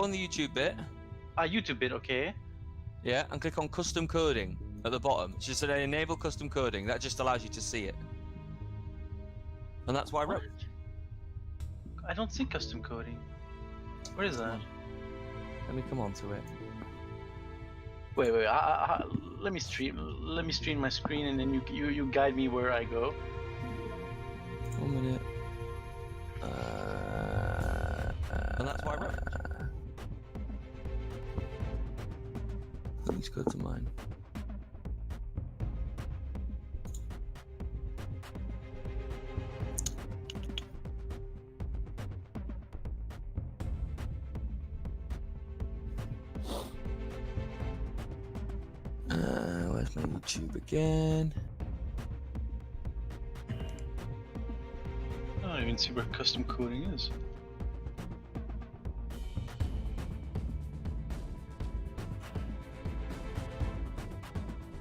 on the YouTube bit. YouTube bit, okay. Yeah, and click on custom coding at the bottom. It's just an enable custom coding. That just allows you to see it. And that's why I wrote. I don't see custom coding. Where is that? Let me come on to it. Wait. Let me stream my screen, and then you guide me where I go. 1 minute. And that's why I wrote. Let me just go to mine. Where's my YouTube again? I don't even see where custom coding is.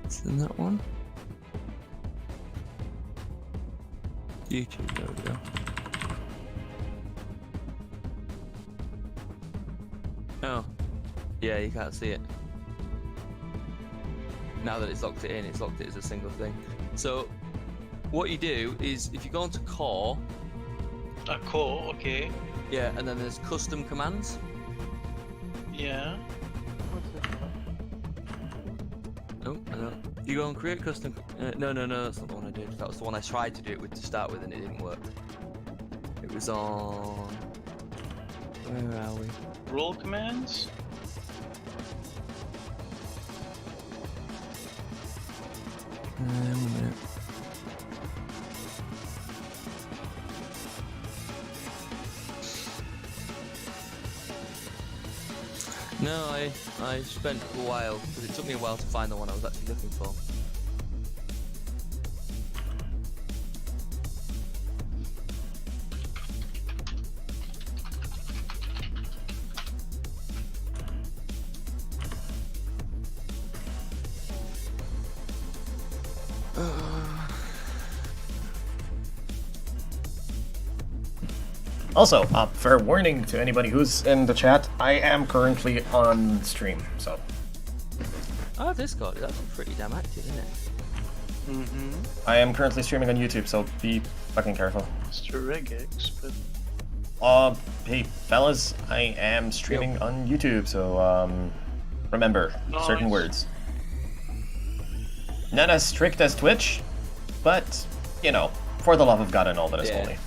It's in that one. YouTube, there we go. Oh, yeah, you can't see it. Now that it's locked it in, it's locked it as a single thing. So, what you do is, if you go into core. Core, okay. Yeah, and then there's custom commands. Yeah. Oh, I don't. You go and create custom. No, that's not the one I did. That was the one I tried to do it with to start with, and it didn't work. It was on. Where are we? Roll commands. 1 minute. No, I spent a while, because it took me a while to find the one I was actually looking for. Also, fair warning to anybody who's in the chat, I am currently on stream, so. Oh, Discord is actually pretty damn active, isn't it? Mm-hmm. I am currently streaming on YouTube, so be fucking careful. Mr. Regex, but... Hey, fellas, I am streaming on YouTube, so, remember, certain words. Not as strict as Twitch, but, you know, for the love of God and all that is holy.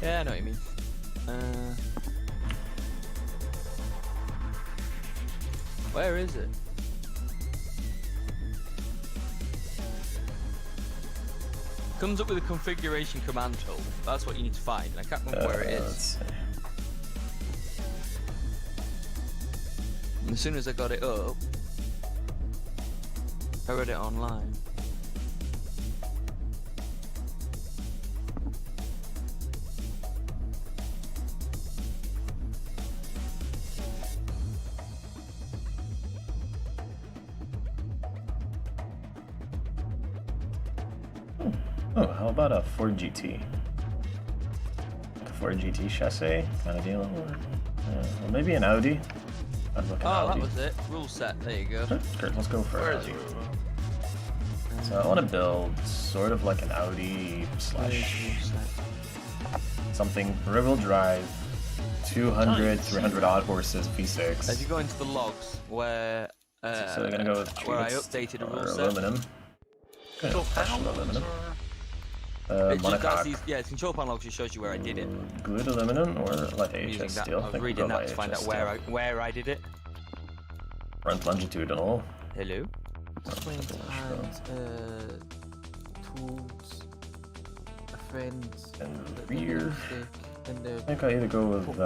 Yeah, I know what you mean. Where is it? Comes up with a configuration command tool. That's what you need to find. I can't remember where it is. And as soon as I got it up, I read it online. Oh, how about a Ford GT? Like a Ford GT chassis kind of deal? Or, well, maybe an Audi. I'd look at Audi. That was it. Rule set. There you go. Sure, let's go for Where Audi. is it? So I want to build sort of like an Audi slash something rear-wheel drive, 200, 300 odd horses, V6. As you go into the logs, where so we're gonna go with where I updated a rule set. aluminum. Good old-fashioned aluminum. It's control panel logs. Just shows you where I did it. Glued aluminum or like Using HS that, steel. I was reading that to find out where I did it. Front longitudinal. Hello. Swing and tools, a friend, and rear. And I think I either go with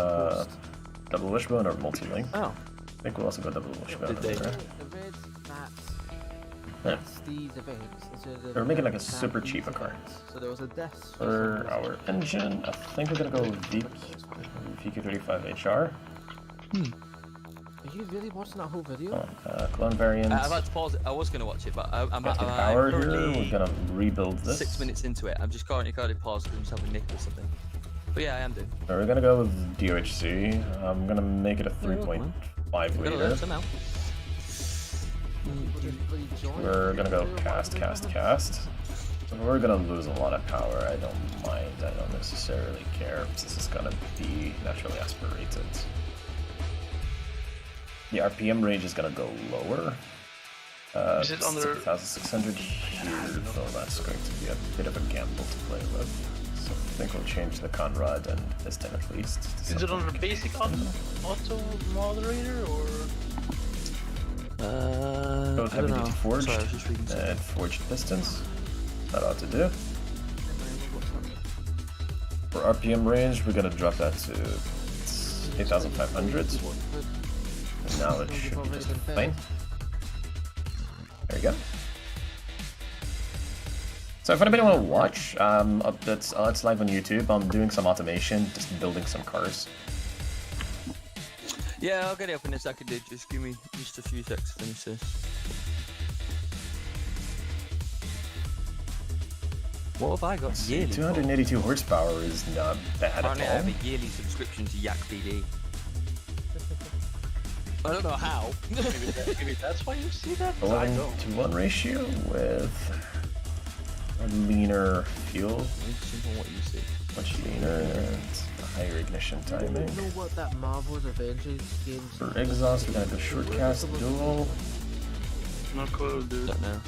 double wishbone or multi-link. Oh. I think we'll also go double wishbone. Did they? the red that's these events. So We're making like a super cheap car. So there was a desk For our engine, I think we're gonna go with VQ35HR. Are you really watching that whole video? Clone variant. I've had to pause it. I was going to watch it, but I'm power here. currently We're gonna rebuild this. 6 minutes into it. I'm just currently paused because I'm just having a nick or something. But yeah, I am doing. So we're gonna go with DOHC. I'm gonna make it a Yeah, look, 3.5 Gotta liter. learn somehow. We're gonna go cast. So we're gonna lose a lot of power. I don't mind. I don't necessarily care. This is gonna be naturally aspirated. The RPM range is gonna go lower. Is it under 6,600 here, so that's going to be a bit of a gamble to play with. So I think we'll change the Conrad and piston at least. Is it under basic auto moderator or? Both I heavy don't know. duty forged Sorry, I was just reading something. and forged pistons. That ought to do. For RPM range, we're gonna drop that to 8,500. And now it should be just fine. There you go. So if anybody want to watch, it's live on YouTube. I'm doing some automation, just building some cars. Yeah, I'll get it up in a second, dude. Just give me just a few seconds to finish this. What have I got yearly? 282 horsepower is not bad Apparently I at all. have a yearly subscription to Yak PD. I don't know how. Maybe that's why you see that. I 11:1 don't. ratio with a leaner fuel, Interesting on what you see. much leaner, and a higher ignition I timing. don't know what that Marvel's Avengers game. For exhaust, we're gonna go short cast dual. Not cool, dude. Don't know.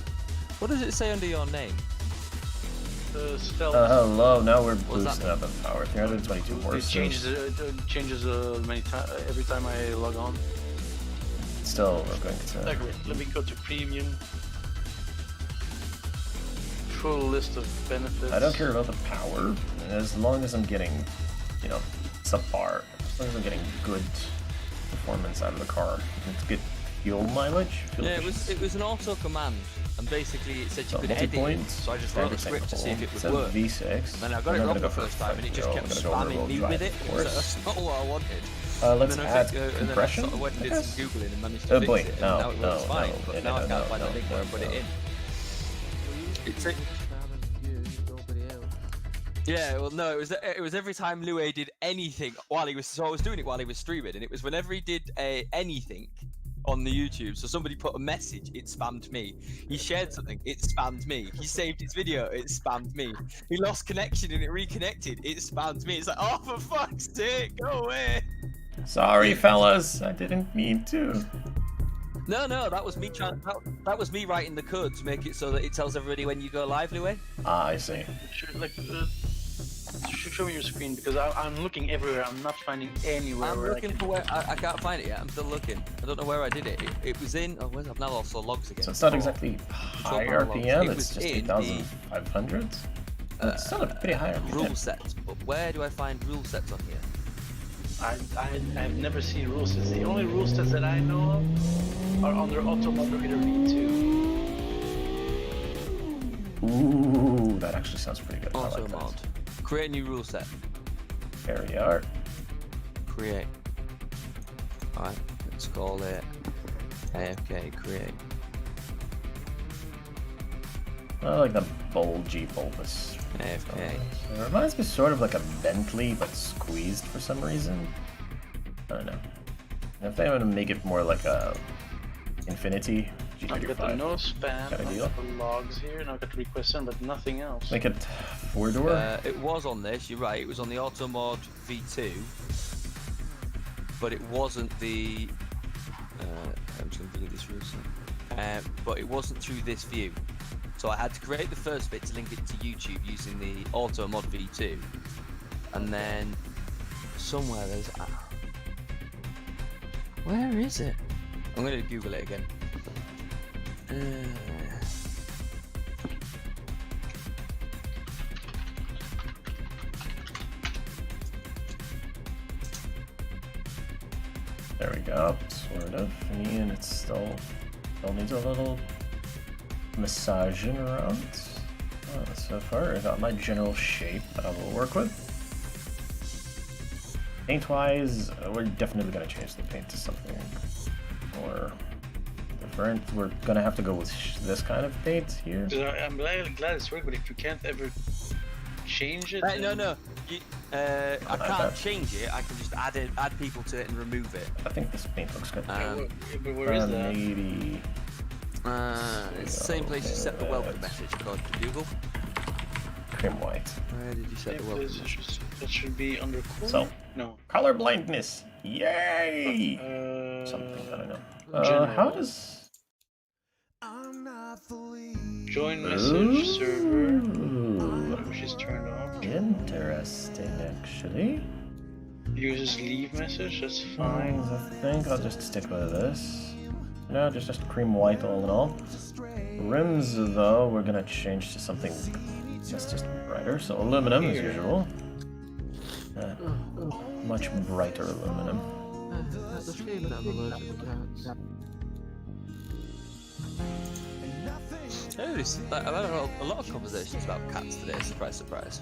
What does it say under your name? Stealth. Hello, now we're What's that boosting up in power. 322 It horses. changes many times every time I log on. Still, we're going to. Like, let me go to premium. Full list of benefits. I don't care about the power, as long as I'm getting, you know, subpar. As long as I'm getting good performance out of the car. It's good fuel mileage. Fuel Yeah, efficiency. it was an auto command, and basically it said you So could edit it. multi-point, So I just wrote a script to see if it would Says work. V6. Then I got it I'm wrong gonna the go for first time, and it just Factorio. kept I'm gonna go spamming rear-wheel me drive, with it. of It was like, course. that's not what I wanted. Let's and then add and then I compression. sort of went and did Yes. some googling and managed to Oh fix boy, it, and no, now it works no, fine. no, But no, now I no, can't find no, the link where I put it no. in. It's a, Nobody else. yeah, well, no, it was every time Lue did anything while he was. So I was doing it while he was streaming, and it was whenever he did anything on the YouTube. So somebody put a message, it spammed me. He shared something, it spammed me. He saved his video, it spammed me. He lost connection and it reconnected, it spammed me. It's like, oh, for fuck's sake, go away. Sorry, fellas, I didn't mean to. No, that was me trying. That was me writing the code to make it so that it tells everybody when you go live, Lue. Ah, I see. Show me your screen because I'm looking everywhere. I'm not finding anywhere. I'm where looking I can... for where I can't find it yet. I'm still looking. I don't know where I did it. It was in. Oh, where's I've now lost the logs again. So it's not Oh. exactly high Control panel RPM, logs. It it's was just in 8,500. It's still a pretty high RPM. Rule sets, but where do I find rule sets on here? I've never seen rule sets. The only rule sets that I know of are under Auto Moderator V2. Ooh, that actually sounds pretty good. I Auto like mod. that. Create a new rule set. There we are. Create. Alright, let's call it AFK create. I like the bulgy bulbous. AFK. It reminds me sort of like a Bentley, but squeezed for some reason. I don't know. If they want to make it more like a Infinity I've got the G35, no spam. Got a I've deal? got the logs here, and I've got request send, but nothing else. make it 4-door. It was on this, you're right, it was on the Auto Mod V2, but it wasn't the. I'm just going to delete this rule set. But it wasn't through this view. So I had to create the first bit to link it to YouTube using the Auto Mod V2, and then somewhere there's. Where is it? I'm going to Google it again. There we go, sort of. And it still needs a little massaging around. So far, I got my general shape that I will work with. Paint-wise, we're definitely going to change the paint to something more different. We're going to have to go with this kind of paint here. I'm glad it's working, but if you can't ever change it, No, then- I can't change it. I can just add people to it and remove it. I think this paint looks good. But where is that? Maybe. It's the same place you set the welcome message according to Google. Cream white. Where did you set the welcome message? That should be under color. So, No. color blindness. Yay! Something, I don't know. General. How does... Join message server. Ooh, Which is turned on. interesting, actually. Uses leave message. That's fine. I think I'll just stick with this. No, just cream white all in all. Rims, though, we're gonna change to something that's just brighter. So aluminum as usual. Much brighter aluminum. The feeling I'm allergic to cats. I've had a lot of conversations about cats today. Surprise, surprise.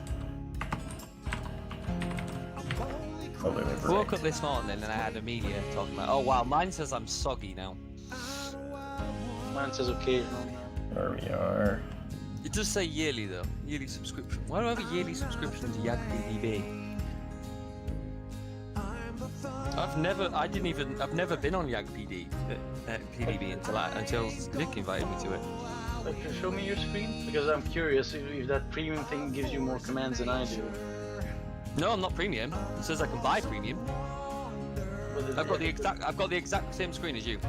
Probably I woke up this morning and I had Amelia talking about, oh wow, mine says I'm soggy now. Mine says occasional. There we are. It does say yearly though, yearly subscription. Why do I have a yearly subscription to YagPDB? I've never been on YagPDB until Nick invited me to it. Can you show me your screen? Because I'm curious if that premium thing gives you more commands than I do. No, I'm not premium. It says I can buy premium. I've got the exact same screen as you.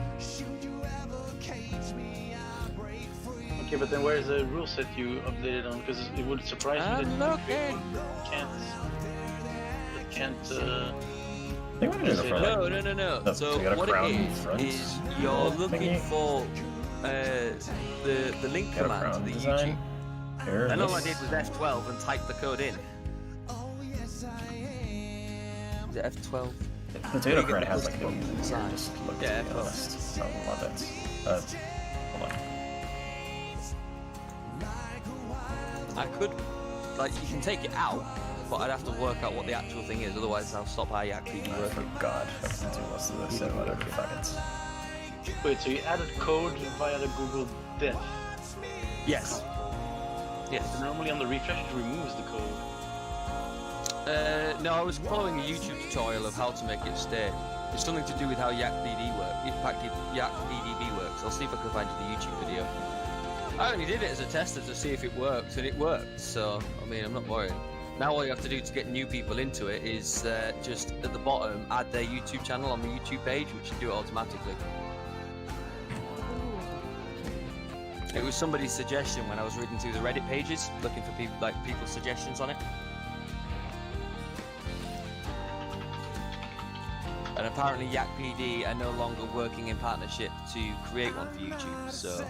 Okay, but then where's the rule set you updated on? Because it would surprise me that you can't. I think we're gonna go for like, No. so you So got a what crown it front is you're looking thingy? for the link Got a command to crown the design. YouTube. Here, And all I this. did was F12 and type the code in. Is it F12? Potato Cred has like no Design. just look Yeah, to be honest. I love it. Hold on. I could, like, you can take it out, but I'd have to work out what the actual thing is, otherwise I'll stop our YagPD I working. forgot. I can do most of this in whatever seconds. Wait, so you added code via the Google Diff? Yes. Yes. Normally on the refresh it removes the code. No, I was following a YouTube tutorial of how to make it stay. It's something to do with how YagPD works. In fact, YagPDB works. I'll see if I can find you the YouTube video. I only did it as a tester to see if it works, and it worked. So, I mean, I'm not worried. Now all you have to do to get new people into it is just at the bottom add their YouTube channel on the YouTube page, which will do it automatically. It was somebody's suggestion when I was reading through the Reddit pages, looking for people's suggestions on it. And apparently YagPD are no longer working in partnership to create one for YouTube, so...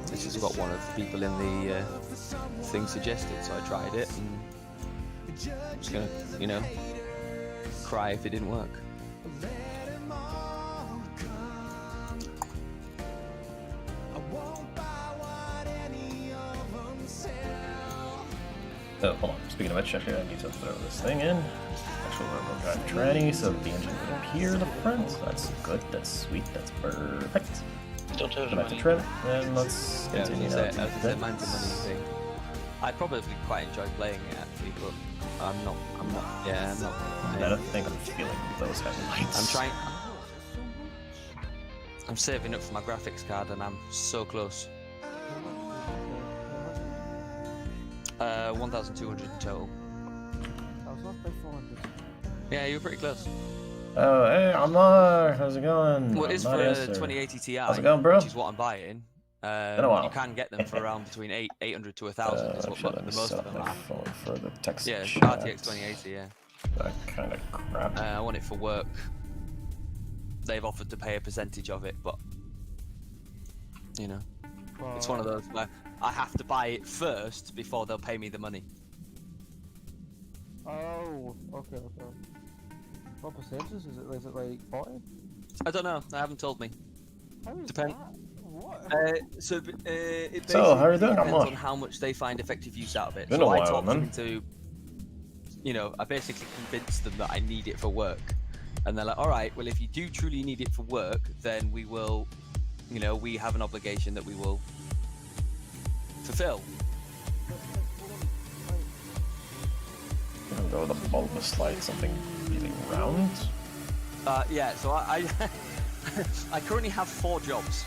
This is what one of the people in the thing suggested, so I tried it, and I'm just gonna, you know, cry if it didn't work. Oh, hold on. Speaking of which, actually, I need to throw this thing in. Actual remote drive tranny, so the engine would appear in the front. That's good. That's sweet. That's perfect. Don't have Go back to money. trim, and let's Yeah, continue as now. I said, mine's a money thing. I probably quite enjoy playing it actually, but I'm not. I don't think I'm feeling those headlights. I'm trying. I'm saving up for my graphics card, and I'm so close. 1,200 in total. I was off by 400. Yeah, you were pretty close. Oh, hey, Amar, how's it going? Well, it is for a 2080 Ti, How's it going, bro? which is what I'm buying. Been a while. You can get them for around between 800 to 1,000. Is what Actually, let the me most set of up them my are. phone for the text Yeah, chat. RTX 2080. Yeah. That kind of crap. I want it for work. They've offered to pay a percentage of it, but you know, it's one of those where I have to buy it first before they'll pay me the money. Oh, okay. What percentage is it? Is it like 40? I don't know. They haven't told me. How is Depend- that? What? It So, basically how are you doing, depends Amar? on how much they find effective use out of it. Been So a I while, talked them man. into, you know, I basically convinced them that I need it for work, and they're like, "All right, well, if you do truly need it for work, then we will you know, we have an obligation that we will fulfill. I'm gonna go with a bulbous light, something really round. Yeah, so I I currently have 4 jobs.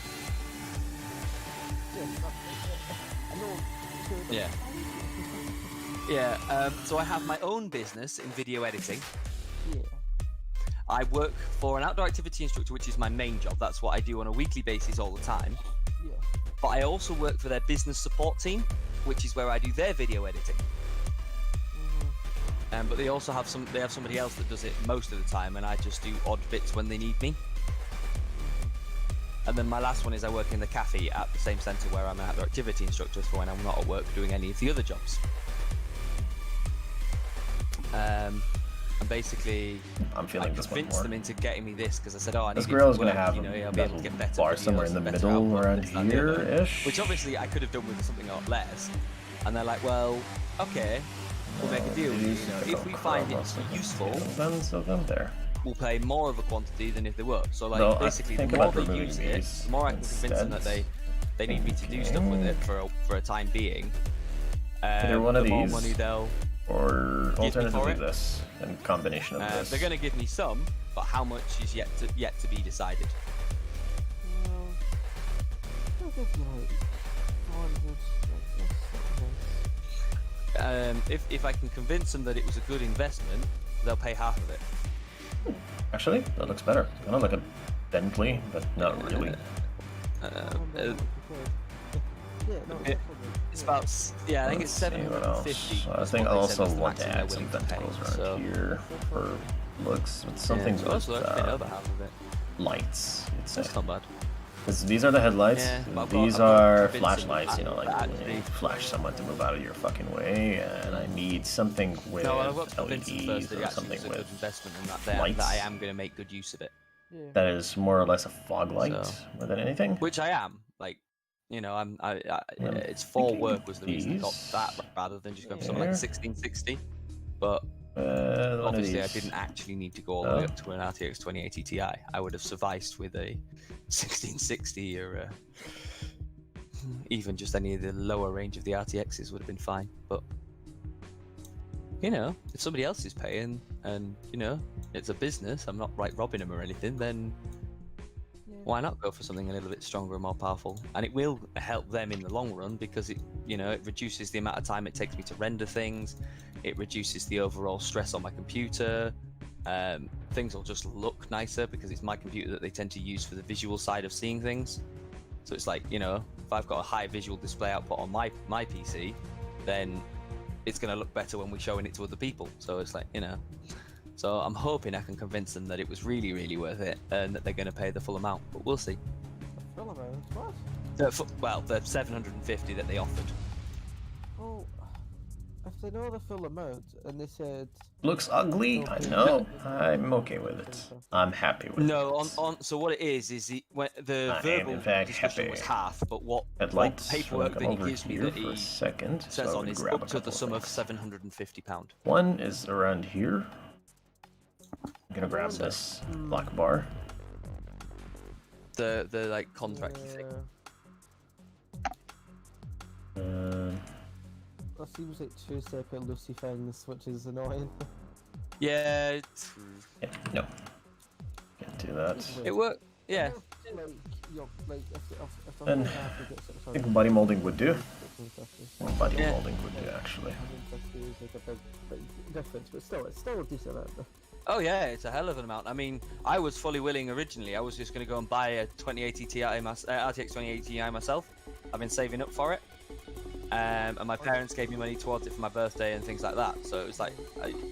Yeah. Yeah, so I have my own business in video editing. Yeah. I work for an outdoor activity instructor, which is my main job. That's what I do on a weekly basis all the time. Yeah. But I also work for their business support team, which is where I do their video editing. But they also have somebody else that does it most of the time, and I just do odd bits when they need me. And then my last one is I work in the cafe at the same centre where I'm an outdoor activity instructor for when I'm not at work doing any of the other jobs. And basically, I'm feeling I this one convinced more. them into getting me this because I said, "Oh, I need This it grill is to gonna work, have you know, I'll be that able to get better bar videos somewhere in the and better middle, output, around this, that, and the other." here-ish. Which obviously I could have done with something a lot less. And they're like, "Well, okay, we'll make a deal with you. You know, if we find it useful, So them there. we'll pay more of a quantity than if they were." So like No, I basically, the think more about they removing use it, these the more I can convince them that instead. they need me to do stuff with it for a time being. Either one of the more these, money they'll or Give me for alternatively it. this, in combination of this. they're going to give me some, but how much is yet to be decided. Well, I think you like 400, like, that's If I can convince them that it was a good investment, they'll pay half of it. Actually, that looks better. Kind of like a Bentley, but not really. Yeah, no, It- It's about I think it's Let's see what else. 750. I is think what I they said also was the want to maximum they're add some willing to pay, tentacles around so- here for looks, with something Yeah, so with also that's been over half of it. lights. It's That's not bad. because these are the headlights. Yeah, but I've These got to are convince them flashlights. You know, that like actually- you flash someone to move out of your fucking way, and I need something with No, I've got to convince them LEDs first that it or actually something is a good with investment and that I lights. am going to make good use of it. yeah. that is more or less a fog light So- more than anything. Which I am. Like, you know, I'm it's for thinking work was the reason I got these that rather than just going for something like here. 1660. But One of obviously, I these. didn't actually need to go all the way up to an RTX 2080 Ti. I would have sufficed with a 1660 or even just any of the lower range of the RTXs would have been fine. But you know, if somebody else is paying and you know it's a business, I'm not robbing them or anything, then why not go for something a little bit stronger and more powerful? And it will help them in the long run because it reduces the amount of time it takes me to render things. It reduces the overall stress on my computer. Things will just look nicer because it's my computer that they tend to use for the visual side of seeing things. So it's like, you know, if I've got a high visual display output on my PC, then it's going to look better when we're showing it to other people. So it's like, you know. So I'm hoping I can convince them that it was really, really worth it and that they're going to pay the full amount. But we'll see. Full amount, what? The 750 that they offered. Oh, if they know the full amount and they said Looks ugly. I know. I'm okay with it. I'm happy with No, it. so what it is the I am, verbal in fact, discussion was happy. half, but what Headlights. paperwork Come that he over gives me here that for a he second. says so I on can is grab up a to the couple sum of things. £750. One is around here. I'm gonna grab this black bar. The like contract thing. that seems like 2 separate Lucy things, which is annoying. Yeah, Yeah, no. Can't do that. it worked. Yeah. Like, like if Then, have to get I think body molding would do. 650. Body Yeah. molding would do, actually. 150 is like a big difference, but still, it's still a decent amount. Oh yeah, it's a hell of an amount. I mean, I was fully willing originally. I was just going to go and buy a 2080 Ti RTX 2080 Ti myself. I've been saving up for it. And my parents gave me money towards it for my birthday and things like that. So it was like,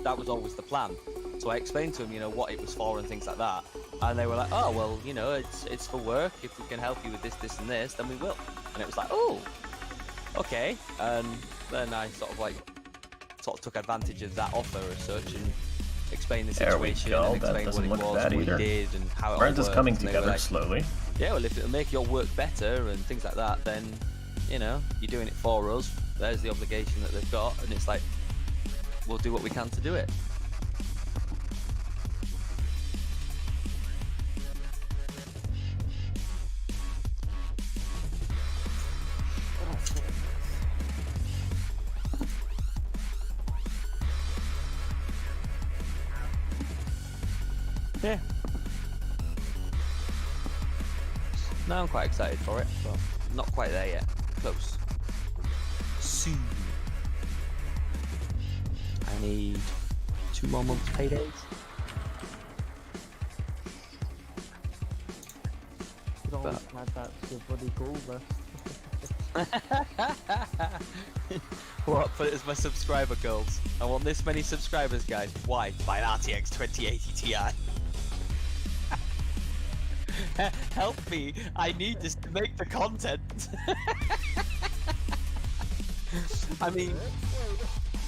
that was always the plan. So I explained to them, you know, what it was for and things like that. And they were like, oh, well, you know, it's for work. If we can help you with this, this, and this, then we will. And it was like, oh, okay. And then I sort of took advantage of that offer as such and explained the There we situation go, and that explained what doesn't it look was, bad what either. it did, and how it all Burnt is worked. coming And they were together like, slowly. yeah, well, if it'll make your work better and things like that, then, you know, you're doing it for us. There's the obligation that they've got, and it's like, we'll do what we can to do it. Yeah. No, I'm quite excited for it, but not quite there yet. Close. Soon. I need 2 more months paydays. You could always add that to your bloody goal list. What? Put it as my subscriber goals. I want this many subscribers, guys. Why? Buy an RTX 2080 Ti. Help me! I need this to make the content. I mean,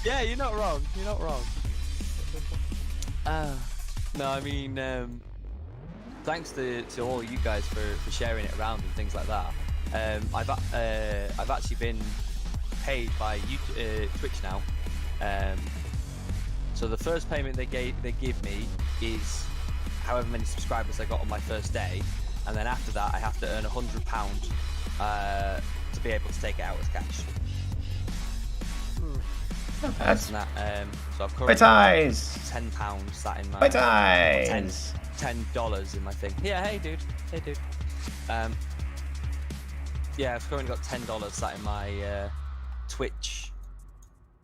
yeah, you're not wrong. You're not wrong. No, I mean, thanks to all you guys for sharing it around and things like that. I've actually been paid by YouTube, Twitch now. So the first payment they give me is however many subscribers I got on my first day, and then after that I have to earn £100 to be able to take it out as cash. That's that, so I've my currently ties. £10 sat in my My ties. $10 in my thing. Yeah, hey dude. Yeah, I've currently got $10 sat in my Twitch.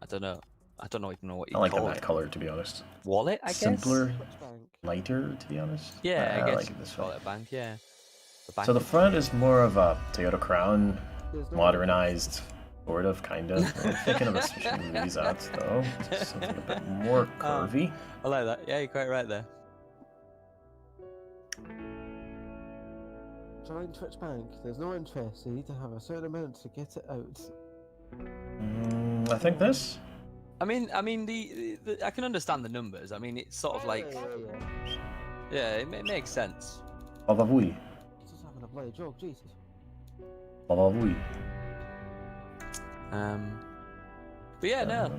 I don't even know what you I like call that it. color, to be honest. Wallet, I guess. Simpler, Twitch bank. lighter, to be honest. Yeah, I I guess like you it this call way. it a bank. Yeah. So the front is more of a Toyota Crown, There's no modernized, sort of, kind of. I'm thinking of a switching these out, though. Something a bit more curvy. I like that. Yeah, you're quite right there. Join Twitch bank. There's no interest. You need to have a certain amount to get it out. I think this. I mean, the I can understand the numbers. I mean, it's sort of like, yeah, it makes sense. Bavavui. Just having a bloody joke, Jesus. Bavavui. But yeah, no,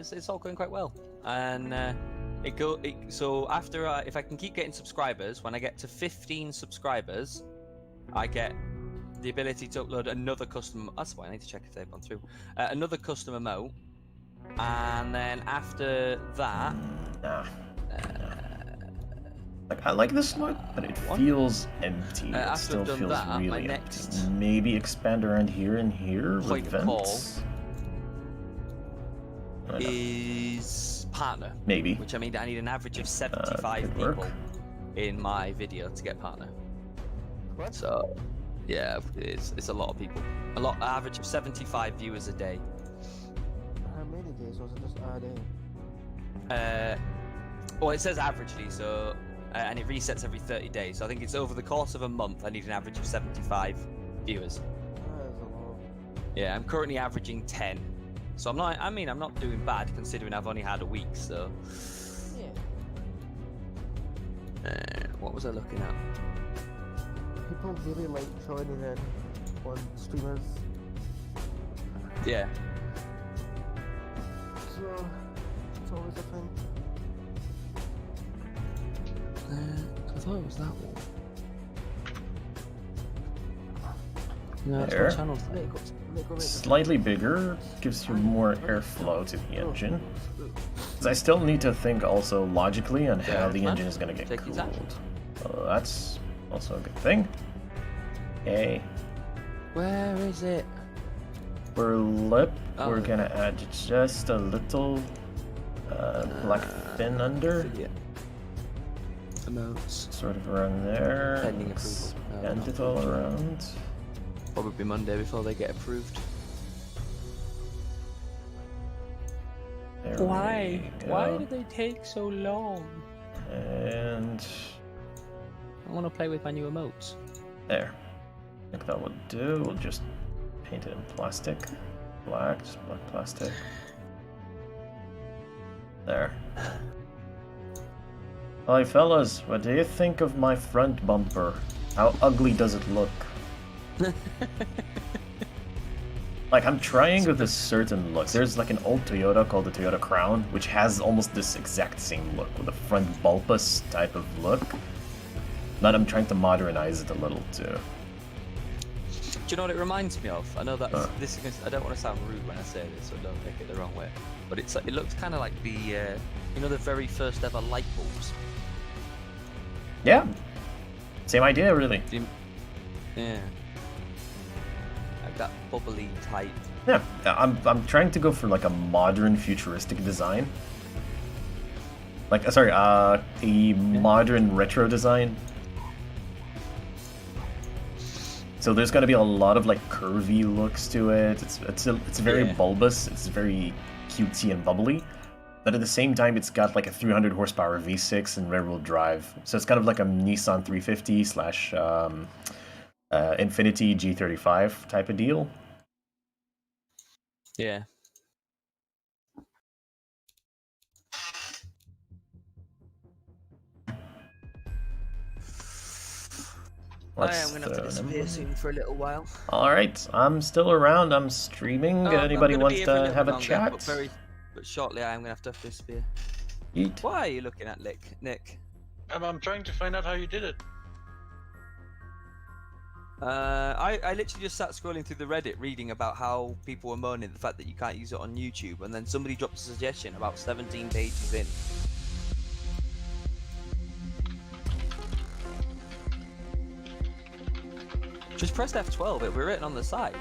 it's all going quite well, and so after if I can keep getting subscribers, when I get to 15 subscribers, I get the ability to upload another custom. That's why I need to check if they've gone through. Another custom emote, and then after that, Nah. Like, I like this look, but it feels empty. It after still I've done feels that, my really next empty. Maybe expand around here and here point with of call vents. I don't know. is partner. Maybe. Which I mean, I need an average of 75 could work. people in my video to get partner. What? So, yeah, it's a lot of people. Average of 75 viewers a day. How many days was it just a day? Well, it says averagely, so and it resets every 30 days. So I think it's over the course of a month. I need an average of 75 viewers. That is a lot. Yeah, I'm currently averaging 10. So I'm not. I mean, I'm not doing bad considering I've only had a week. So, Yeah. what was I looking at? People really like joining in on streamers, Yeah. so it's always a thing. I thought it was that one. No, it's There. my channel. Slightly bigger, gives you more airflow to the engine. Because I still need to think also logically on how the engine is going to get Take your time. cooled. So that's also a good thing. Okay. Where is it? For lip, we're Oh. gonna add just a little black fin under, Yeah. Emotes. sort of around there. Pending approval. No, And not it all approved. around. Probably Monday before they get approved. There we go. do they take so long? And I want to play with my new emotes. there. I think that would do. We'll just paint it in plastic. Black, just black plastic. There. Hi fellas, what do you think of my front bumper? How ugly does it look? Like, I'm trying with a certain look. There's like an old Toyota called the Toyota Crown, which has almost this exact same look, with a front bulbous type of look. But I'm trying to modernize it a little too. Do you know what it reminds me of? I know that this is. I don't want to sound rude when I say this, so don't take it the wrong way. But it looks kind of like the, you know, the very first ever light bulbs. Yeah. Same idea, really. Yeah. Like that bubbly type. Yeah, I'm trying to go for like a modern futuristic design. Like, sorry, a modern retro design. So there's gonna be a lot of like curvy looks to it. It's very bulbous. It's very cutesy and bubbly, but at the same time, it's got like a 300 horsepower V6 and rear-wheel drive. So it's kind of like a Nissan 350 slash Infiniti G35 type of deal. Yeah. I am going to have to disappear soon for a little while. Alright, I'm still around. I'm streaming. Anybody wants to have a chat? But shortly I am going to have to disappear. Eat. Why are you looking at Nick? I'm trying to find out how you did it. I literally just sat scrolling through the Reddit reading about how people were moaning the fact that you can't use it on YouTube, and then somebody dropped a suggestion about 17 pages in. Just pressed F12, it were written on the side.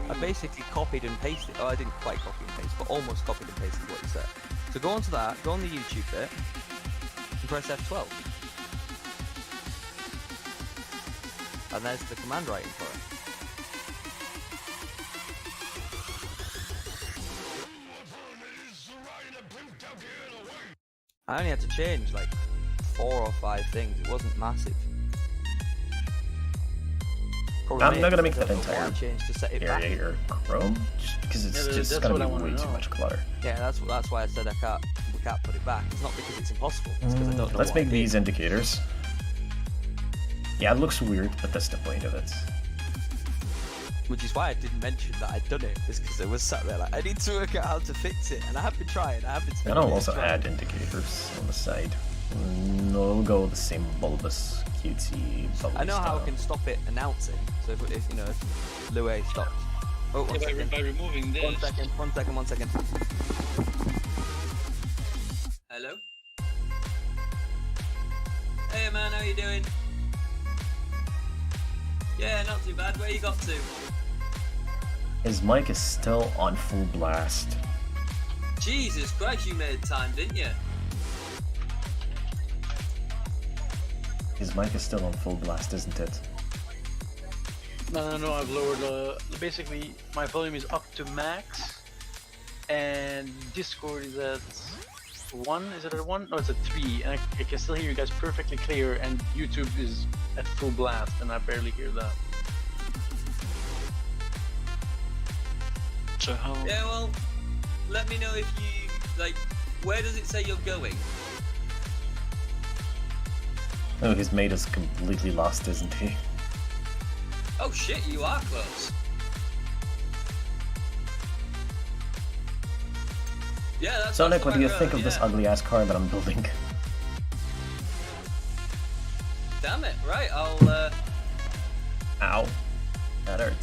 I basically copied and pasted. Oh, I didn't quite copy and paste, but almost copied and pasted what you said. So go onto that, go on the YouTube bit, and press F12. And there's the command writing for it. I only had to change like 4 or 5 things. It wasn't massive. I'm not gonna make that entire to set it back. area here Chrome, because it's just gonna be way too much clutter. Yeah, that's why I said we can't put it back. It's not because it's impossible. It's because I don't know. Let's make these indicators. Yeah, it looks weird, but that's the point of it. Which is why I didn't mention that I'd done it, is because I was sat there like, I need to work out how to fix it, and I have been trying. And I'll also add indicators on the side. No, we'll go with the same bulbous, cutesy, bubbly I know style. how I can stop it announcing. So if you know, if Louis stops. Oh, one second. By removing this. 1 second. 1 second. 1 second. Hello. Hey man, how you doing? Yeah, not too bad. Where you got to? His mic is still on full blast. Jesus Christ, you made time, didn't you? His mic is still on full blast, isn't it? No, I've lowered basically my volume is up to max, and Discord is at 1. Is it at 1? No, it's at 3, and I can still hear you guys perfectly clear, and YouTube is at full blast, and I barely hear that. So how? Yeah, well, let me know if you like. Where does it say you're going? Oh, his mate is completely lost, isn't he? Oh shit, you are close. Yeah, that's. So, Nick, what do you right, think of this ugly ass car that I'm building? Damn it! Right, I'll. Ow. That hurt.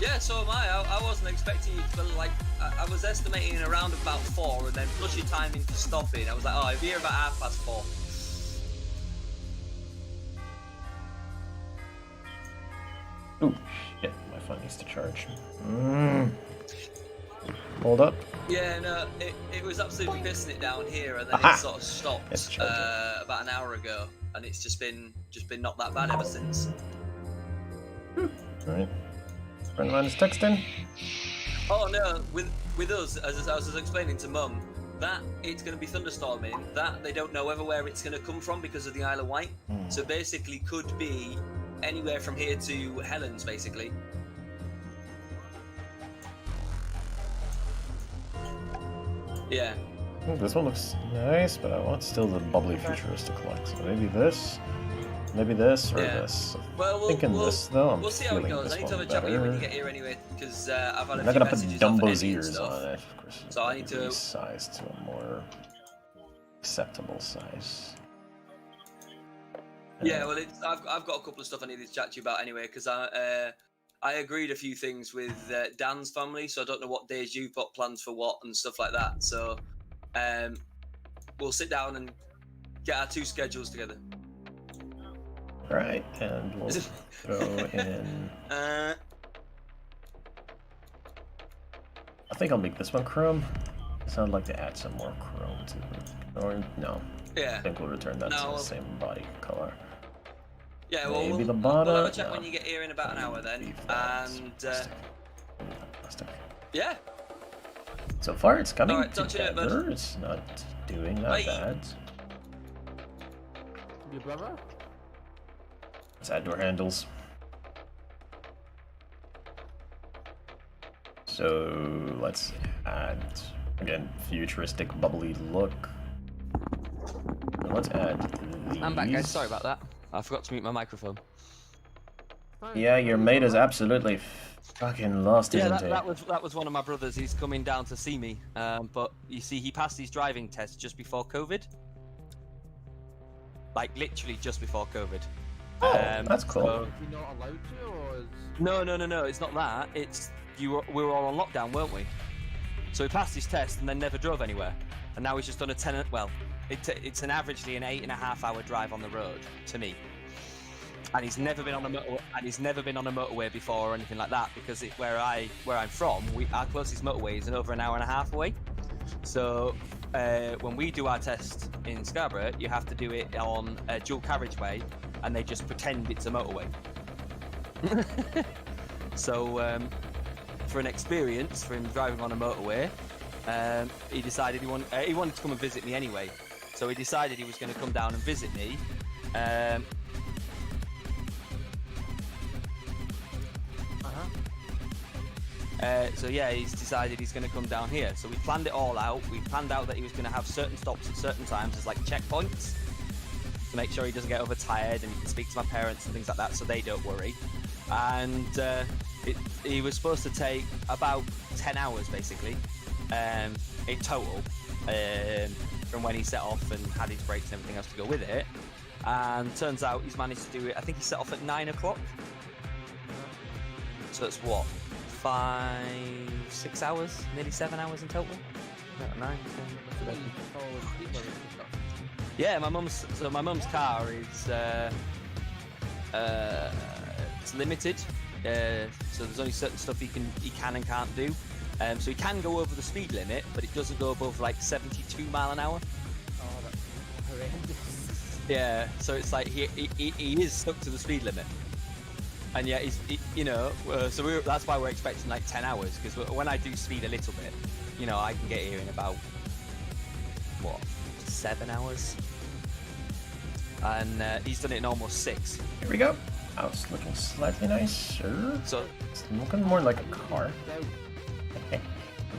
Yeah, so am I. I wasn't expecting you to like. I was estimating around about 4, and then plus your timing for stopping. I was like, oh, I'll be here about 4:30. Ooh, shit, my phone needs to charge. Hold up. Yeah, no, it was absolutely pissing it down here, and then Aha! it sort of stopped about an hour ago, and it's just been not that bad ever since. Alright. Friend of mine is texting. Oh no, with us, as I was explaining to Mum, that it's going to be thunderstorming, that they don't know where it's going to come from because of the Isle of Wight. So basically could be anywhere from here to Helens, basically. Yeah. This one looks nice, but I want still the bubbly futuristic look. So maybe this, or this. Well, Thinking this though. I'm we'll see how it feeling goes. this I need to have one a chat with you when you better. get here anyway, because I've had a I'm not few gonna put messages off Dumbo's Eddie and ears stuff. on it, of course. So I need to resize to a more acceptable size. Yeah, well, I've got a couple of stuff I needed to chat to you about anyway, because I agreed a few things with Dan's family, so I don't know what days you've got plans for what and stuff like that. So we'll sit down and get our 2 schedules together. Right, and we'll throw in. Uh, I think I'll make this one chrome. So I'd like to add some more chrome to it. Or no. yeah. I think we'll return that to the same body color. Yeah, well, Maybe we'll the bottom. have a chat No. when you get here in about an hour then. Leave that. And Plastic. yeah. So far, it's coming Alright, talk to you later, bud. together. It's not doing that Bye. bad. Your brother? Let's add door handles. So let's add, again, futuristic bubbly look. Let's add these. I'm back, guys. Sorry about that. I forgot to mute my microphone. Yeah, your mate is absolutely fucking lost, Yeah, isn't he? that was one of my brothers. He's coming down to see me. But you see, he passed his driving test just before COVID. Like literally just before COVID. Oh, that's cool. So... You're not allowed to, or is... No. It's not that. It's we were all on lockdown, weren't we? So he passed his test and then never drove anywhere. And now he's just done a 10. Well, it's an averagely an 8.5-hour drive on the road to me. And he's never been on a motorway before or anything like that, because where I'm from, our closest motorway is over an hour and a half away. So when we do our test in Scarborough, you have to do it on a dual carriageway, and they just pretend it's a motorway. So for an experience for him driving on a motorway, he decided he wanted to come and visit me anyway. So he decided he was going to come down and visit me. So yeah, he's decided he's going to come down here. So we planned it all out. We planned out that he was going to have certain stops at certain times as like checkpoints to make sure he doesn't get overtired, and he can speak to my parents and things like that, so they don't worry. And he was supposed to take about 10 hours basically in total, from when he set off and had his brakes and everything else to go with it. And turns out he's managed to do it. I think he set off at 9 o'clock. So that's what, 6 hours, nearly 7 hours in total. No, 9. Yeah, my mum's car is it's limited. So there's only certain stuff he can and can't do. So he can go over the speed limit, but it doesn't go above like 72 mile an hour. Oh, that's horrendous. Yeah, so it's like he is stuck to the speed limit, and yeah, so that's why we're expecting like 10 hours, because when I do speed a little bit, I can get here in about 7 hours, and he's done it in almost 6. Here we go. Oh, it's looking slightly nicer. So it's looking more like a car. I'm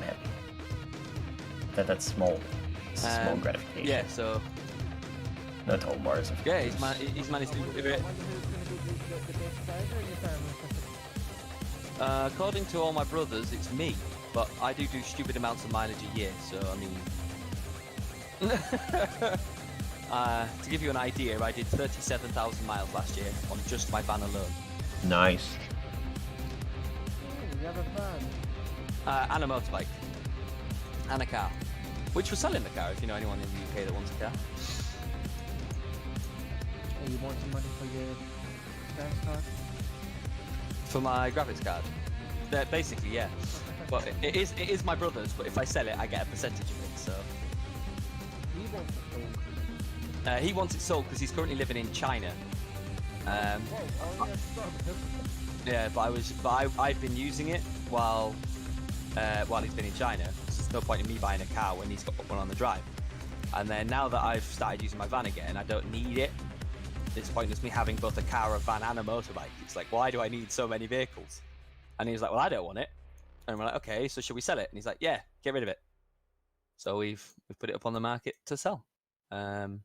happy. That's small. Small gratification. Yeah, so no toll bars. Yeah, he's managed to do it. According to all my brothers, it's me, but I do stupid amounts of mileage a year, so I mean... to give you an idea, I did 37,000 miles last year on just my van alone. Nice. You have a van? And a motorbike. And a car. Which we're selling the car, if you know anyone in the UK that wants a car. Hey, you want some money for your graphics card? For my graphics card? Basically, yeah. But it is my brother's, but if I sell it, I get a percentage of it, so... He wants it sold. He wants it sold because he's currently living in China. Yeah, but I've been using it while he's been in China. So there's no point in me buying a car when he's got one on the drive. And then now that I've started using my van again, I don't need it. It's pointless me having both a car, a van, and a motorbike. It's like, why do I need so many vehicles? And he's like, well, I don't want it. And we're like, okay, so should we sell it? And he's like, yeah, get rid of it. So we've put it up on the market to sell. So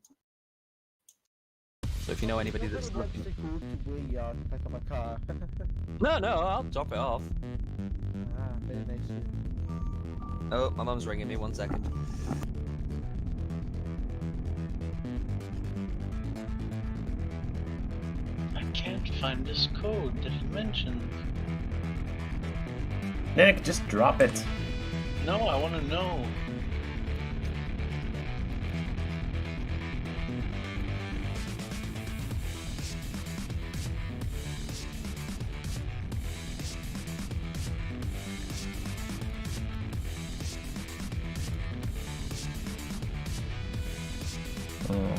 if you know anybody that's looking... Pick up a car. No, I'll drop it off. Very nice. Oh, my mum's ringing me, 1 second. I can't find this code that he mentioned. Nick, just drop it. No, I want to know.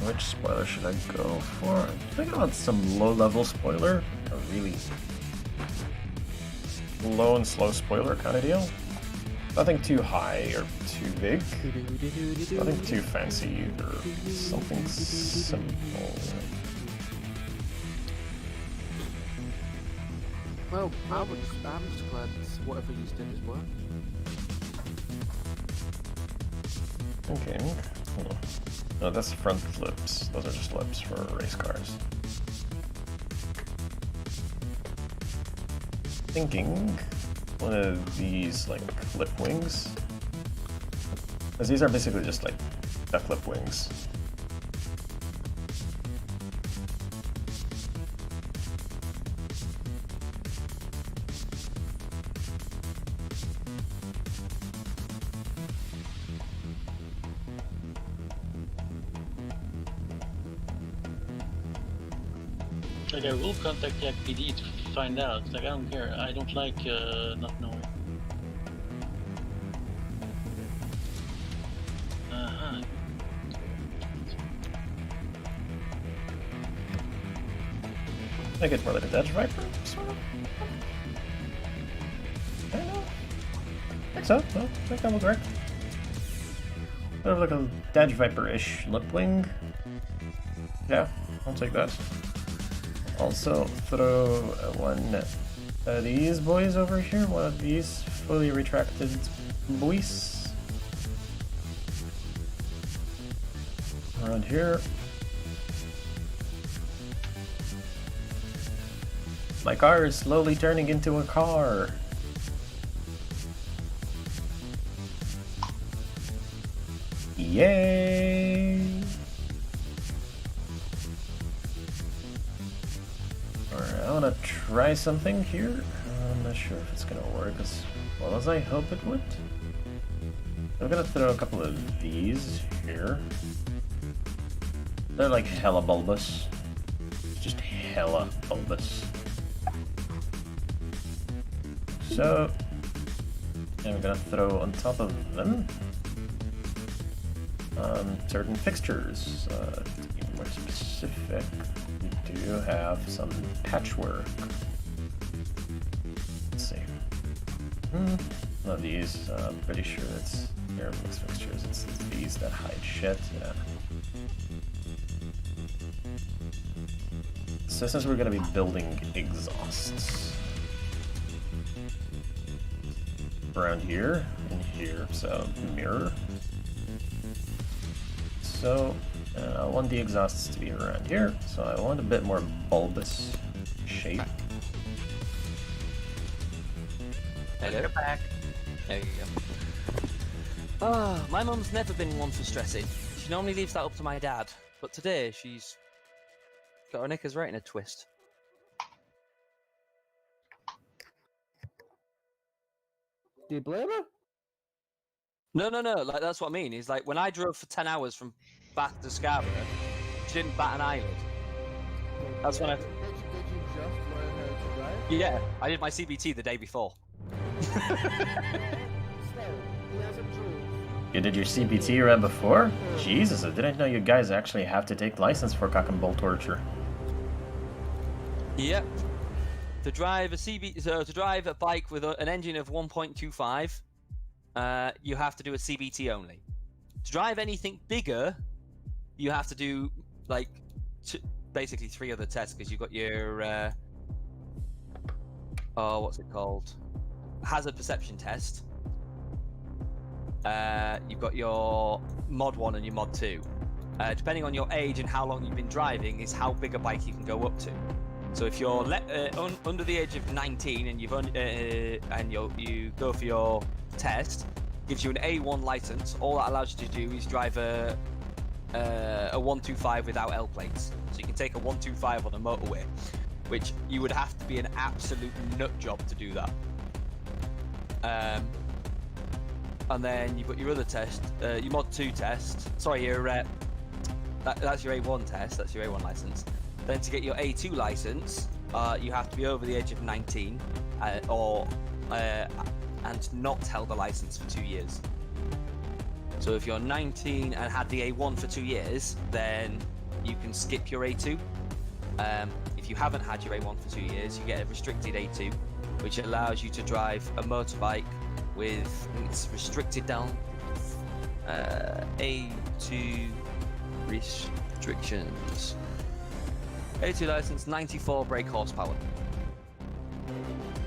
Which spoiler should I go for? I'm thinking about some low-level spoiler. A really low and slow spoiler kind of deal. Nothing too high or too big. Nothing too fancy or something simple. Well, I'm just glad whatever you did is work. Okay. No, that's front flips. Those are just flips for race cars. Thinking one of these like flip wings, because these are basically just like the flip wings. Like, I will contact the PD to find out. Like, I don't care. I don't like not knowing. Uh-huh. I think it's more like a Dodge Viper, sort of. I don't know. I think so. No, I think that was correct. Sort of like a Dodge Viper-ish lip wing. Yeah, I'll take that. Also throw one of these boys over here, one of these fully retracted boys. Around here. My car is slowly turning into a car. Yay! Alright, I wanna try something here. I'm not sure if it's gonna work as well as I hope it would. I'm gonna throw a couple of these here. They're like hella bulbous. Just hella bulbous. So, I'm gonna throw on top of them certain fixtures. To be more specific, we do have some patchwork. Let's see. One of these, I'm pretty sure it's airfix fixtures. It's these that hide shit, yeah. So since we're gonna be building exhausts around here and here, so mirror. So I want the exhausts to be around here, so I want a bit more bulbous shape. Hello. Back. There you go. Ah, my mum's never been one for stressing. She normally leaves that up to my dad, but today she's got her knickers right in a twist. Do you blame her? No, like that's what I mean. Is like when I drove for 10 hours from Bath to Scarborough, she didn't bat an eyelid. That's when I... Did you just learn how to drive? Yeah, I did my CBT the day before. So, he hasn't drove. You did your CBT right before? Jesus, I didn't know you guys actually have to take license for cock and bull torture. Yep. To drive a bike with an engine of 1.25, you have to do a CBT only. To drive anything bigger, you have to do like basically 3 other tests, because you've got your what's it called? Hazard perception test. You've got your mod 1 and your mod 2. Depending on your age and how long you've been driving, is how big a bike you can go up to. So if you're under the age of 19 and you go for your test, gives you an A1 license. All that allows you to do is drive a 125 without L plates. So you can take a 125 on a motorway, which you would have to be an absolute nut job to do that. And then you've got your other test, your mod 2 test. Sorry, that's your A1 test. That's your A1 license. Then to get your A2 license, you have to be over the age of 19, and not held a license for 2 years. So if you're 19 and had the A1 for 2 years, then you can skip your A2. If you haven't had your A1 for 2 years, you get a restricted A2, which allows you to drive a motorbike with, I think it's restricted down, A2 restrictions. A2 license, 94 brake horsepower.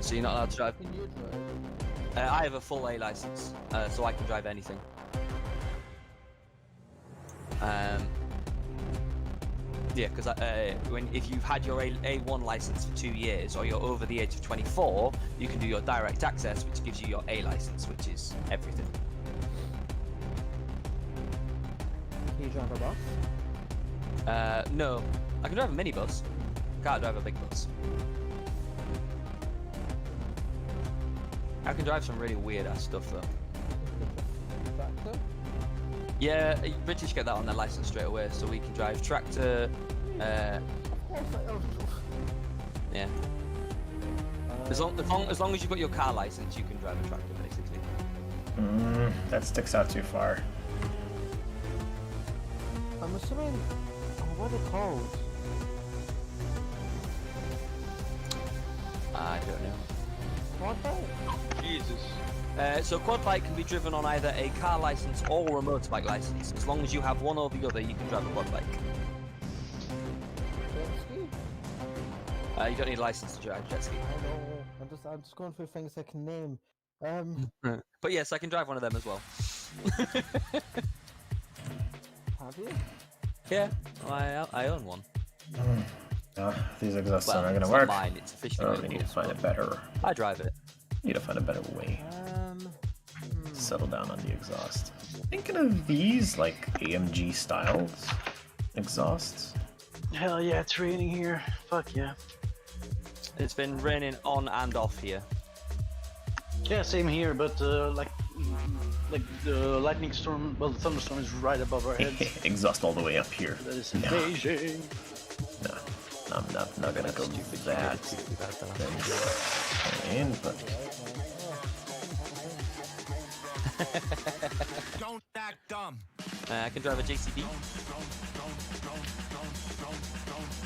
So you're not allowed to drive. Can you drive? I have a full A license, so I can drive anything. Yeah, because if you've had your A1 license for 2 years, or you're over the age of 24, you can do your direct access, which gives you your A license, which is everything. Can you drive a bus? No, I can drive a minibus. Can't drive a big bus. I can drive some really weird ass stuff though. Tractor? Yeah, British get that on their license straight away, so we can drive tractor. Yeah. As long as you've got your car license, you can drive a tractor, basically. That sticks out too far. I'm assuming. What are they called? I don't know. Quad bike? Jesus. So quad bike can be driven on either a car license or a motorbike license. As long as you have one or the other, you can drive a quad bike. Jet ski? You don't need a license to drive jet ski. I know. I'm just going through things I can name. But yes, I can drive one of them as well. Have you? Yeah, I own one. These exhausts Well, aren't gonna it's work. not mine, it's officially Oh, my we need to uncle's, find a but better. I drive it. Need to find a better way. Hmm. Settle down on the exhaust. Thinking of these like AMG styles exhausts. Hell yeah, it's raining here. Fuck yeah. It's been raining on and off here. Yeah, same here, but like the lightning storm, well, the thunderstorm is right above our heads. Exhaust all the way up here. That is No. amazing. No, I'm not gonna go Stupid that. stupidity about that. Input. Don't act dumb. I can drive a JCB.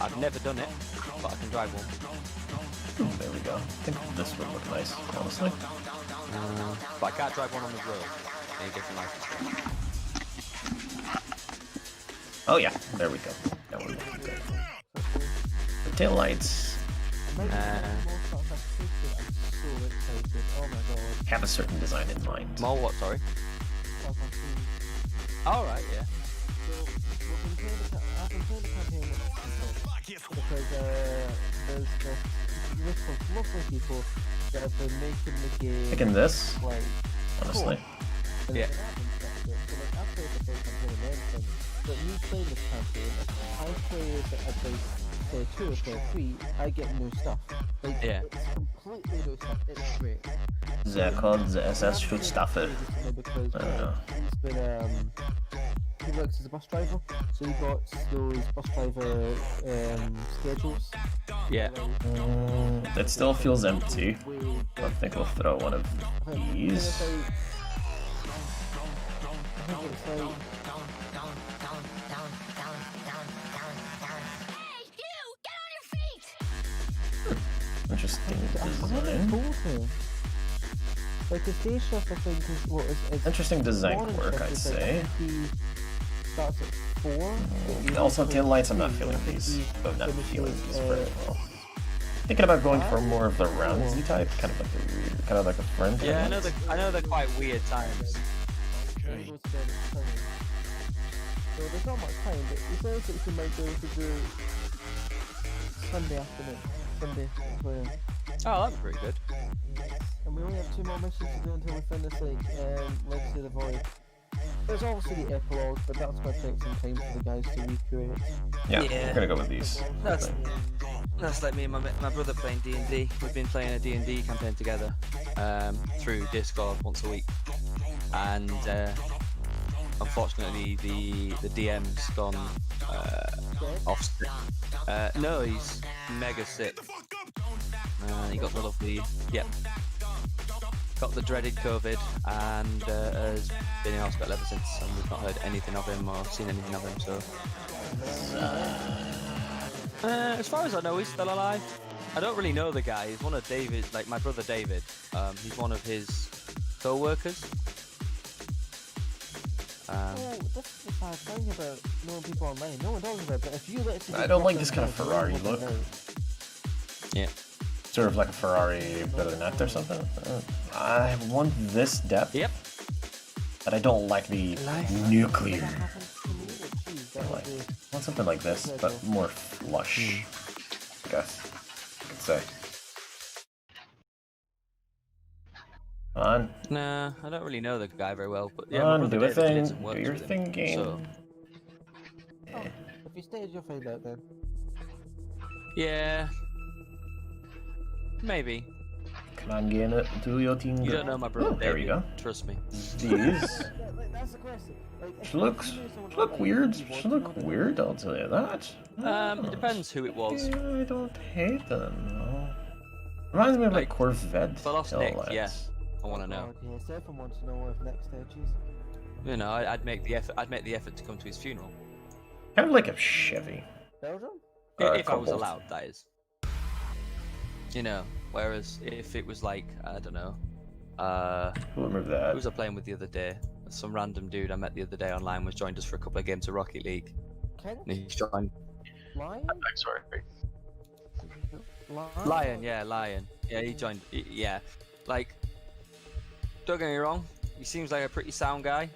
I've never done it, but I can drive one. There we go. I think this would look nice, honestly. But I can't drive one on the road. Any different license. Oh yeah, there we go. That would look good. The tail lights I'm so excited. Oh my god. have a certain design in mind. More what, sorry? Alright, yeah. So, I've been playing the campaign because there's this list of lovely people that have been making the game Picking this, like honestly. and Yeah. it's an admin structure. So like I played the first campaign and everything, but me playing this campaign, I play it at like say 2 or say 3, I get new stuff. Like Yeah. it's completely new stuff. It's great. They're called the SS Schutzstaffel. Because I don't know. he's been he works as a bus driver, so he got those bus driver schedules. Yeah. It still feels empty. I think we'll throw one of I think these. it's like Interesting I haven't design. told him. Like his day shift, I think is what is Interesting design morning work, shift I'd is, like, say. he starts at 4. but Also, leaves tail at lights, I'm not 3, feeling and I think these. he I'm not finishes, feeling these very well. Thinking about going for more of the roundsy type, kind of like a weird, kind of like a friend. Yeah, I know they're quite weird times. and goes to bed at 7. So there's not much time, but he says that he might go to do Sunday afternoon. Sunday, as well. Oh, that's pretty good. And we only have 2 more missions to do until we finish Legacy of the Void. There's obviously the epilogue, but that's going to take some time for the guys to recreate. Yeah, Yeah. we're gonna go with these. That's like me and my brother playing D&D. We've been playing a D&D campaign together through Discord once a week, and unfortunately the DM's gone off sick. No, he's mega sick. He got the lovely got the dreaded COVID and has been in hospital ever since, and we've not heard anything of him or seen anything of him. So, as far as I know, he's still alive. I don't really know the guy. He's one of David's, like my brother David. He's one of his co-workers. That's the sad thing about knowing people online. No one talks about it, but if you literally I don't like this kind of Ferrari look. Yeah. Sort of like a Ferrari Billionette or something. I want this depth. Yep. But I don't like the nuclear. I want something like this, but more flush. I guess. I'd say. Come on. Nah, I don't really know the guy very well, but yeah, Come my on, brother do a David thing. lives and Do works your with him, thing, game. So, If you stay, you'll find out then. yeah, maybe. Come on, game it. Do your thing. You don't know my brother Oh, there we David, go. trust me. These That's the question. Like, if looks you knew someone look online, weird. you want Should to look know weird. I'll tell you that. It depends who it was. Yeah, I don't hate them. No. Reminds me of like Like, Corvette. if I lost Nick, taillights. yeah, I want to know. Okay, Stefan wants to know if next stages. You know, I'd make the effort. I'd make the effort to come to his funeral. Kind of like a Chevy. Belgium? If I was Cobalt. allowed, that is. You know, whereas if it was like, I don't know, We'll remove who that. was I playing with the other day? Some random dude I met the other day online was joined us for a couple of games of Rocket League. Kent? And he's joined Lion? I'm sorry. Lion, yeah, Lion. Yeah, he joined. Yeah, like, don't get me wrong, he seems like a pretty sound guy,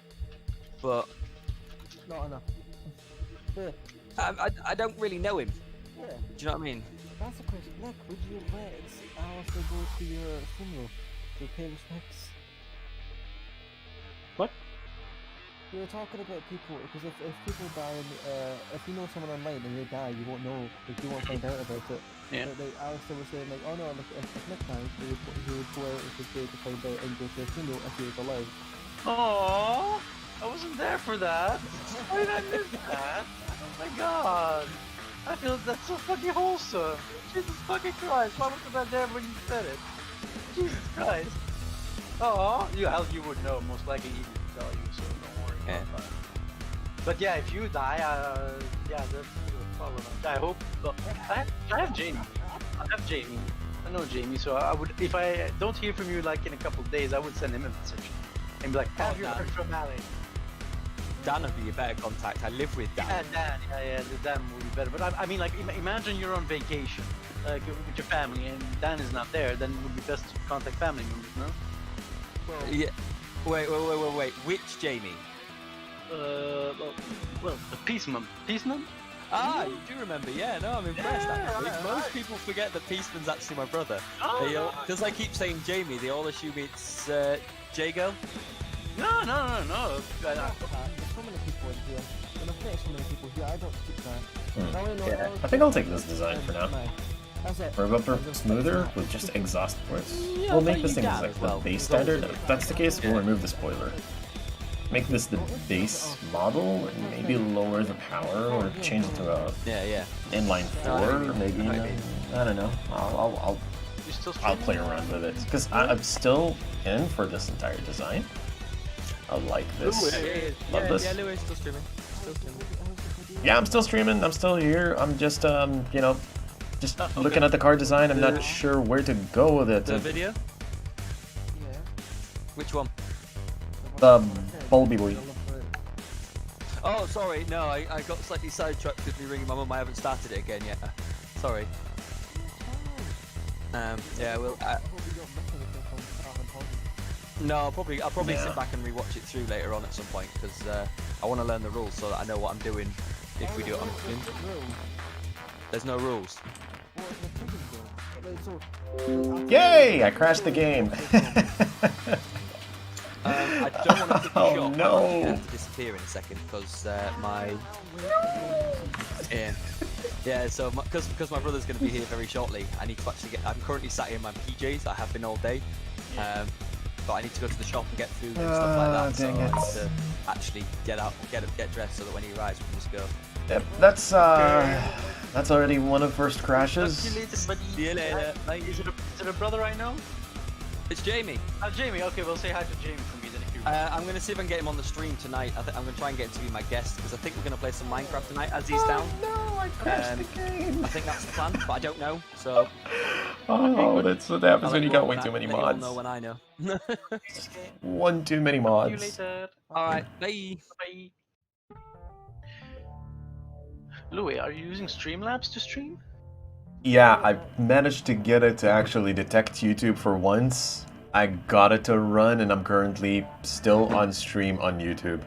but Not enough. Yeah, I don't really know him. yeah. Do you know what I mean? That's the question. Nick, would you let Alistair go to your funeral to pay respects? What? We were talking about people, because if people die, if you know someone online and they die, you won't know, like, you won't find out about it. Yeah. Like Alistair was saying, like, oh no, like, if Nick died, he would go out of his way to find out and go to his funeral if he was alive. Aww, I wasn't there for that. Why did I miss that? Oh my god. I feel that's so fucking wholesome. Jesus fucking Christ, why wasn't I there when you said it? Jesus Christ. Oh, you would know, most likely he would tell you, so don't worry Yeah. about that. But yeah, if you die, yeah, that's probably. I hope. Well, I have Jamie. I have Jamie. I know Jamie, so I would, if I don't hear from you like in a couple of days, I would send him a message and be like, have you Dan. heard from Ali? Dan would be a better contact. I live with Dan. Yeah, Dan. Yeah, the Dan would be better. But I mean, like, imagine you're on vacation, like with your family, and Dan is not there. Then it would be best to contact family members, no? Yeah. Wait. Which Jamie? Well, the Peaceman. Peaceman? Ah, you do remember? Yeah. No, I'm impressed. Yeah, actually. right, Most right. people forget that Peaceman's actually my brother. Oh, Because I keep saying Jamie, they all assume it's Jago. no. There's so many people in here, and I've met so many people here, I don't speak that. I only know- Yeah, I think I'll take this design for now. That's it. Curve upper smoother with just exhaust ports. Yeah, We'll but make this you thing can as like as well. the base standard. If that's the case, we'll remove the spoiler. Make this the base model and maybe lower the power or change it to a Yeah. inline four, maybe. Okay. I don't know. You still I'll streaming? play around with it because I'm still in for this entire design. I like this. Love this. Yeah, Louis still streaming. Still streaming. Yeah, I'm still streaming. I'm still here. I'm just you know, just looking at the car design. I'm not sure where to go with it. The video? Yeah. Which one? The Bulby Boy. Oh, sorry. No, I got slightly sidetracked with me ringing my mum. I haven't started it again yet. Sorry. Yeah, well, I hope you don't miss anything from Starman Pond. no, I'll probably Yeah. sit back and rewatch it through later on at some point because I want to learn the rules so that I know what I'm doing if we do it on stream. There's no rules. Yay! I crashed the game. I don't want to pick Oh, you shot. no. I'm gonna have to disappear in a second because my yeah. So because my brother's going to be here very shortly, I need to actually get. I'm currently sat in my PJs. I have been all day, but I need to go to the shop and get food and stuff like that. So dang I it. need to actually get out, get dressed, so that when he arrives, we can just go. Yep, that's already one of the first crashes. See you later, buddy. See you later. Bye. Is it a brother I know? It's Jamie. Jamie. Okay, well, say hi to Jamie for me then if you. I'm going to see if I can get him on the stream tonight. I'm going to try and get him to be my guest because I think we're going to play some Minecraft tonight as he's down. No, I crashed the game. I think that's the plan, but I don't know. So Oh, that's what happens when you got way too many I'll mods. know when I know. One too many See you mods. later. All right, bye. Bye. Louis, are you using Streamlabs to stream? Yeah, I managed to get it to actually detect YouTube for once. I got it to run, and I'm currently still on stream on YouTube.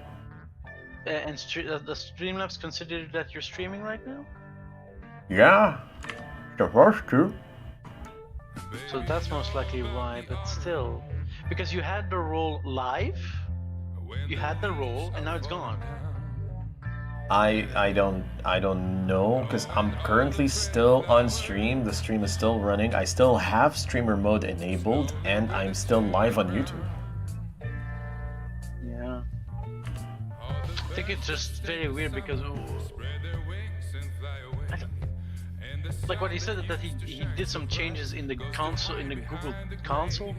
And the Streamlabs consider that you're streaming right now? Yeah, supposed to. So that's most likely why, but still. Because you had the role live, you had the role, and now it's gone. I don't know, because I'm currently still on stream. The stream is still running. I still have streamer mode enabled, and I'm still live on YouTube. Yeah. I think it's just very weird because like what he said that he did some changes in the console, in the Google console,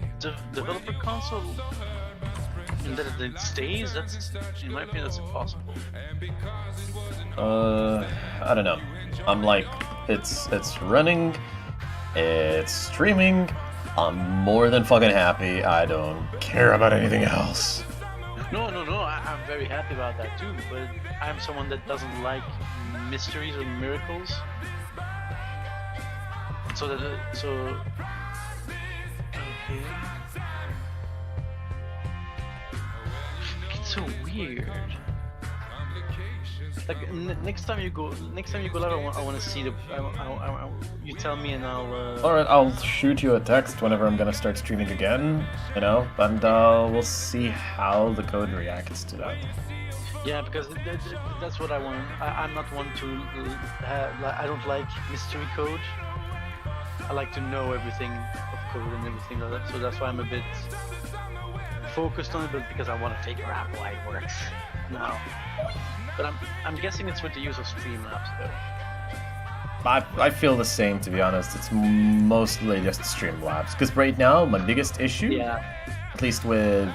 developer console, and that it stays. That's, in my opinion, that's impossible. I don't know. I'm like, it's running, it's streaming. I'm more than fucking happy. I don't care about anything else. No, I'm very happy about that too, but I'm someone that doesn't like mysteries or miracles. So okay. It's so weird. Like next time you go live, I want to see the. You tell me and I'll. Alright, I'll shoot you a text whenever I'm gonna start streaming again, you know, and we'll see how the code reacts to that. Yeah, because that's what I want. I'm not one to have. I don't like mystery code. I like to know everything of code and everything like that. So that's why I'm a bit focused on it, but because I want to figure out why it works now. But I'm guessing it's with the use of Streamlabs though. I feel the same, to be honest. It's mostly just Streamlabs, because right now my biggest issue, at least with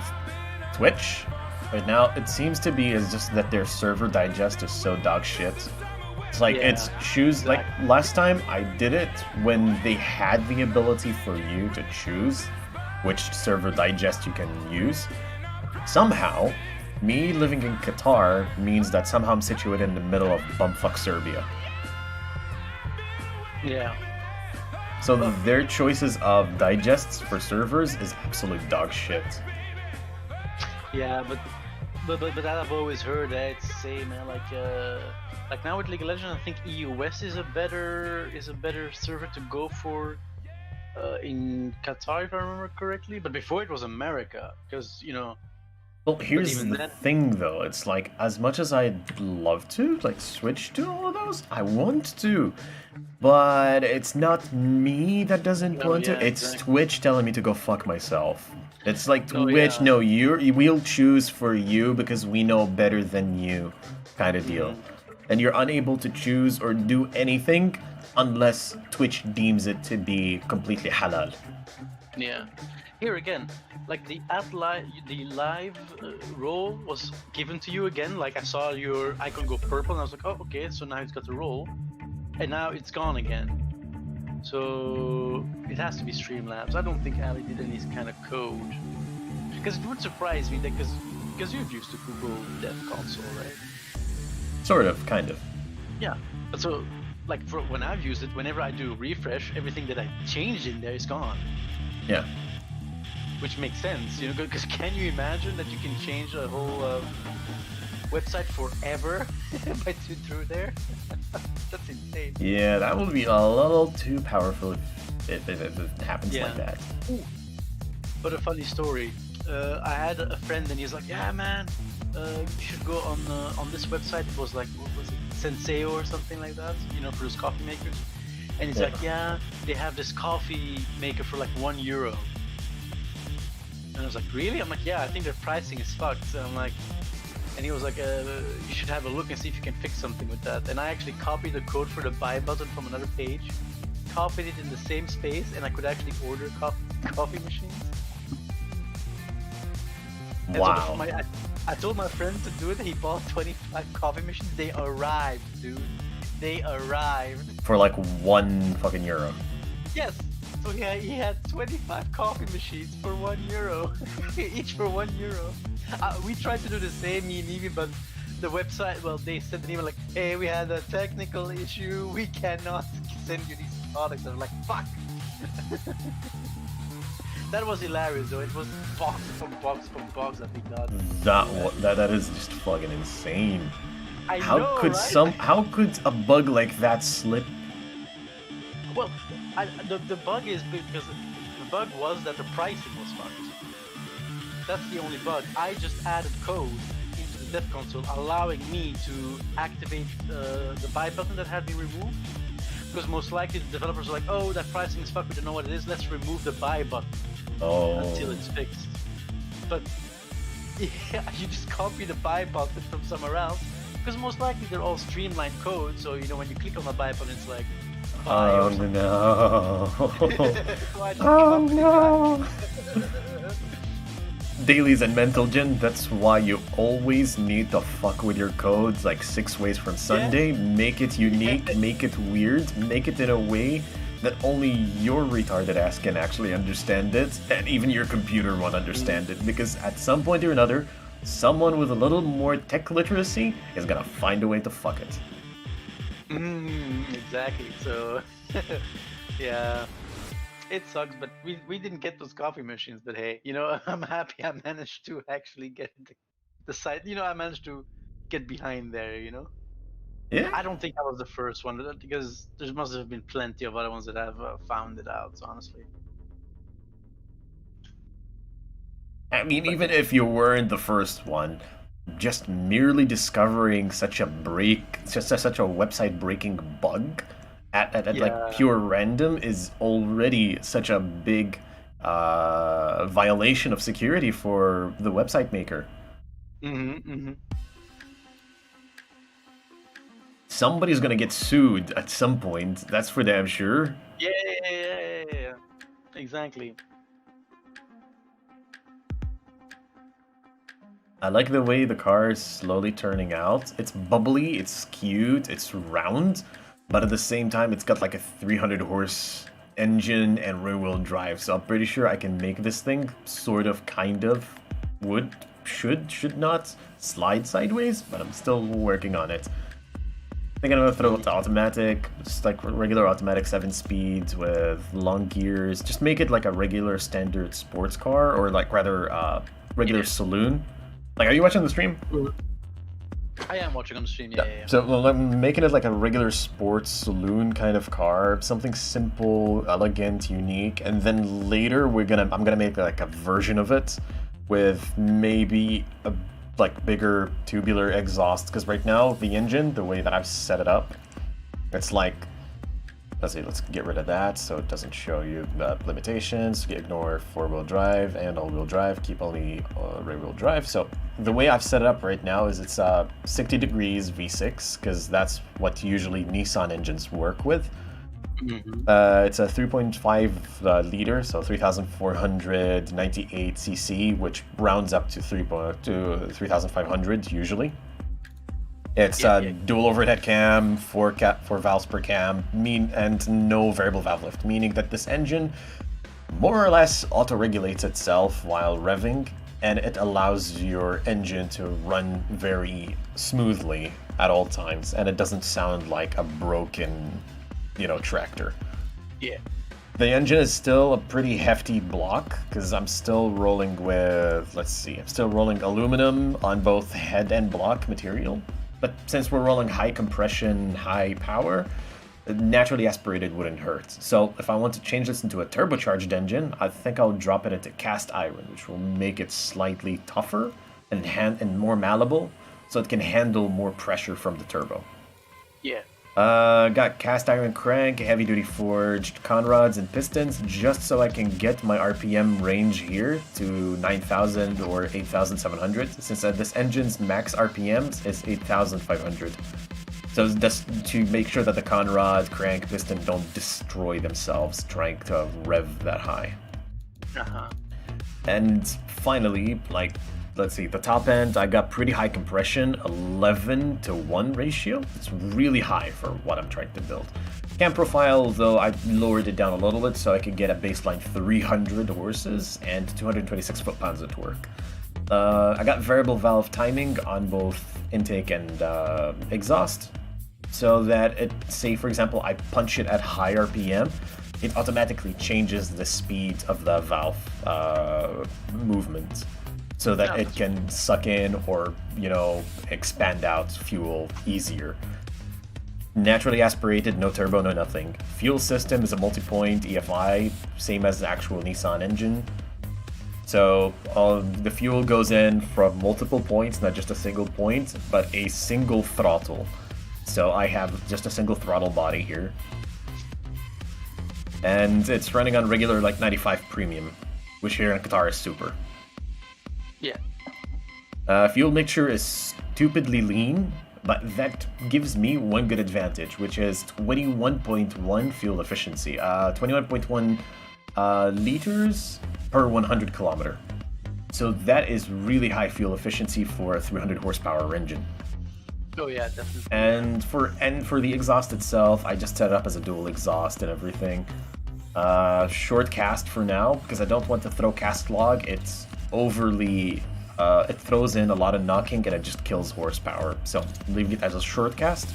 Twitch, right now it seems to be is just that their server digest is so dog shit. It's like it's choose like last time I did it when they had the ability for you to choose which server digest you can use. Somehow, me living in Qatar means that somehow I'm situated in the middle of bumfuck Serbia. Yeah. So their choices of digests for servers is absolute dog shit. Yeah, but that I've always heard that it's the same, man. Like now with League of Legends, I think EU West is a better server to go for in Qatar, if I remember correctly. But before it was America, because you know. Well, here's the thing, though. It's like, as much as I'd love to, like, switch to all of those, I want to. But it's not me that doesn't want to. It's Twitch telling me to go fuck myself. It's like, Twitch, no, we'll choose for you because we know better than you, kind of deal. And you're unable to choose or do anything unless Twitch deems it to be completely halal. Yeah. Here again, like the live role was given to you again. Like I saw your icon go purple, and I was like, oh, okay, so now it's got the role, and now it's gone again. So it has to be Streamlabs. I don't think Ali did any kind of code, because it would surprise me that because you've used the Google Dev Console, right? Sort of, kind of. Yeah, but so like for when I've used it, whenever I do refresh, everything that I changed in there is gone. Yeah. Which makes sense, you know, because can you imagine that you can change a whole website forever by through there? That's insane. Yeah, that would be a little too powerful if it happens like that. Ooh. But a funny story. I had a friend and he's like, yeah, man, you should go on this website. It was like, what was it, Senseo or something like that, you know, for those coffee makers. And he's like, yeah, they have this coffee maker for like €1. And I was like, really? I'm like, yeah, I think their pricing is fucked. So I'm like, and he was like, you should have a look and see if you can fix something with that. And I actually copied the code for the buy button from another page, copied it in the same space, and I could actually order coffee machines. And Wow. So I told my friend to do it. He bought 25 coffee machines. They arrived, dude. They arrived. For like €1. Yes. So he had 25 coffee machines for €1, each for €1. We tried to do the same, me and Evie, but the website, well, they sent an email like, hey, we had a technical issue. We cannot send you these products. I was like, fuck. That was hilarious, though. It was box from box from box that we got. That is just fucking insane. I How know, could right? how could a bug like that slip? Well, the bug is because the bug was that the pricing was fucked. That's the only bug. I just added code into the dev console, allowing me to activate the buy button that had been removed. Because most likely the developers are like, oh, that pricing is fucked, we don't know what it is, let's remove the buy button until it's fixed. But yeah, you just copy the buy button from somewhere else. Because most likely they're all streamlined code, so you know when you click on the buy button, it's like buy Oh or something. no. So I just Oh copied the no. Dailies and mental gen, that's why you always need to fuck with your codes like 6 ways from Sunday. Make it unique, make it weird, make it in a way that only your retarded ass can actually understand it, and even your computer won't understand it, because at some point or another, someone with a little more tech literacy is gonna find a way to fuck it. Exactly. So, yeah, it sucks, but we didn't get those coffee machines. But hey, you know, I'm happy I managed to actually get the site. You know, I managed to get behind there. You know, Yeah. I don't think I was the first one because there must have been plenty of other ones that have found it out. Honestly, I mean, but even if you weren't the first one, just merely discovering such a such a website breaking bug at like yeah. pure random is already such a big violation of security for the website maker. Somebody's gonna get sued at some point. That's for damn sure. Yeah. Exactly. I like the way the car is slowly turning out. It's bubbly, it's cute, it's round, but at the same time, it's got like a 300 horse engine and rear-wheel drive. So I'm pretty sure I can make this thing sort of, kind of, should not slide sideways, but I'm still working on it. I think I'm gonna throw it to automatic, just like regular automatic 7 speeds with long gears. Just make it like a regular standard sports car, or like rather regular saloon. Like, are you watching the stream? I am watching on the stream. Yeah. So well, I'm making it like a regular sports saloon kind of car, something simple, elegant, unique, and then later I'm gonna make like a version of it with maybe a like bigger tubular exhaust, because right now the engine, the way that I've set it up, it's like, let's get rid of that so it doesn't show you the limitations. Ignore 4-wheel drive and all-wheel drive, keep only rear-wheel drive. So the way I've set it up right now is it's 60 degrees V6, because that's what usually Nissan engines work with. It's a 3.5 liter, so 3,498 cc, which rounds up to 3,500 usually. It's dual overhead cam, 4 valves per cam, and no variable valve lift, meaning that this engine more or less auto-regulates itself while revving, and it allows your engine to run very smoothly at all times, and it doesn't sound like a broken, tractor. Yeah. The engine is still a pretty hefty block, because I'm still rolling with, I'm still rolling aluminum on both head and block material. But since we're rolling high compression, high power, naturally aspirated wouldn't hurt. So if I want to change this into a turbocharged engine, I think I'll drop it into cast iron, which will make it slightly tougher and more malleable, so it can handle more pressure from the turbo. Yeah. Got cast iron crank, heavy duty forged conrods and pistons, just so I can get my RPM range here to 9,000 or 8,700, since this engine's max RPMs is 8,500. So that's to make sure that the conrod, crank, piston don't destroy themselves trying to rev that high. Uh-huh. And finally, let's see, the top end, I got pretty high compression, 11:1 ratio. It's really high for what I'm trying to build. Cam profile, though, I lowered it down a little bit so I could get a baseline 300 horses and 226 foot-pounds of torque. I got variable valve timing on both intake and exhaust, so that it, say for example, I punch it at high RPM, it automatically changes the speed of the valve movement, so that it can suck in or, you know, expand out fuel easier. Naturally aspirated, no turbo, no nothing. Fuel system is a multi-point EFI, same as the actual Nissan engine. So the fuel goes in from multiple points, not just a single point, but a single throttle. So I have just a single throttle body here. And it's running on regular like 95 premium, which here in Qatar is super. Yeah. Fuel mixture is stupidly lean, but that gives me one good advantage, which is 21.1 fuel efficiency. 21.1 liters per 100 kilometer. So that is really high fuel efficiency for a 300 horsepower engine. Oh yeah, definitely. And for the exhaust itself, I just set it up as a dual exhaust and everything. Short cast for now, because I don't want to throw cast log. It's overly, it throws in a lot of knocking and it just kills horsepower. So leave it as a short cast,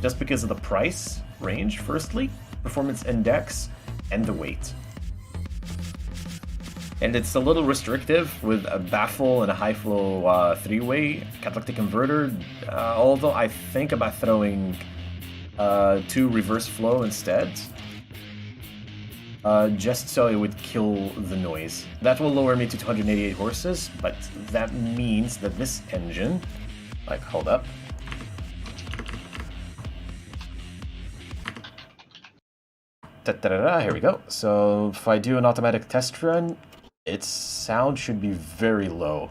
just because of the price range, firstly, performance index, and the weight. And it's a little restrictive with a baffle and a high flow three-way catalytic converter, although I think about throwing 2 reverse flow instead, just so it would kill the noise. That will lower me to 288 horses, but that means that this engine, like, hold up. Here we go. So if I do an automatic test run, its sound should be very low.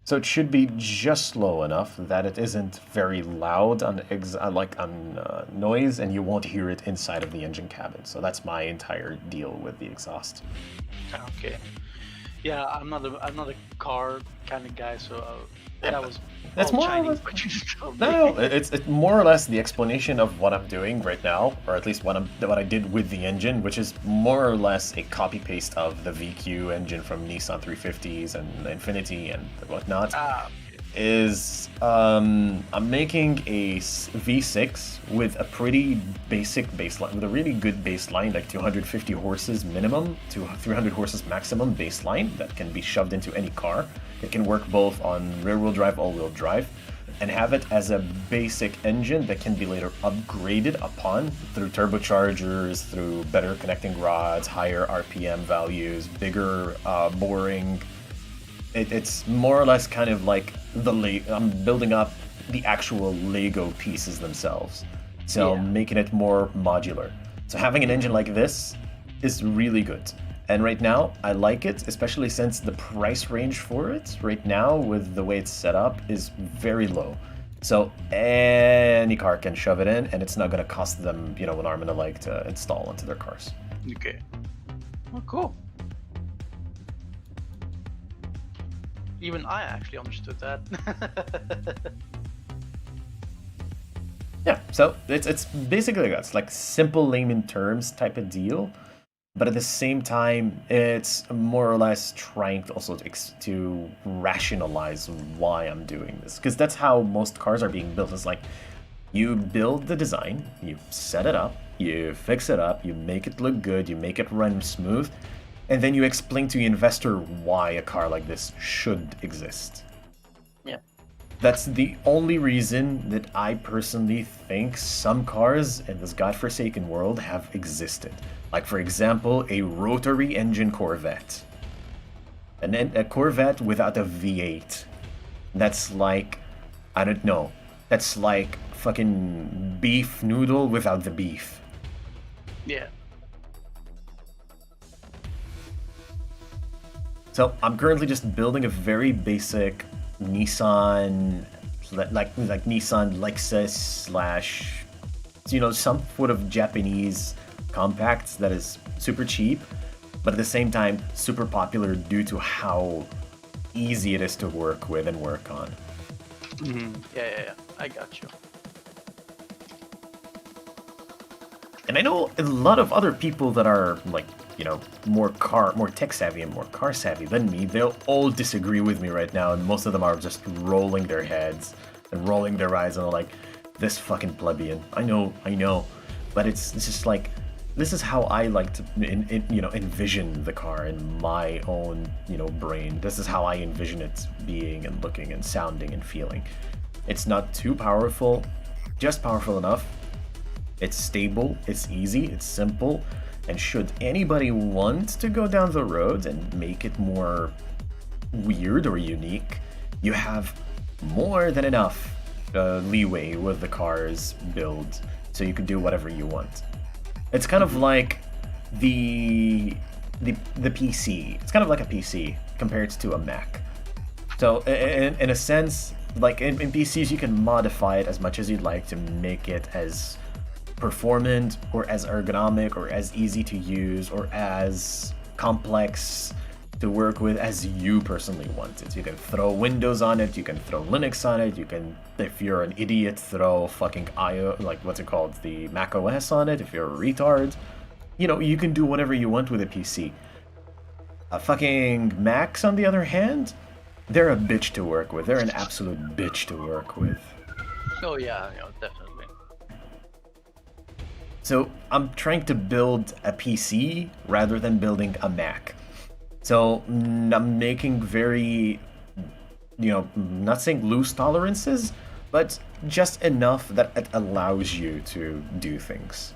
So it should be just low enough that it isn't very loud on noise, and you won't hear it inside of the engine cabin. So that's my entire deal with the exhaust. Okay. Yeah, I'm not a car kind of guy, so that was That's all more or Chinese. less- But you just told No, me. it's more or less the explanation of what I'm doing right now, or at least what I did with the engine, which is more or less a copy paste of the VQ engine from Nissan 350s and Infiniti and whatnot. Is I'm making a V6 with a pretty basic baseline, with a really good baseline, like 250 horses minimum to 300 horses maximum baseline that can be shoved into any car. It can work both on rear-wheel drive, all-wheel drive, and have it as a basic engine that can be later upgraded upon through turbochargers, through better connecting rods, higher RPM values, bigger boring. It's more or less kind of like I'm building up the actual Lego pieces themselves. So making it more modular. So having an engine like this is really good. And right now, I like it, especially since the price range for it right now with the way it's set up is very low. So any car can shove it in, and it's not going to cost them, you know, an arm and a leg to install onto their cars. Okay. Oh, cool. Even I actually understood that. Yeah, so it's basically that's like simple layman terms type of deal, but at the same time, it's more or less trying to also to rationalize why I'm doing this, because that's how most cars are being built. It's like you build the design, you set it up, you fix it up, you make it look good, you make it run smooth, and then you explain to the investor why a car like this should exist. Yeah. That's the only reason that I personally think some cars in this godforsaken world have existed. Like, for example, a rotary engine Corvette. A Corvette without a V8. That's like, I don't know, that's like fucking beef noodle without the beef. Yeah. So I'm currently just building a very basic Nissan So that like Nissan Lexus slash, you know, some sort of Japanese compact that is super cheap, but at the same time super popular due to how easy it is to work with and work on. Yeah. I got you. And I know a lot of other people that are like, you know, more tech savvy and more car savvy than me. They'll all disagree with me right now, and most of them are just rolling their heads and rolling their eyes and are like, this fucking plebeian. I know, but it's just like, this is how I like to, you know, envision the car in my own, you know, brain. This is how I envision it being and looking and sounding and feeling. It's not too powerful, just powerful enough. It's stable, it's easy, it's simple, and should anybody want to go down the road and make it more weird or unique, you have more than enough leeway with the car's build, so you can do whatever you want. It's kind of like the PC. It's kind of like a PC compared to a Mac. So in a sense, like in PCs, you can modify it as much as you'd like to make it as performant or as ergonomic or as easy to use or as complex to work with as you personally want it. You can throw Windows on it, you can throw Linux on it, you can, if you're an idiot, throw fucking the Mac OS on it if you're a retard. You know, you can do whatever you want with a PC. Fucking Macs, on the other hand, they're a bitch to work with. They're an absolute bitch to work with. Oh yeah, definitely. So I'm trying to build a PC rather than building a Mac. So I'm making very, you know, not saying loose tolerances, but just enough that it allows you to do things.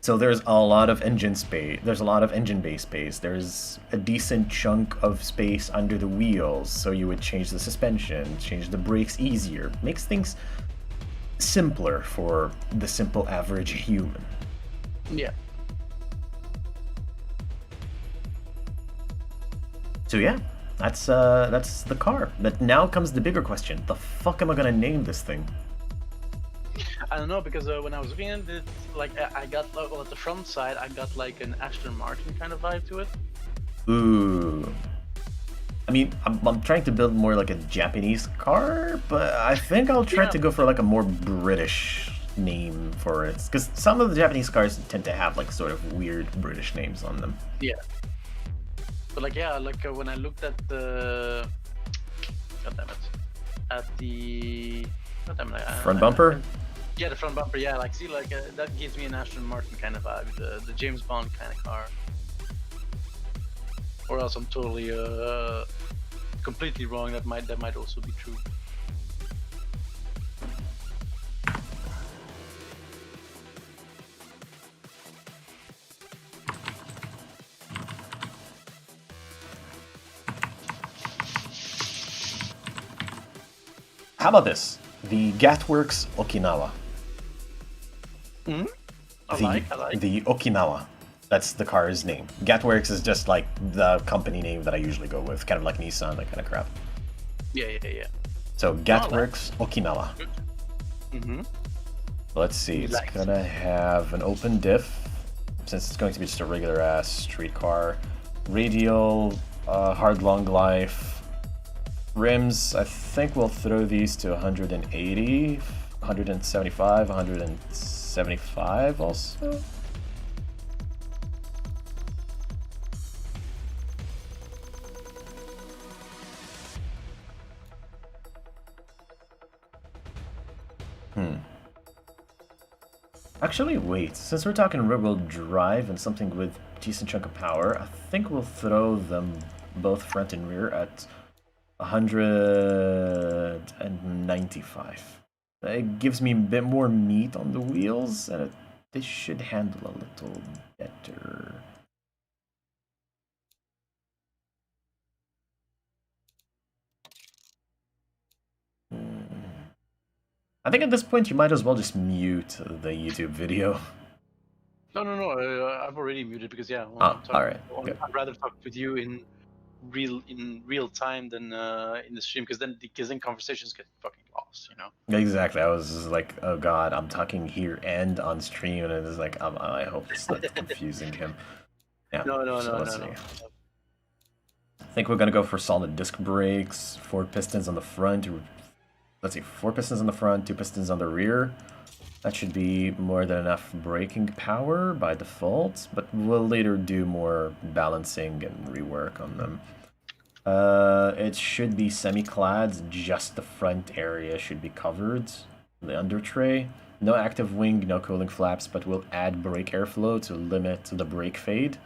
So there's a lot of engine space. There's a lot of engine bay space. There's a decent chunk of space under the wheels, so you would change the suspension, change the brakes easier. Makes things simpler for the simple average human. Yeah. So yeah, that's the car. But now comes the bigger question: the fuck am I gonna name this thing? I don't know, because when I was looking at it, like I got, well, at the front side, I got like an Aston Martin kind of vibe to it. Ooh. I mean, I'm trying to build more like a Japanese car, but I think I'll try to go for like a more British name for it, because some of the Japanese cars tend to have like sort of weird British names on them. Yeah. But like, yeah, like when I looked at the, Front bumper? Yeah, the front bumper. Yeah, like, see, like that gives me an Aston Martin kind of vibe, the James Bond kind of car. Or else I'm totally completely wrong. That might also be true. How about this? The Gatworks Okinawa. I like. The Okinawa. That's the car's name. Gatworks is just like the company name that I usually go with, kind of like Nissan, that kind of crap. Yeah. So Gatworks Okinawa. Mm-hmm. Let's see, it's gonna have an open diff, since it's going to be just a regular ass street car. Radial, hard long life. Rims, I think we'll throw these to 180, 175, 175 also. Actually, wait, since we're talking rear-wheel drive and something with decent chunk of power, I think we'll throw them both front and rear at 195. It gives me a bit more meat on the wheels, and they should handle a little better. I think at this point you might as well just mute the YouTube video. No. I've already muted because all right. Good. I'd rather talk with you in real time than in the stream, because then conversations get fucking else, you know. Exactly. I was just like, oh god, I'm talking here and on stream, and it's like, I hope it's not confusing him. Yeah. No, So let's see. no. I think we're gonna go for solid disc brakes, 4 pistons on the front. Let's see, 4 pistons on the front, 2 pistons on the rear. That should be more than enough braking power by default, but we'll later do more balancing and rework on them. It should be semi-clad, just the front area should be covered, the under tray. No active wing, no cooling flaps, but we'll add brake airflow to limit the brake fade.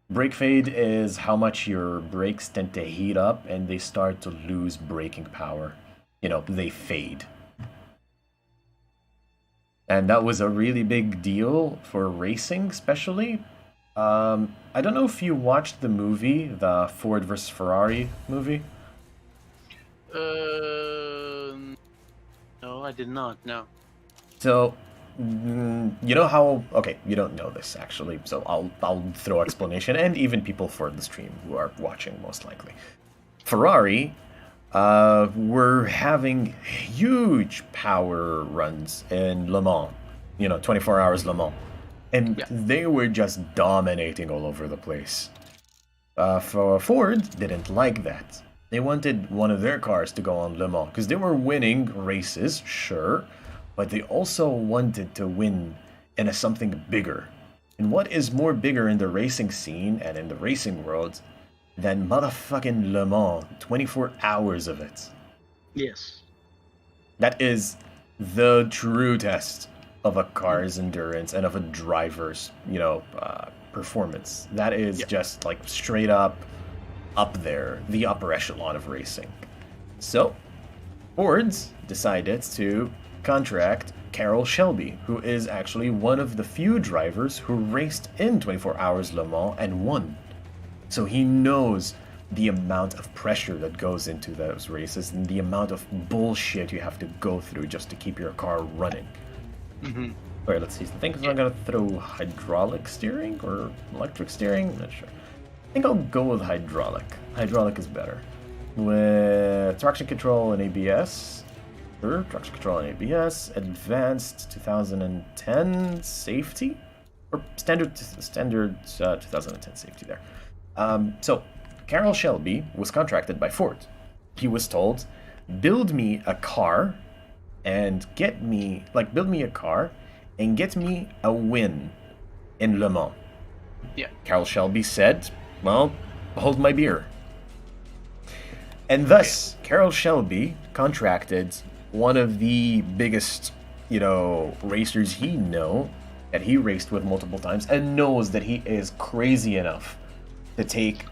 Brake fade is how much your brakes tend to heat up and they start to lose braking power. You know, they fade. And that was a really big deal for racing, especially. I don't know if you watched the movie, the Ford vs. Ferrari movie. No, I did not. No. So, you know how? Okay, you don't know this actually, so I'll throw explanation, and even people for the stream who are watching most likely. Ferrari, were having huge power runs in Le Mans. You know, 24 hours Le Mans. And Yeah. they were just dominating all over the place. For Ford didn't like that. They wanted one of their cars to go on Le Mans because they were winning races, sure, but they also wanted to win in a something bigger. And what is more bigger in the racing scene and in the racing world than motherfucking Le Mans? 24 hours of it. Yes. That is the true test of a car's endurance and of a driver's, performance. That is just like straight up there, the upper echelon of racing. So, Ford's decided to contract Carroll Shelby, who is actually one of the few drivers who raced in 24 Hours Le Mans and won. So he knows the amount of pressure that goes into those races and the amount of bullshit you have to go through just to keep your car running. Mm-hmm. Alright, let's see. I think I'm gonna throw hydraulic steering or electric steering. I'm not sure. I think I'll go with hydraulic. Hydraulic is better. With traction control and ABS. Sure, traction control and ABS. Advanced 2010 safety? Or standard 2010 safety there. So, Carroll Shelby was contracted by Ford. He was told, build me a car and get me a win in Le Mans. Yeah. Carroll Shelby said, well, hold my beer. And thus, Carroll Shelby contracted one of the biggest, racers that he raced with multiple times and knows that he is crazy enough to take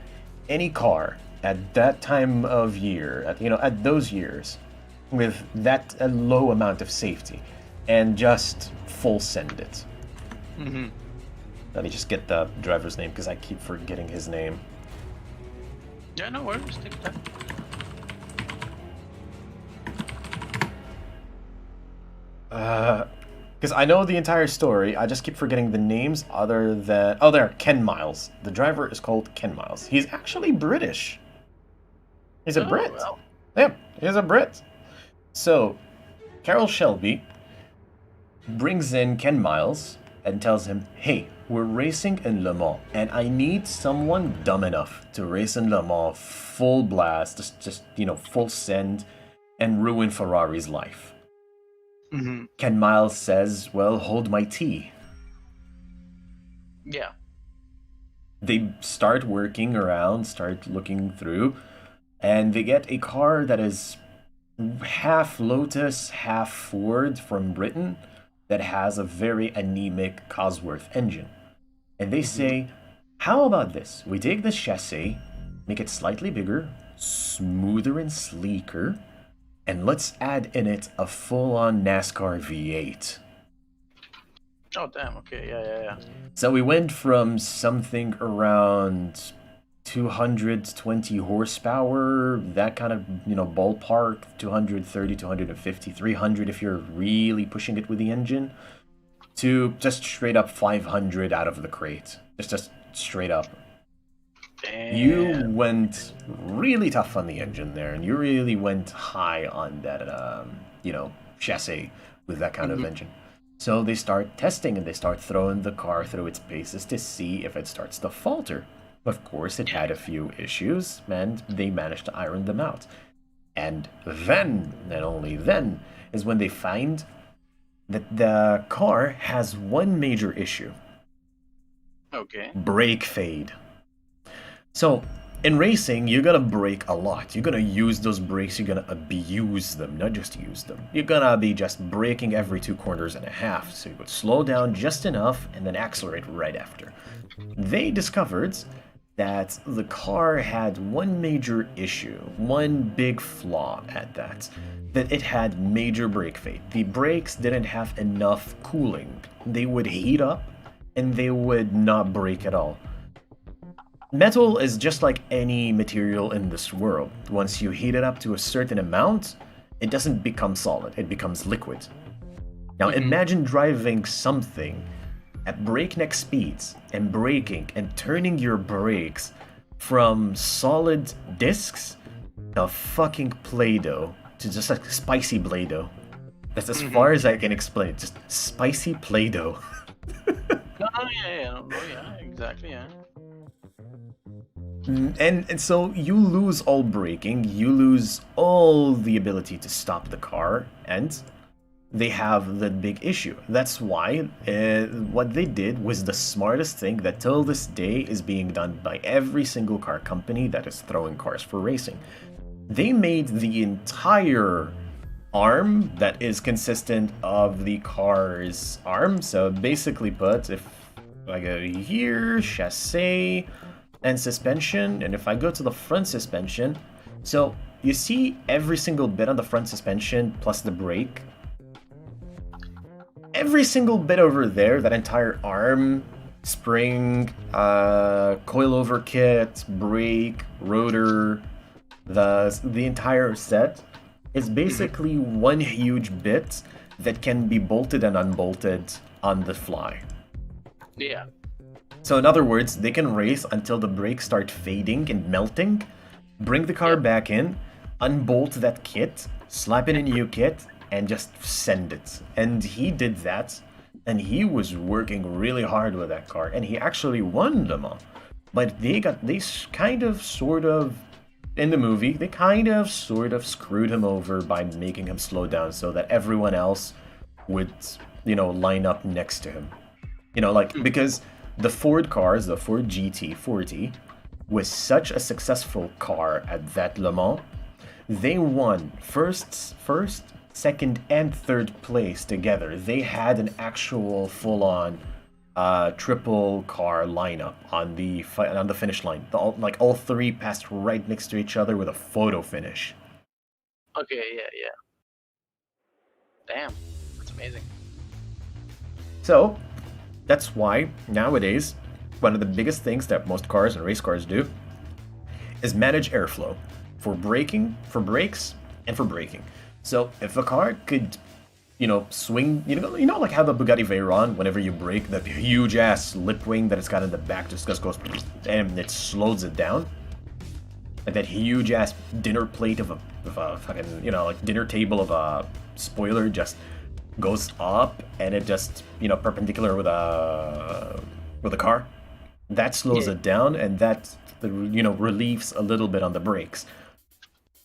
any car at that time of year, at those years, with that low amount of safety, and just full send it. Mm-hmm. Let me just get the driver's name because I keep forgetting his name. Yeah, no worries. Take your time. Because I know the entire story, I just keep forgetting the names other than... Oh, there, Ken Miles. The driver is called Ken Miles. He's actually British. He's a Brit. Well. Yeah, he's a Brit. So, Carroll Shelby brings in Ken Miles and tells him, hey, we're racing in Le Mans, and I need someone dumb enough to race in Le Mans full blast, just full send, and ruin Ferrari's life. Mm-hmm. Ken Miles says, well, hold my tea. Yeah. They start working around, start looking through, and they get a car that is half Lotus, half Ford from Britain that has a very anemic Cosworth engine. And they say, how about this? We take this chassis, make it slightly bigger, smoother and sleeker, and let's add in it a full-on NASCAR V8. Oh, damn. Okay. Yeah. So we went from something around 220 horsepower, that kind of, ballpark, 230, 250, 300 if you're really pushing it with the engine, to just straight up 500 out of the crate. Just straight up. You Damn. went really tough on the engine there, and you really went high on that, chassis with that kind of engine. So they start testing and they start throwing the car through its paces to see if it starts to falter. Of course, it had a few issues, and they managed to iron them out. And then, and only then, is when they find that the car has one major issue. Okay. Brake fade. So, in racing, you're gonna brake a lot. You're gonna use those brakes, you're gonna abuse them, not just use them. You're gonna be just braking every 2.5 corners. So you would slow down just enough and then accelerate right after. They discovered that the car had one major issue, one big flaw at that it had major brake fade. The brakes didn't have enough cooling. They would heat up and they would not brake at all. Metal is just like any material in this world. Once you heat it up to a certain amount, it doesn't become solid, it becomes liquid. Now imagine driving something at breakneck speeds and braking and turning your brakes from solid discs to fucking Play-Doh, to just like spicy Play-Doh. That's as far as I can explain it, just spicy Play-Doh. Yeah, exactly, yeah. And so you lose all braking, you lose all the ability to stop the car, and they have that big issue. That's why what they did was the smartest thing that till this day is being done by every single car company that is throwing cars for racing. They made the entire arm that is consistent of the car's arm. So basically put, if I go here, chassis, and suspension, and if I go to the front suspension, so you see every single bit on the front suspension plus the brake. Every single bit over there, that entire arm, spring, coilover kit, brake, rotor, the entire set is basically one huge bit that can be bolted and unbolted on the fly. Yeah. So in other words, they can race until the brakes start fading and melting, bring the car back in, unbolt that kit, slap in a new kit, and just send it. And he did that, and he was working really hard with that car, and he actually won Le Mans. But they kind of, sort of, in the movie, they kind of, sort of screwed him over by making him slow down so that everyone else would, line up next to him. Because the Ford cars, the Ford GT40, was such a successful car at that Le Mans. They won first, second, and third place together. They had an actual full-on triple car lineup on the finish line. All three passed right next to each other with a photo finish. Okay, yeah. Damn, that's amazing. So, that's why, nowadays, one of the biggest things that most cars and race cars do is manage airflow for braking, for brakes, and for braking. So, if a car could, swing, like how the Bugatti Veyron, whenever you brake, that huge-ass lip wing that it's got in the back just goes, and it slows it down. Like that huge-ass dinner plate of a fucking, dinner table of a spoiler just goes up, and it just perpendicular with a car. That slows it down, and that relieves a little bit on the brakes.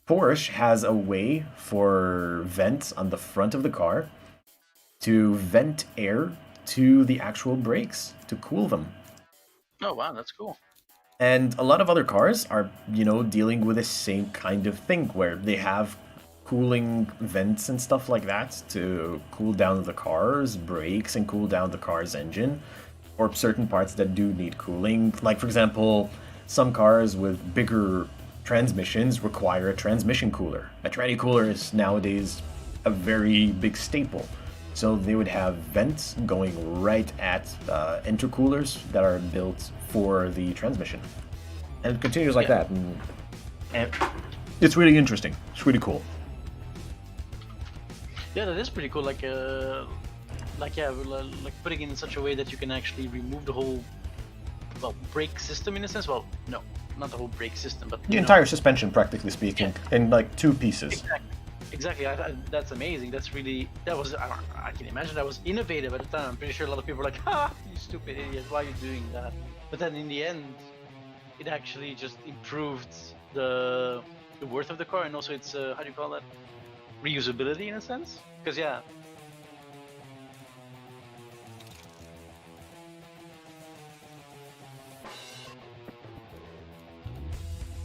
Porsche has a way for vents on the front of the car to vent air to the actual brakes to cool them. Oh wow, that's cool. And a lot of other cars are dealing with the same kind of thing where they have cooling vents and stuff like that to cool down the car's brakes and cool down the car's engine, or certain parts that do need cooling. Like, for example, some cars with bigger transmissions require a transmission cooler. A tranny cooler is nowadays a very big staple. So they would have vents going right at intercoolers that are built for the transmission. And it continues like that. And it's really interesting. It's really cool. Yeah, that is pretty cool. Like putting it in such a way that you can actually remove the whole, brake system in a sense. Well, no, not the whole brake system, but The entire suspension, practically speaking, in like 2 pieces. Exactly. That's amazing. I can imagine that was innovative at the time. I'm pretty sure a lot of people were like, "Ha, you stupid idiot! Why are you doing that?" But then in the end, it actually just improved the worth of the car and also its how do you call that, reusability in a sense. Because yeah.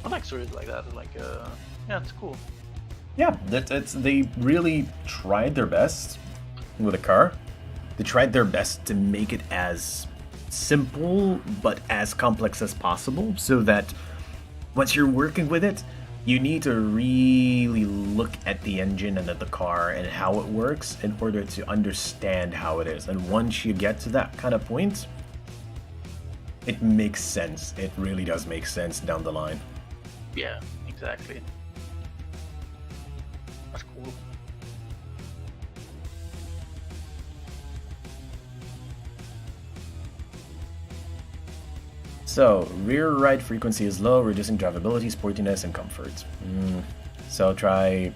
I like stories like that. Like, yeah, it's cool. Yeah, they really tried their best with a car. They tried their best to make it as simple but as complex as possible, so that once you're working with it, you need to really look at the engine and at the car and how it works in order to understand how it is. And once you get to that kind of point, it makes sense. It really does make sense down the line. Yeah, exactly. That's cool. So, rear right frequency is low, reducing drivability, sportiness, and comfort. So try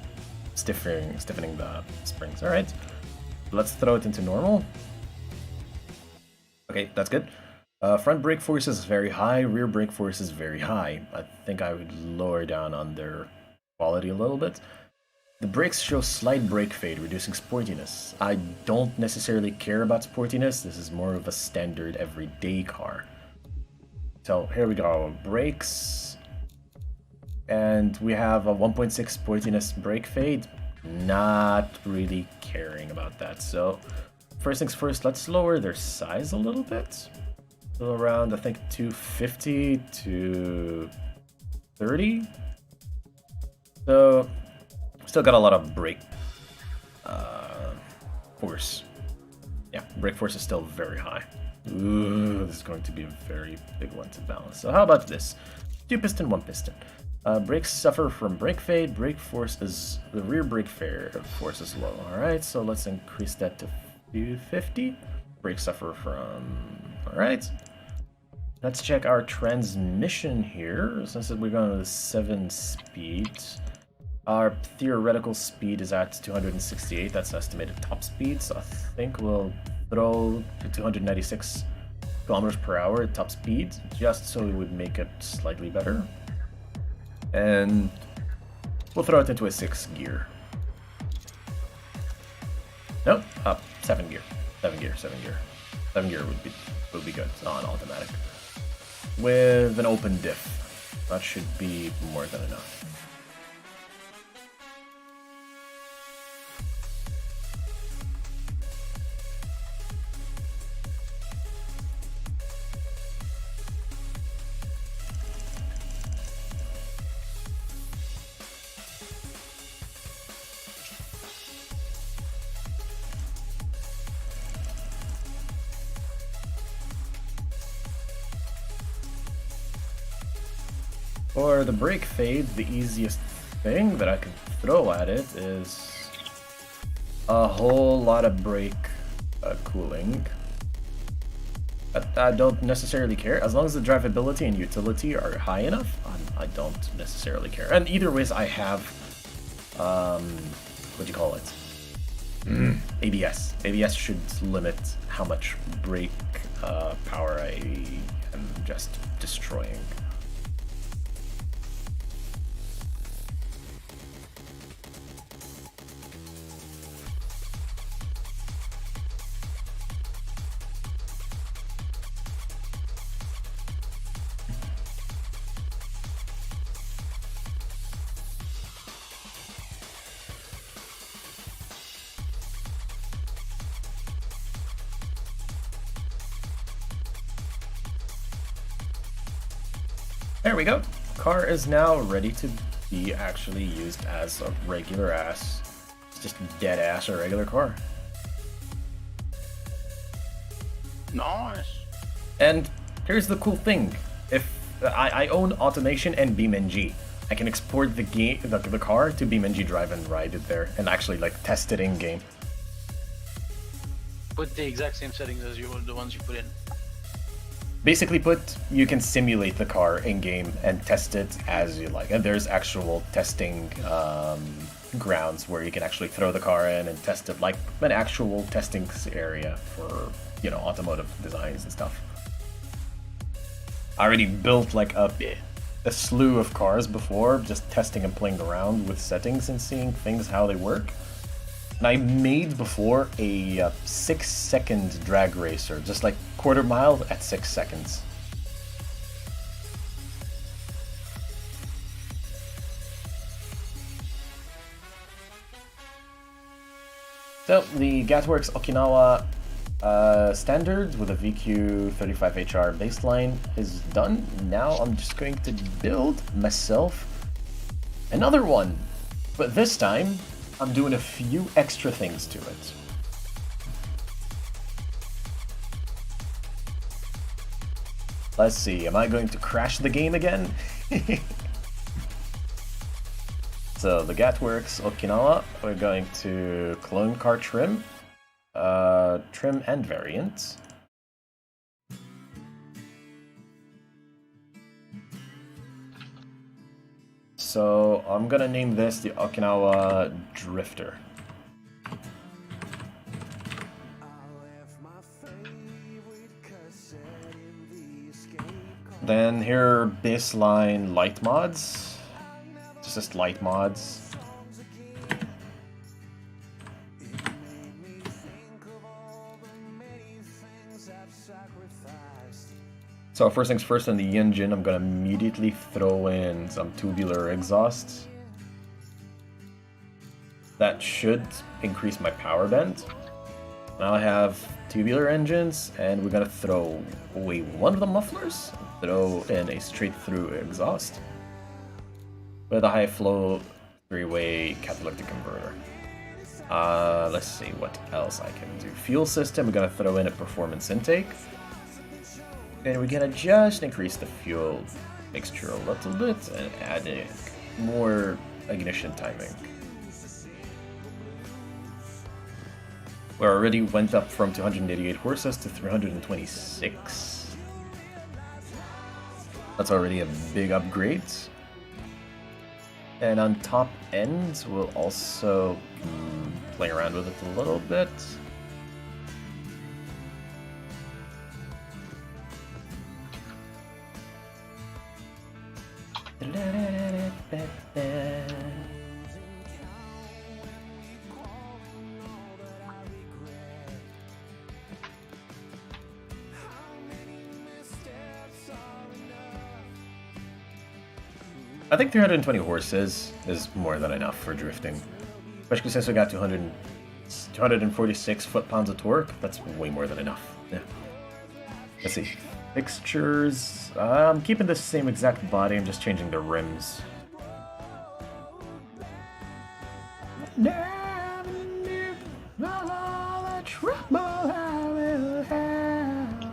stiffening the springs. Alright, let's throw it into normal. Okay, that's good. Front brake force is very high, rear brake force is very high. I think I would lower down on their quality a little bit. The brakes show slight brake fade, reducing sportiness. I don't necessarily care about sportiness, this is more of a standard everyday car. So here we go, brakes. And we have a 1.6 sportiness brake fade. Not really caring about that. So first things first, let's lower their size a little bit. So around, I think, 250 to 30. So still got a lot of brake force. Yeah, brake force is still very high. Ooh, this is going to be a very big one to balance. So how about this? 2 piston, 1 piston. Brakes suffer from brake fade. Brake force is the rear brake force is low. All right, so let's increase that to 250. Brakes suffer from. All right. Let's check our transmission here. Since we're going to 7-speed, our theoretical speed is at 268. That's estimated top speed. So I think we'll throw to 296 kilometers per hour at top speed, just so it would make it slightly better. And we'll throw it into a 6 gear. Nope, 7 gear. 7 gear. 7 gear would be good on automatic. With an open diff. That should be more than enough. For the brake fade, the easiest thing that I can throw at it is a whole lot of brake cooling. I don't necessarally care. As long as the drivability and utility are high enough, I don't necessarily care. And either ways, I have, what do you call it? ABS. ABS should limit how much brake power I am just destroying. There we go. Car is now ready to be actually used as a regular ass, just dead ass a regular car. Nice. And here's the cool thing: if I own Automation and BeamNG, I can export the car to BeamNG Drive and ride it there, and actually like test it in game. Put the exact same settings as the ones you put in. basically put, you can simulate the car in-game and test it as you like. And there's actual testing grounds where you can actually throw the car in and test it like an actual testing area for, you know, automotive designs and stuff. I already built like a slew of cars before, just testing and playing around with settings and seeing things, how they work. And I made before a 6-second drag racer, just like quarter mile at 6 seconds. So the Gatworks Okinawa standard with a VQ35HR baseline is done. Now I'm just going to build myself another one, but this time I'm doing a few extra things to it. Let's see, am I going to crash the game again? So the Gatworks Okinawa, we're going to clone car trim, trim and variant. So I'm gonna name this the Okinawa Drifter. Then here are baseline light mods. It's just light mods. So first things first, in the engine, I'm gonna immediately throw in some tubular exhausts. That should increase my power bend. Now I have tubular engines, and we're gonna throw away one of the mufflers, throw in a straight-through exhaust with a high-flow 3-way catalytic converter. Let's see what else I can do. Fuel system, we're gonna throw in a performance intake. And we're gonna just increase the fuel mixture a little bit and add in more ignition timing. We already went up from 288 horses to 326. That's already a big upgrade. And on top end, we'll also play around with it a little bit. I think 320 horses is more than enough for drifting. Especially since we got 246 foot-pounds of torque, that's way more than enough. Yeah. Let's see. Fixtures. I'm keeping the same exact body, I'm just changing the rims. Never knew all the trouble I will have.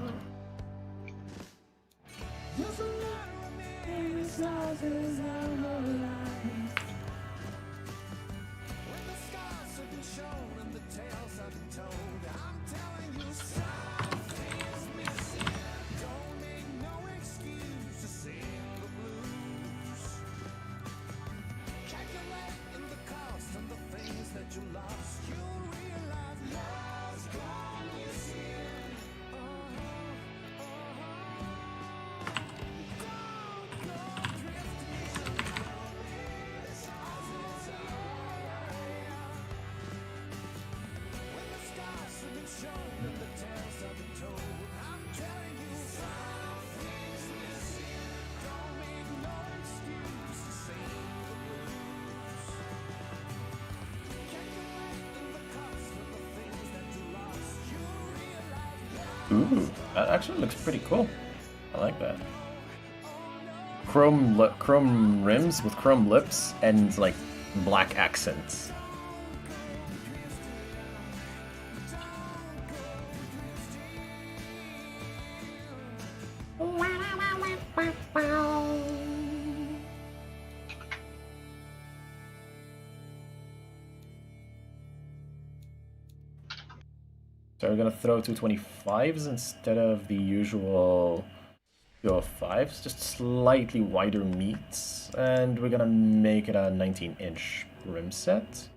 Just a little baby sauces of my life. When the scars have been shown and the tales have been told, I'm telling you something's missing. Don't make no excuse to sing the blues. Calculating the cost and the things that you lost, you'll realize love's gone missing. Ooh, that actually looks pretty cool. I like that. Chrome rims with chrome lips and like black accents. So we're gonna throw 225s instead of the usual 205s, just slightly wider meats, and we're gonna make it a 19-inch rim set.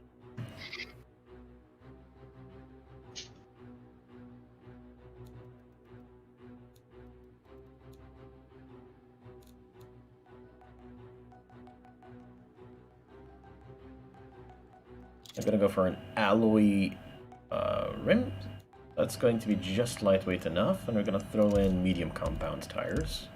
I'm gonna go for an alloy rim. That's going to be just lightweight enough, and we're gonna throw in medium compound tires.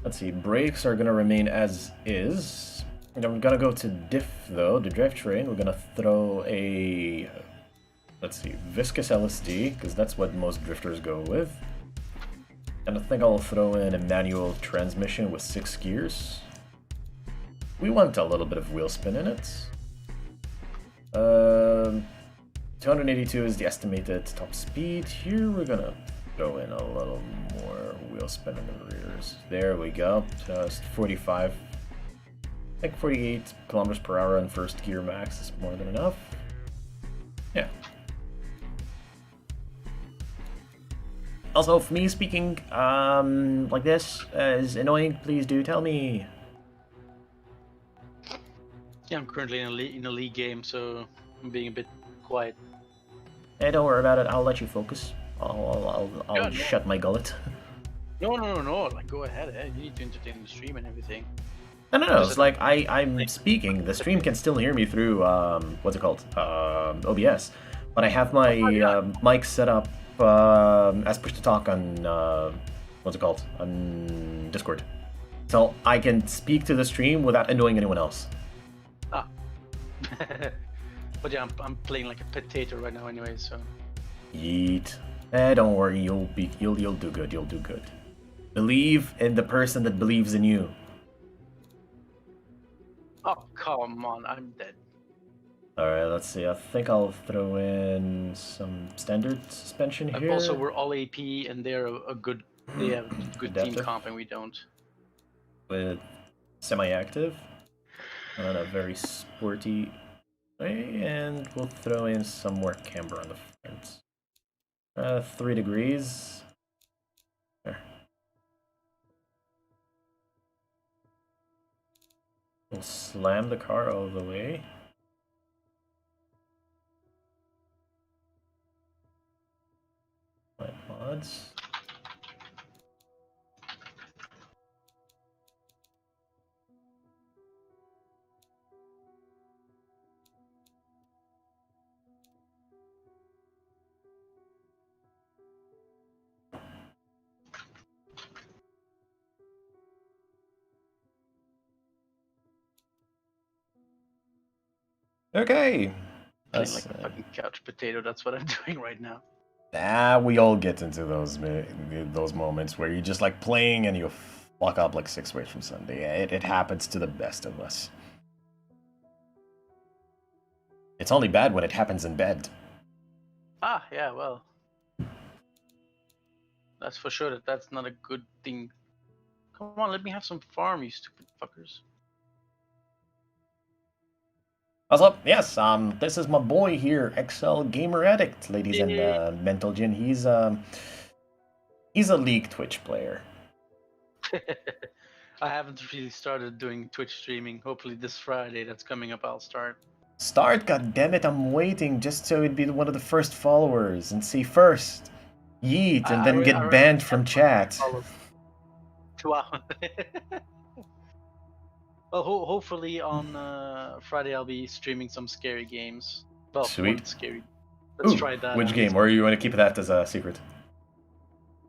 Let's see, brakes are gonna remain as is. And I'm gonna go to diff though, the drivetrain. We're gonna throw a, let's see, viscous LSD, because that's what most drifters go with. And I think I'll throw in a manual transmission with 6 gears. We want a little bit of wheel spin in it. 282 is the estimated top speed. Here we're gonna throw in a little more wheel spin in the rears. There we go. Just 45. I think 48 kilometers per hour on first gear max is more than enough. Yeah. Also, for me speaking like this is annoying, please do tell me. Yeah, I'm currently in a league game, so I'm being a bit quiet. Hey, don't worry about it. I'll let you focus. I'll Yeah, no. shut my gullet. No. Like, go ahead. Eh? You need to entertain the stream and everything. No. It's like I'm speaking. The stream can still hear me through what's it called? OBS. But I have my mic set up as push to talk on what's it called? On Discord. So I can speak to the stream without annoying anyone else. Ah. But yeah, I'm playing like a potato right now anyway, so. Yeet. Don't worry. You'll do good. You'll do good. Believe in the person that believes in you. Oh, come on, I'm dead. Alright, let's see. I think I'll throw in some standard suspension here. And also, we're all AP, and they're a good. They have good team Adaptive. comp, and we don't. With semi-active on a very sporty way, and we'll throw in some more camber on the front. 3 degrees. There. We'll slam the car all the way. My mods. Okay. Playing like a fucking couch potato. That's what I'm doing right now. We all get into those moments where you're just like playing and you fuck up like 6 ways from Sunday. It happens to the best of us. It's only bad when it happens in bed. Ah, yeah, well. That's for sure that's not a good thing. Come on, let me have some farm, you stupid fuckers. Also, yes, this is my boy here, XL Gamer Addict, ladies and Mental Gin. He's a League Twitch player. I haven't really started doing Twitch streaming. Hopefully this Friday that's coming up I'll start. Start, goddammit, I'm waiting just so it'd be one of the first followers and see first. Yeet, and then get banned from chat. Wow. Well, hopefully on Friday I'll be streaming some scary games. Well, Sweet. one scary. Let's Ooh, try that. which game? Or you want to keep that as a secret?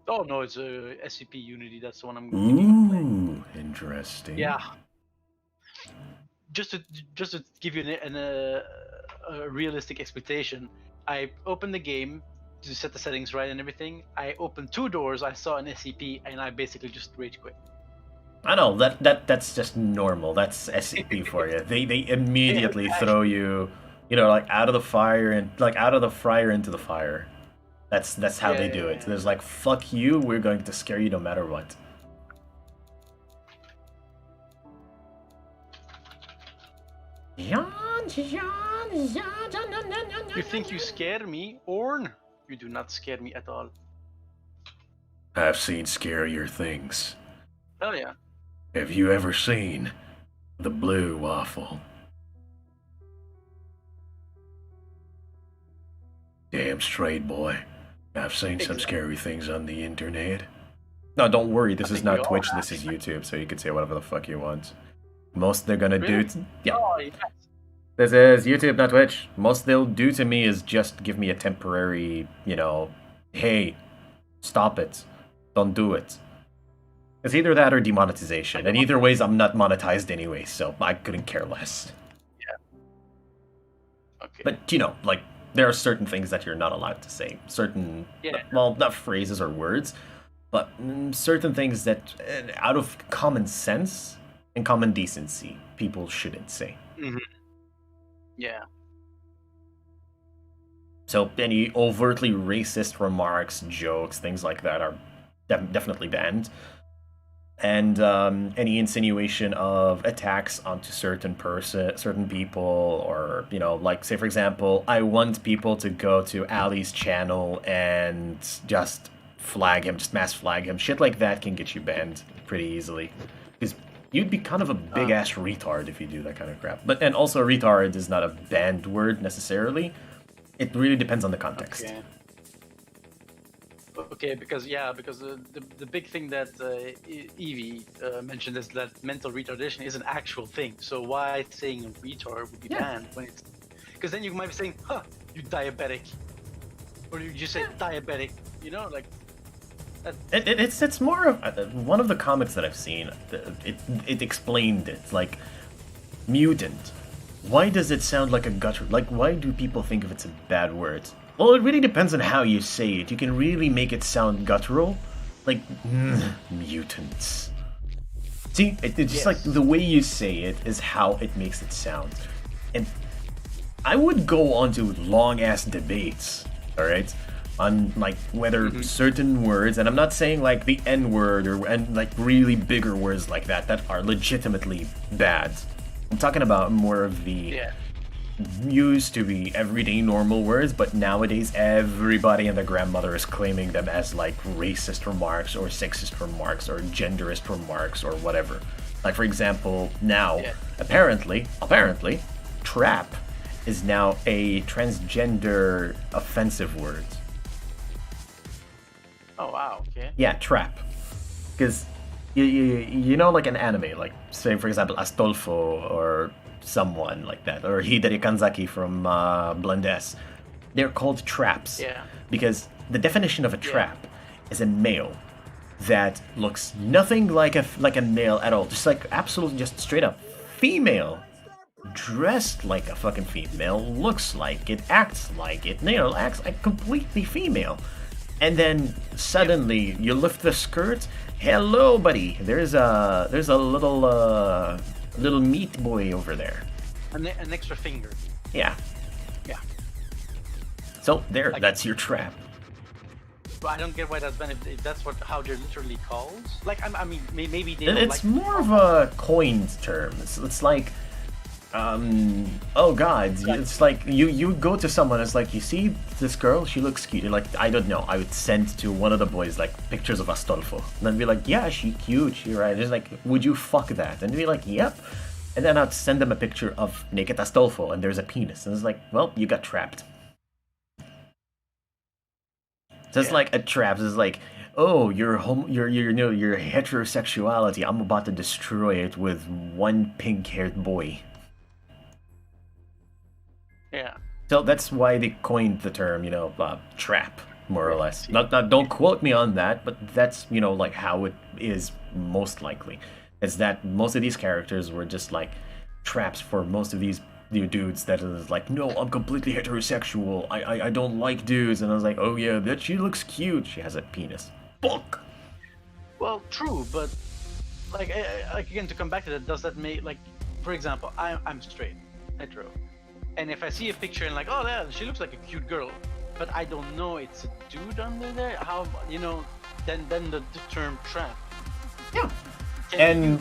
Oh no, it's a SCP Unity. That's the one I'm going to be playing. Ooh, interesting. Yeah. Just to give you a realistic expectation, I opened the game to set the settings right and everything. I opened 2 doors, I saw an SCP, and I basically just rage quit. I know that's just normal. That's SCP for you. They immediately throw you, like out of the fire and like out of the fryer into the fire. That's how they do it. There's like, fuck you, we're going to scare you no matter what. You think you scare me, Orn? You do not scare me at all. I've seen scarier things. Hell yeah. Have you ever seen the blue waffle? Damn straight, boy. I've seen some scary things on the internet. No, don't worry, this is think we not all Twitch, have. this is YouTube, so you can say whatever the fuck you want. Most they're gonna do... Yeah, Oh, yes. this is YouTube, not Twitch. Most they'll do to me is just give me a temporary, you know, hey, stop it. Don't do it. It's either that or demonetization, and either ways I'm not monetized anyway, so I couldn't care less. Okay. But, you know, like, there are certain things that you're not allowed to say. Certain, well, not phrases or words, but certain things that, out of common sense and common decency, people shouldn't say. Mm-hmm. Yeah. So any overtly racist remarks, jokes, things like that are definitely banned. And any insinuation of attacks onto certain people, or, you know, like, say for example, I want people to go to Ali's channel and just flag him, just mass flag him. Shit like that can get you banned pretty easily, because you'd be kind of a big ass retard if you do that kind of crap. And also retard is not a banned word necessarily. It really depends on the context. Okay, because the big thing that Evie mentioned is that mental retardation is an actual thing. So why saying retard would be banned when it's... Because then you might be saying, huh, you diabetic. Or you just say diabetic, you know, like... It's more of... one of the comics that I've seen, it explained it, like, mutant. Why does it sound like a gutter? Like, why do people think of it's a bad word? Well, it really depends on how you say it. You can really make it sound guttural. Like, mutants. See, it's just like the way you say it is how it makes it sound. And I would go on to long-ass debates, alright? On, like, whether certain words, and I'm not saying, like, the N-word, and like, really bigger words like that are legitimately bad. I'm talking about more of the... used to be everyday normal words, but nowadays everybody and their grandmother is claiming them as like racist remarks or sexist remarks or genderist remarks or whatever. Like, for example, now apparently trap is now a transgender offensive word. Oh wow, okay. Yeah, trap. Because you know, like an anime, like, say for example Astolfo or someone like that, or Hidari Kanzaki from Blend S, they're called traps. Because the definition of a trap is a male that looks nothing like a male at all, just like absolutely just straight up female, dressed like a fucking female, looks like it, acts like it, you know, acts like completely female. And then suddenly you lift the skirt, hello buddy, there's a little meat boy over there. An extra finger. Yeah. So there, like, that's your trap. But I don't get why that's been, if that's how they're literally called. Like, I mean, maybe they don't It's like... more of a coined term. It's like, oh god, it's like you go to someone, it's like, you see this girl, she looks cute. You're like, I don't know, I would send to one of the boys like pictures of Astolfo, and then be like, yeah, she cute, she right. It's like, would you fuck that? And be like, yep. And then I'd send them a picture of naked Astolfo, and there's a penis, and it's like, well, you got trapped. Just like a trap. It's like, oh, your heterosexuality, I'm about to destroy it with one pink-haired boy. Yeah. So that's why they coined the term, you know, trap, more or less. Not don't quote me on that, but that's, you know, like how it is most likely. It's that most of these characters were just like traps for most of these dudes that is like, no, I'm completely heterosexual. I don't like dudes. And I was like, oh yeah, that she looks cute. She has a penis. Fuck. Well, true, but like again, to come back to that, does that make, like, for example, I'm straight, hetero, and if I see a picture and like, oh yeah, she looks like a cute girl, but I don't know it's a dude under there, how, you know, then the term trap. Yeah. And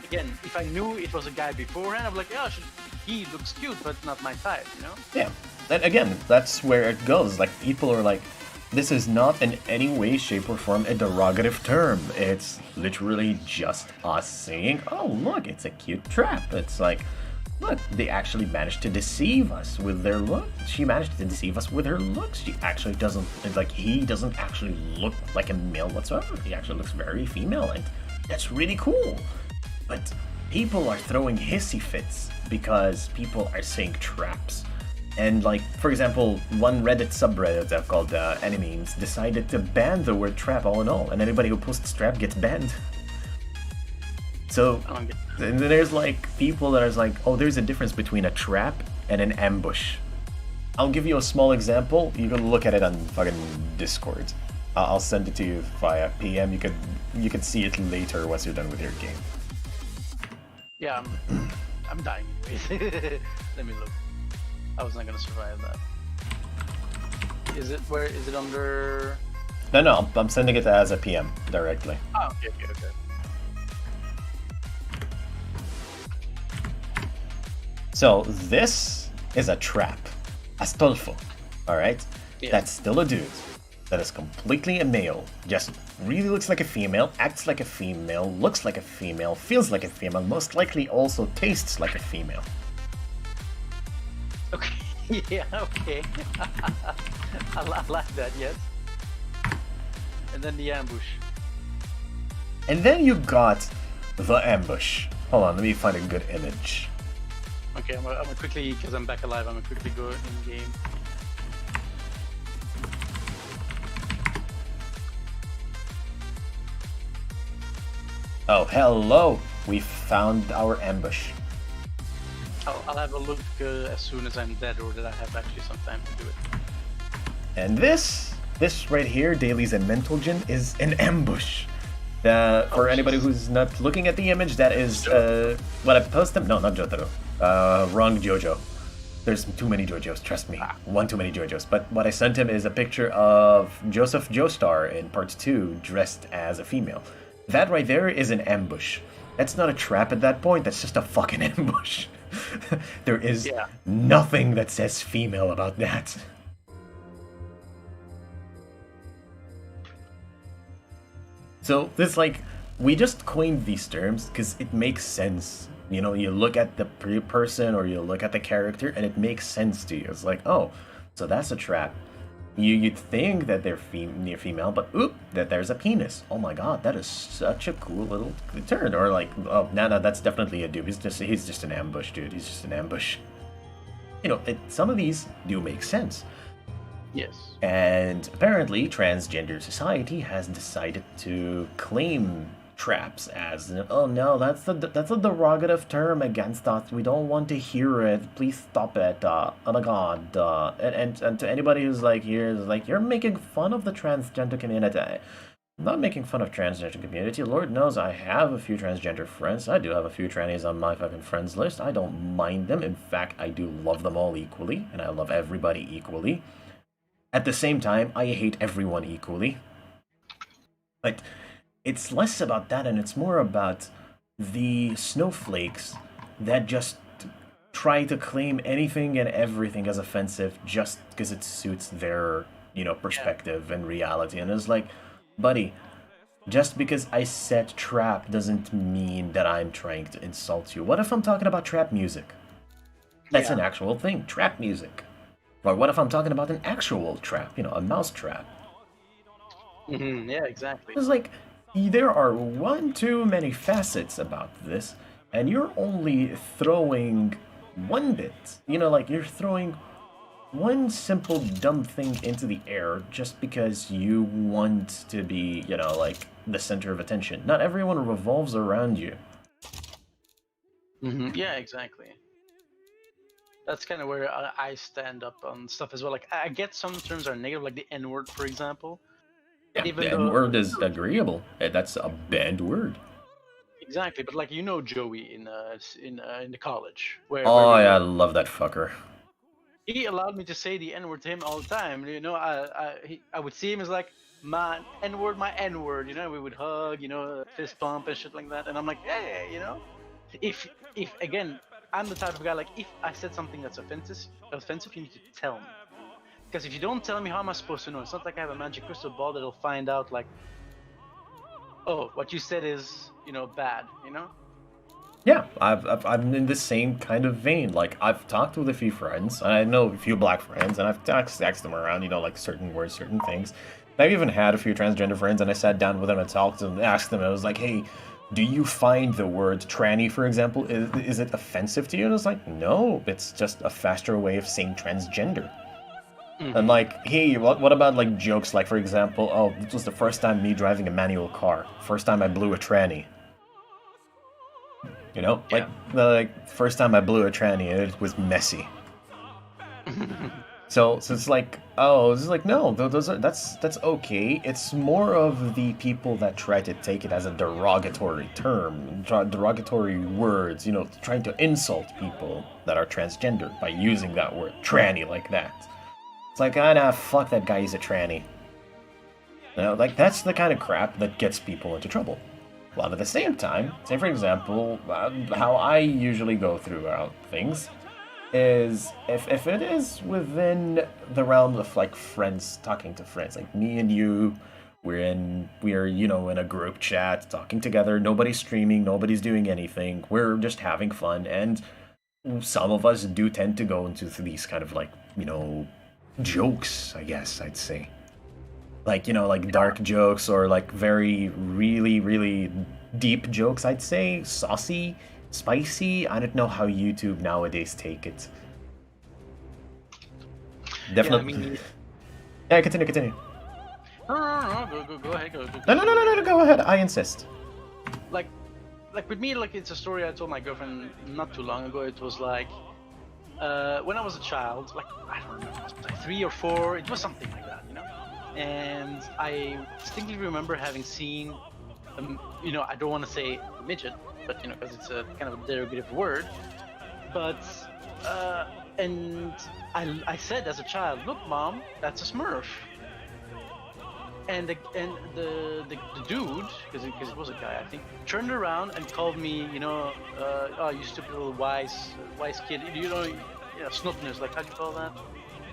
again, if I knew it was a guy beforehand, I'd be like, yeah, he looks cute, but not my type, you know? Yeah. And again, that's where it goes. Like, people are like, this is not in any way, shape, or form a derogative term. It's literally just us saying, oh, look, it's a cute trap. It's like, look, they actually managed to deceive us with their look. She managed to deceive us with her looks. She actually doesn't, it's like, he doesn't actually look like a male whatsoever. He actually looks very female, and that's really cool. But people are throwing hissy fits because people are saying traps. And like, for example, one Reddit subreddit called Animemes decided to ban the word trap all in all, and anybody who posts trap gets banned. So, and then there's like people that are like, oh, there's a difference between a trap and an ambush. I'll give you a small example. You can look at it on fucking Discord. I'll send it to you via PM. You could see it later once you're done with your game. Yeah, I'm dying. Let me look. I was not gonna survive that. Is it under? No, I'm sending it as a PM directly. Oh, okay. So this is a trap, Astolfo. All right, Yeah. That's still a dude. That is completely a male. Just really looks like a female, acts like a female, looks like a female, feels like a female, most likely also tastes like a female. Okay. Yeah. Okay. I like that. Yes. And then the ambush. And then you got the ambush. Hold on, let me find a good image. Okay, I'm gonna quickly, because I'm back alive. I'm gonna quickly go in game. Oh, hello! We found our ambush. I'll have a look as soon as I'm dead, or that I have actually some time to do it. And this right here, Dailies and Mentalgen, is an ambush. For anybody who's not looking at the image, that is what I posted. No, not Jotaro. Wrong JoJo. There's too many JoJos, trust me. One too many JoJos. But what I sent him is a picture of Joseph Joestar in Part 2 dressed as a female. That right there is an ambush. That's not a trap at that point, that's just a fucking ambush. There is nothing that says female about that. So, this like, we just coined these terms because it makes sense. You know, you look at the person or you look at the character and it makes sense to you. It's like, oh, so that's a trap. You'd think that they're female, but oop, that there's a penis. Oh my god, that is such a cool little turn. Or like, oh, no, that's definitely a dude. He's just an ambush, dude. He's just an ambush. You know, some of these do make sense. Yes. And apparently, transgender society has decided to claim traps as, oh no, that's a derogative term against us. We don't want to hear it. Please stop it. Oh my god. And to anybody who's like here is like, you're making fun of the transgender community. I'm not making fun of transgender community. Lord knows I have a few transgender friends. I do have a few trannies on my fucking friends list. I don't mind them. In fact, I do love them all equally, and I love everybody equally. At the same time, I hate everyone equally. But it's less about that, and it's more about the snowflakes that just try to claim anything and everything as offensive just because it suits their, perspective and reality. And it's like, buddy, just because I said trap doesn't mean that I'm trying to insult you. What if I'm talking about trap music? That's an actual thing, trap music. Or what if I'm talking about an actual trap, a mouse trap? Yeah, exactly. It's like, there are one too many facets about this, and you're only throwing one bit. You're throwing one simple dumb thing into the air just because you want to be, the center of attention. Not everyone revolves around you. Yeah, exactly. That's kind of where I stand up on stuff as well. Like, I get some terms are negative, like the N-word, for example. Yeah, the N-word is agreeable. That's a banned word. Exactly, but like Joey in the college, I love that fucker. He allowed me to say the N-word to him all the time. I would see him as like, my N-word, my N-word. We would hug, fist bump and shit like that. And I'm like, hey, if again, I'm the type of guy, like, if I said something that's offensive, you need to tell me. Because if you don't tell me, how am I supposed to know? It's not like I have a magic crystal ball that'll find out, like, oh, what you said is, bad, Yeah, I'm in the same kind of vein. Like, I've talked with a few friends, and I know a few black friends, and I've asked them around, like certain words, certain things. I've even had a few transgender friends, and I sat down with them and talked to them, asked them, I was like, hey, do you find the word tranny, for example, is it offensive to you? And I was like, no, it's just a faster way of saying transgender. And like, hey, what about like jokes like, for example, oh, this was the first time me driving a manual car, first time I blew a tranny. Like first time I blew a tranny, and it was messy. So it's like, oh, it's like, no, that's okay. It's more of the people that try to take it as a derogatory term, derogatory words, trying to insult people that are transgender by using that word tranny like that. It's like, nah, fuck that guy, he's a tranny. Like, that's the kind of crap that gets people into trouble. While at the same time, say for example, how I usually go through things is if it is within the realm of like friends talking to friends, like me and you, we're in a group chat talking together, nobody's streaming, nobody's doing anything, we're just having fun, and some of us do tend to go into these kind of like, jokes, I guess I'd say. Like, like dark jokes or like very, really, really deep jokes, I'd say. Saucy, spicy. I don't know how YouTube nowadays take it. Definitely. Yeah, Yeah, continue. No, go ahead, go. No, go ahead. I insist. Like with me, like, it's a story I told my girlfriend not too long ago. It was like, when I was a child, like, I don't remember, it was like 3 or 4, it was something like that, and I distinctly remember having seen, I don't want to say midget, but, because it's a kind of a derogative word, but, and I said as a child, look, Mom, that's a Smurf. And the dude, because it was a guy, I think, turned around and called me, oh, you stupid little wise kid, snot nose, like, how do you call that?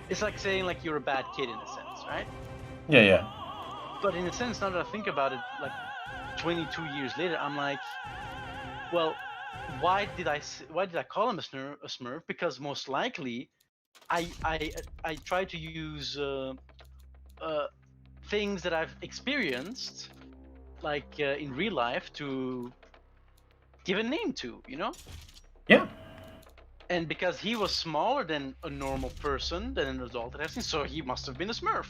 It's like saying like you're a bad kid in a sense, right? Yeah. But in a sense, now that I think about it, like 22 years later, I'm like, well, why did I call him a Smurf? Because most likely, I try to use things that I've experienced, like in real life, to give a name to, Yeah. And because he was smaller than a normal person, than an adult that I've seen, so he must have been a Smurf.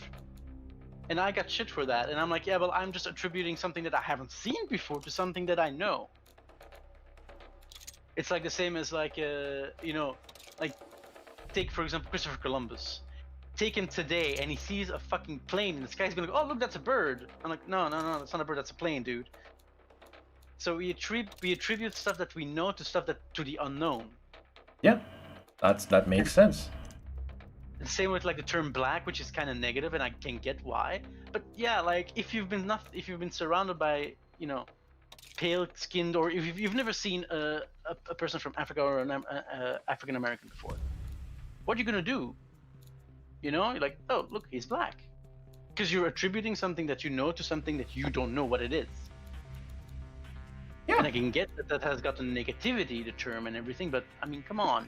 And I got shit for that. And I'm like, yeah, well, I'm just attributing something that I haven't seen before to something that I know. It's like the same as like, like, take, for example, Christopher Columbus. Take him today and he sees a fucking plane in the sky, he's gonna go, oh, look, that's a bird. I'm like, no, that's not a bird, that's a plane, dude. So we attribute stuff that we know to the unknown. Yeah, that makes sense. The same with like the term black, which is kind of negative, and I can get why. But yeah, like if you've been surrounded by pale-skinned, or if you've never seen a person from Africa or an African American before, what are you gonna do? You're like, oh, look, he's black, because you're attributing something that you know to something that you don't know what it is. Yeah. And I can get that has got a negativity, the term and everything, but I mean, come on,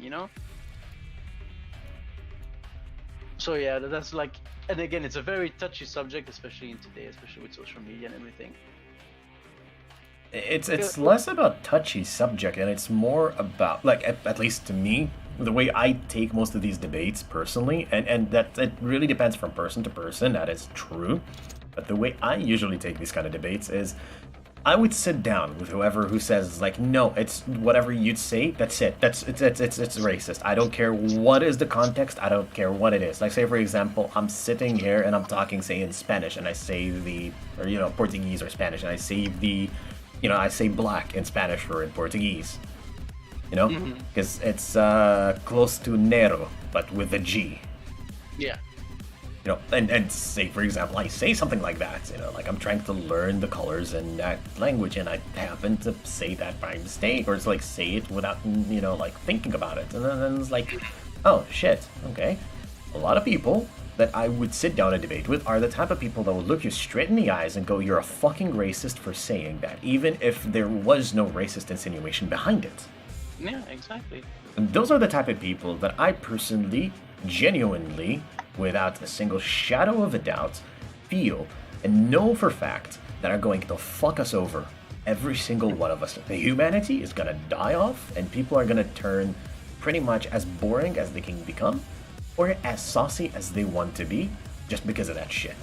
So yeah, that's like, and again, it's a very touchy subject, especially in today, especially with social media and everything. It's less about touchy subject, and it's more about, like, at least to me, the way I take most of these debates personally, and that it really depends from person to person, that is true. But the way I usually take these kind of debates is, I would sit down with who says, like, no, it's whatever you'd say, that's it. It's racist. I don't care what is the context, I don't care what it is. Like, say, for example, I'm sitting here and I'm talking, say, in Spanish, and I say Portuguese or Spanish, and I say I say black in Spanish or in Portuguese. Because it's close to negro, but with a G. Yeah. And say, for example, I say something like that, like I'm trying to learn the colors in that language, and I happen to say that by mistake, or it's like say it without, like thinking about it. And then it's like, oh, shit, okay. A lot of people that I would sit down and debate with are the type of people that would look you straight in the eyes and go, you're a fucking racist for saying that, even if there was no racist insinuation behind it. Yeah, exactly. And those are the type of people that I personally, genuinely, without a single shadow of a doubt, feel and know for fact that are going to fuck us over. Every single one of us. The humanity is gonna die off, and people are gonna turn pretty much as boring as they can become, or as saucy as they want to be, just because of that shit.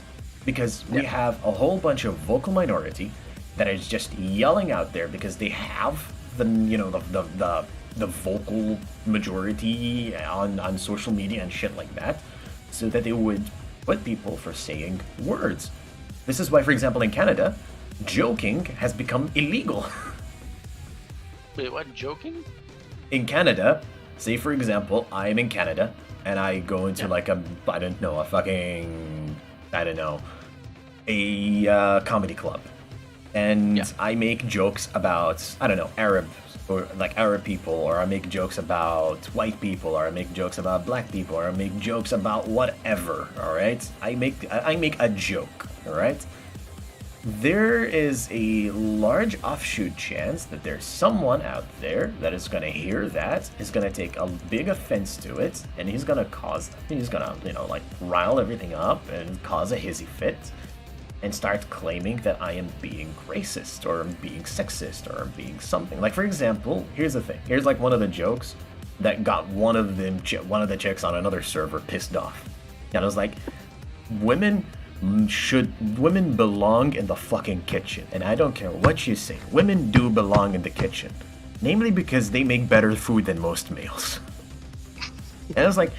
Because we have a whole bunch of vocal minority that is just yelling out there because they have the, you know, the vocal majority on social media and shit like that, so that they would put people for saying words. This is why, for example, in Canada, joking has become illegal. Wait, what? Joking? In Canada, say for example, I'm in Canada and I go into like a comedy club, and I make jokes about, I don't know, Arab or like Arab people, or I make jokes about white people, or I make jokes about black people, or I make jokes about whatever. All right, I make a joke. All right. There is a large offshoot chance that there's someone out there that is gonna hear that, is gonna take a big offense to it, and he's gonna, you know, like rile everything up and cause a hissy fit, and start claiming that I am being racist, or I'm being sexist, or I'm being something. Like, for example, here's the thing. Here's like one of the jokes that got one of the chicks on another server pissed off. And I was like, women belong in the fucking kitchen, and I don't care what you say, women do belong in the kitchen, namely because they make better food than most males. And I was like,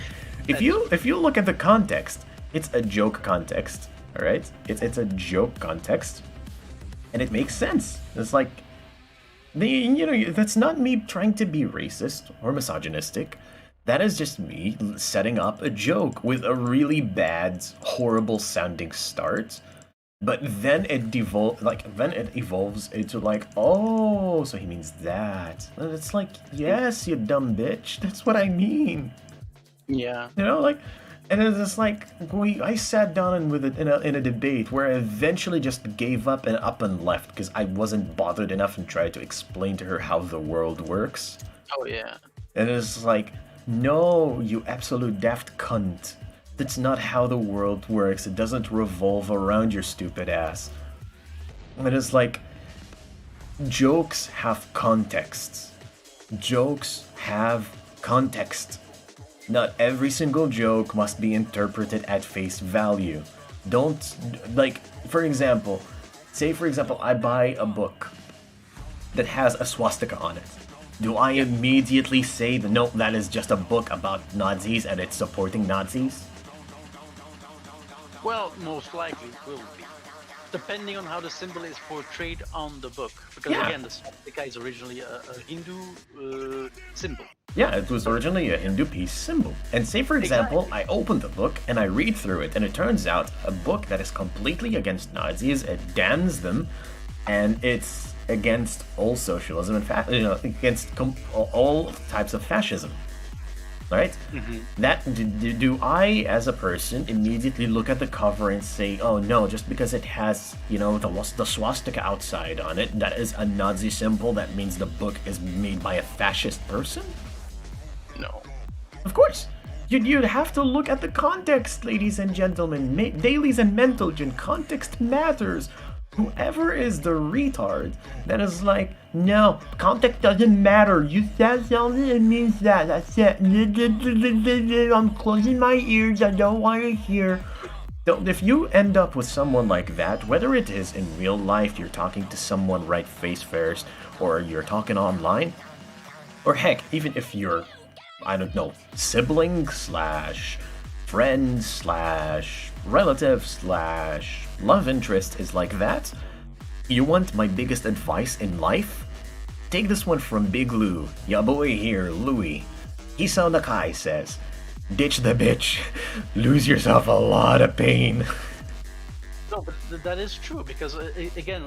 if you look at the context, it's a joke context, all right? It's a joke context, and it makes sense. It's like, that's not me trying to be racist or misogynistic. That is just me setting up a joke with a really bad, horrible sounding start, but then it evolves into like, oh, so he means that. And it's like, yes, you dumb bitch, that's what I mean. Yeah. You know, like, and it's just like I sat down in a debate where I eventually just gave up and left because I wasn't bothered enough and tried to explain to her how the world works. Oh yeah. And it's like, no, you absolute daft cunt. That's not how the world works. It doesn't revolve around your stupid ass. And it's like, jokes have contexts. Jokes have context. Not every single joke must be interpreted at face value. Don't, like, for example, I buy a book that has a swastika on it. Do I immediately say that, no, that is just a book about Nazis and it's supporting Nazis? Well, most likely it will be, depending on how the symbol is portrayed on the book. Because again, the swastika is originally a Hindu symbol. Yeah, it was originally a Hindu peace symbol. And say, for example, I open the book and I read through it, and it turns out a book that is completely against Nazis, it damns them, and it's against all socialism and against all types of fascism. Right? Mm-hmm. That do I, as a person, immediately look at the cover and say, "Oh no, just because it has, the swastika outside on it, that is a Nazi symbol. That means the book is made by a fascist person"? No. Of course. You'd have to look at the context, ladies and gentlemen. Dailies and mental context matters. Whoever is the retard that is like, no, context doesn't matter. You said something, it means that. That's it. I'm closing my ears. I don't want to hear. So if you end up with someone like that, whether it is in real life, you're talking to someone right face first, or you're talking online, or heck, even if you're, I don't know, sibling / friend / relative / love interest is like that, you want my biggest advice in life? Take this one from Big Lou, ya boy here, Louie. Hisao Nakai says, ditch the bitch, lose yourself a lot of pain. No, but that is true, because again,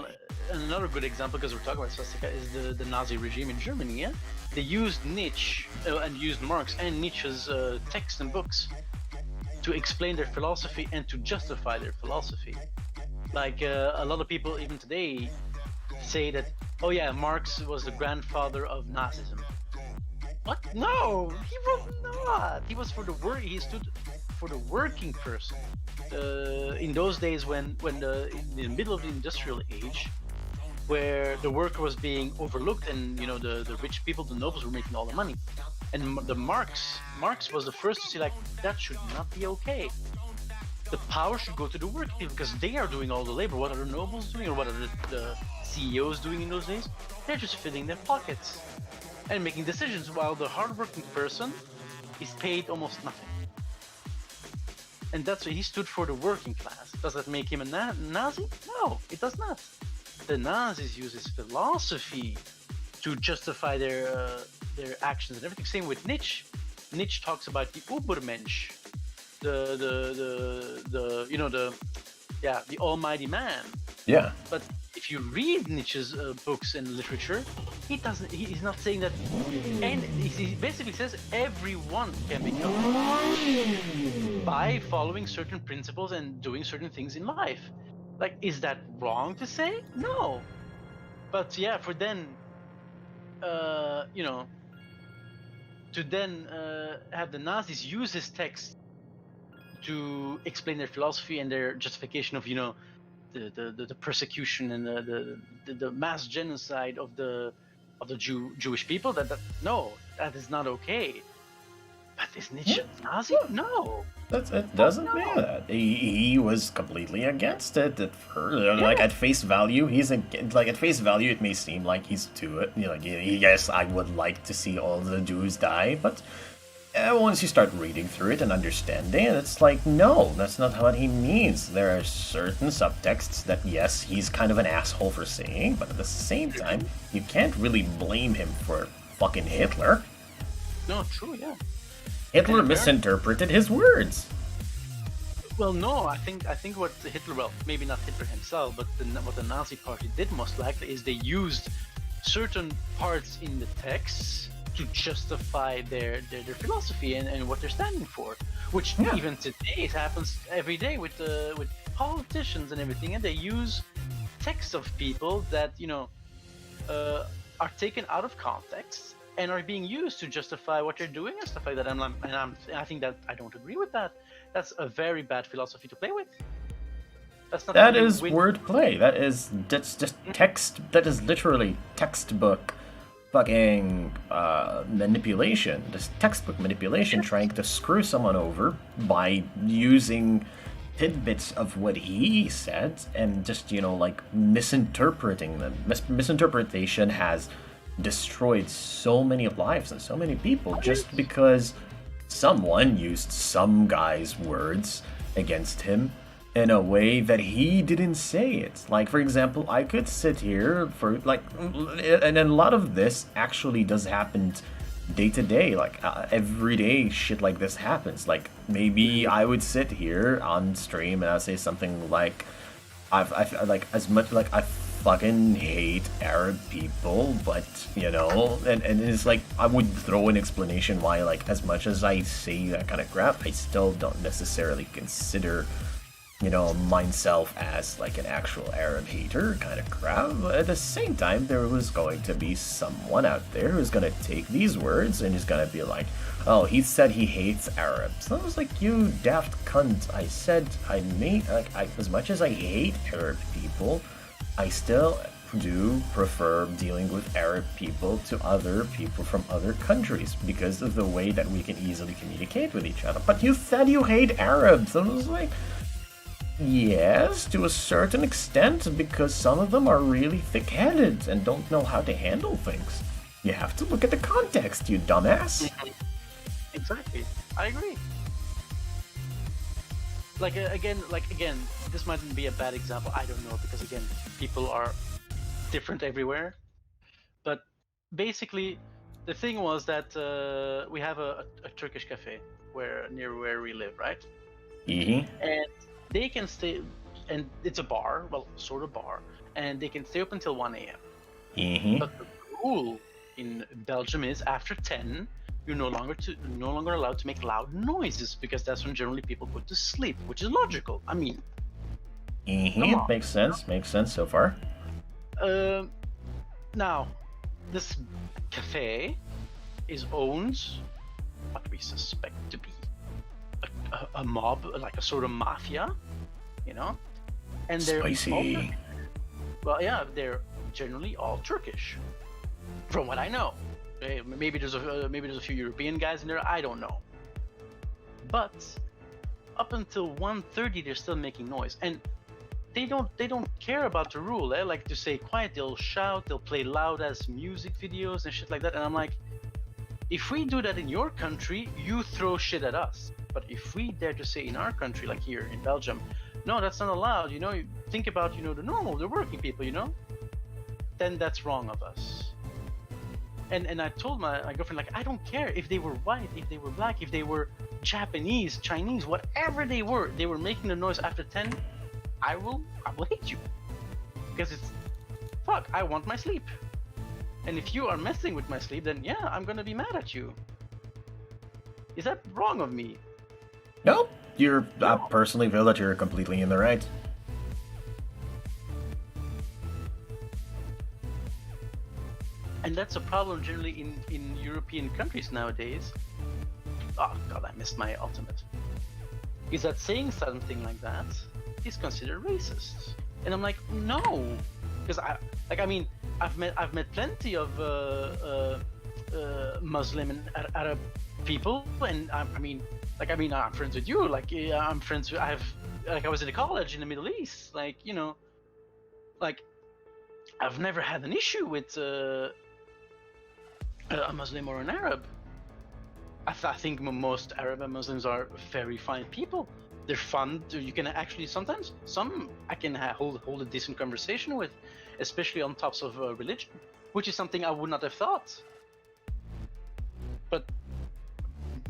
another good example, because we're talking about swastika, is the Nazi regime in Germany, yeah? They used Nietzsche, and used Marx and Nietzsche's text and books to explain their philosophy and to justify their philosophy. Like a lot of people even today say that, oh yeah, Marx was the grandfather of Nazism. What? No, he was not. He was for the work. He stood for the working person. In those days, when in the middle of the industrial age, where the worker was being overlooked, and the rich people, the nobles, were making all the money, and the Marx was the first to say like that should not be okay. The power should go to the working people because they are doing all the labor. What are the nobles doing, or what are the CEOs doing in those days? They're just filling their pockets and making decisions, while the hardworking person is paid almost nothing. And that's why he stood for the working class. Does that make him a Nazi? No, it does not. The Nazis use his philosophy to justify their actions and everything. Same with Nietzsche. Nietzsche talks about the Übermensch, the almighty man. Yeah. But if you read Nietzsche's books and literature, he's not saying that, and he basically says everyone can become by following certain principles and doing certain things in life. Like, is that wrong to say? No. But yeah, for then, to then have the Nazis use this text to explain their philosophy and their justification of, the persecution and the mass genocide of the Jewish people. That is not okay. But is Nietzsche a Nazi? No. It doesn't mean that. He was completely against it at first. Like at face value, at face value, it may seem like he's to it. Yes, I would like to see all the Jews die, but once you start reading through it and understanding it, it's like, no, that's not what he means. There are certain subtexts that, yes, he's kind of an asshole for saying, but at the same time, you can't really blame him for fucking Hitler. No, true, yeah. Hitler misinterpreted his words. Well, no, I think what Hitler, well, maybe not Hitler himself, but what the Nazi Party did most likely is they used certain parts in the texts to justify their philosophy and what they're standing for, which even today it happens every day with politicians and everything, and they use texts of people that are taken out of context and are being used to justify what they're doing and stuff like that. I think that I don't agree with that. That's a very bad philosophy to play with. That is wordplay. That's just text. That is literally textbook fucking manipulation. This textbook manipulation, trying to screw someone over by using tidbits of what he said and just misinterpreting them. Misinterpretation has destroyed so many lives and so many people just because someone used some guy's words against him in a way that he didn't say it. Like, for example, I could sit here and a lot of this actually does happen day to day. Like, every day shit like this happens. Like, maybe I would sit here on stream and I'll say something like, I fucking hate Arab people, but and it's like I would throw an explanation why, like, as much as I say that kind of crap, I still don't necessarily consider myself as like an actual Arab hater kind of crap. But at the same time, there was going to be someone out there who's gonna take these words and is gonna be like, oh, he said he hates Arabs. And I was like, you daft cunt. I said as much as I hate Arab people, I still do prefer dealing with Arab people to other people from other countries because of the way that we can easily communicate with each other. But you said you hate Arabs. And I was like, yes, to a certain extent, because some of them are really thick-headed and don't know how to handle things. You have to look at the context, you dumbass. Exactly. I agree. Like, again, this might be a bad example, I don't know, because again, people are different everywhere. But basically, the thing was that we have a Turkish cafe near where we live, right? Mm-hmm. And they can stay, and it's a bar, well, sort of bar, and they can stay up until 1 a.m. Mm-hmm. But the rule in Belgium is after 10, you're no longer allowed to make loud noises because that's when generally people go to sleep, which is logical. I mean, come on. Makes sense. Makes sense so far. Now, this cafe is owned what we suspect to be a mob, like a sort of mafia, you know, and they're Spicy. well, yeah, they're generally all Turkish, from what I know. Maybe there's a few European guys in there. I don't know, but up until 1:30 they're still making noise, and they don't care about the rule. Like to say quiet, they'll shout, they'll play loud ass music videos and shit like that. And I'm like, if we do that in your country, you throw shit at us. But if we dare to say in our country, like here in Belgium, no, that's not allowed. You know, you think about the working people. Then that's wrong of us. And I told my girlfriend, like, I don't care if they were white, if they were black, if they were Japanese, Chinese, whatever they were making the noise after 10. I will hate you, because it's fuck. I want my sleep, and if you are messing with my sleep, then yeah, I'm gonna be mad at you. Is that wrong of me? Nope. I personally feel that you're completely in the right. And that's a problem generally in European countries nowadays. Oh god, I missed my ultimate. Is that saying something like that is considered racist? And I'm like, no, because I've met plenty of Muslim and Arab people, and I'm friends with you. Like, I'm friends with, I was in a college in the Middle East. I've never had an issue with a Muslim or an Arab. I think most Arab and Muslims are very fine people. They're fun. You can actually sometimes I can hold a decent conversation with, especially on tops of religion, which is something I would not have thought. But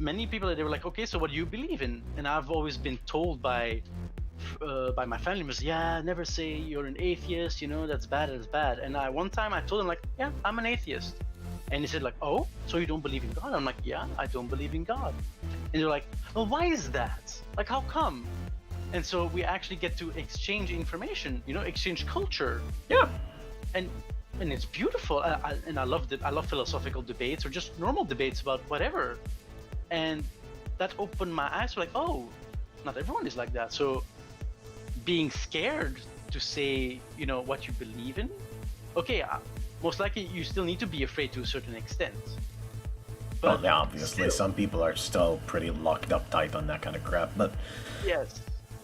many people, they were like, okay, so what do you believe in? And I've always been told by my family members, yeah, never say you're an atheist. That's bad. And one time I told them, like, yeah, I'm an atheist. And he said, like, oh, so you don't believe in God? I'm like, yeah, I don't believe in God. And they're like, well, why is that? Like, how come? And so we actually get to exchange information, exchange culture. Yeah. And it's beautiful. And I love philosophical debates or just normal debates about whatever. And that opened my eyes to, like, oh, not everyone is like that. So being scared to say, what you believe in, okay, most likely you still need to be afraid to a certain extent. But yeah, obviously, still, some people are still pretty locked up tight on that kind of crap, but yes.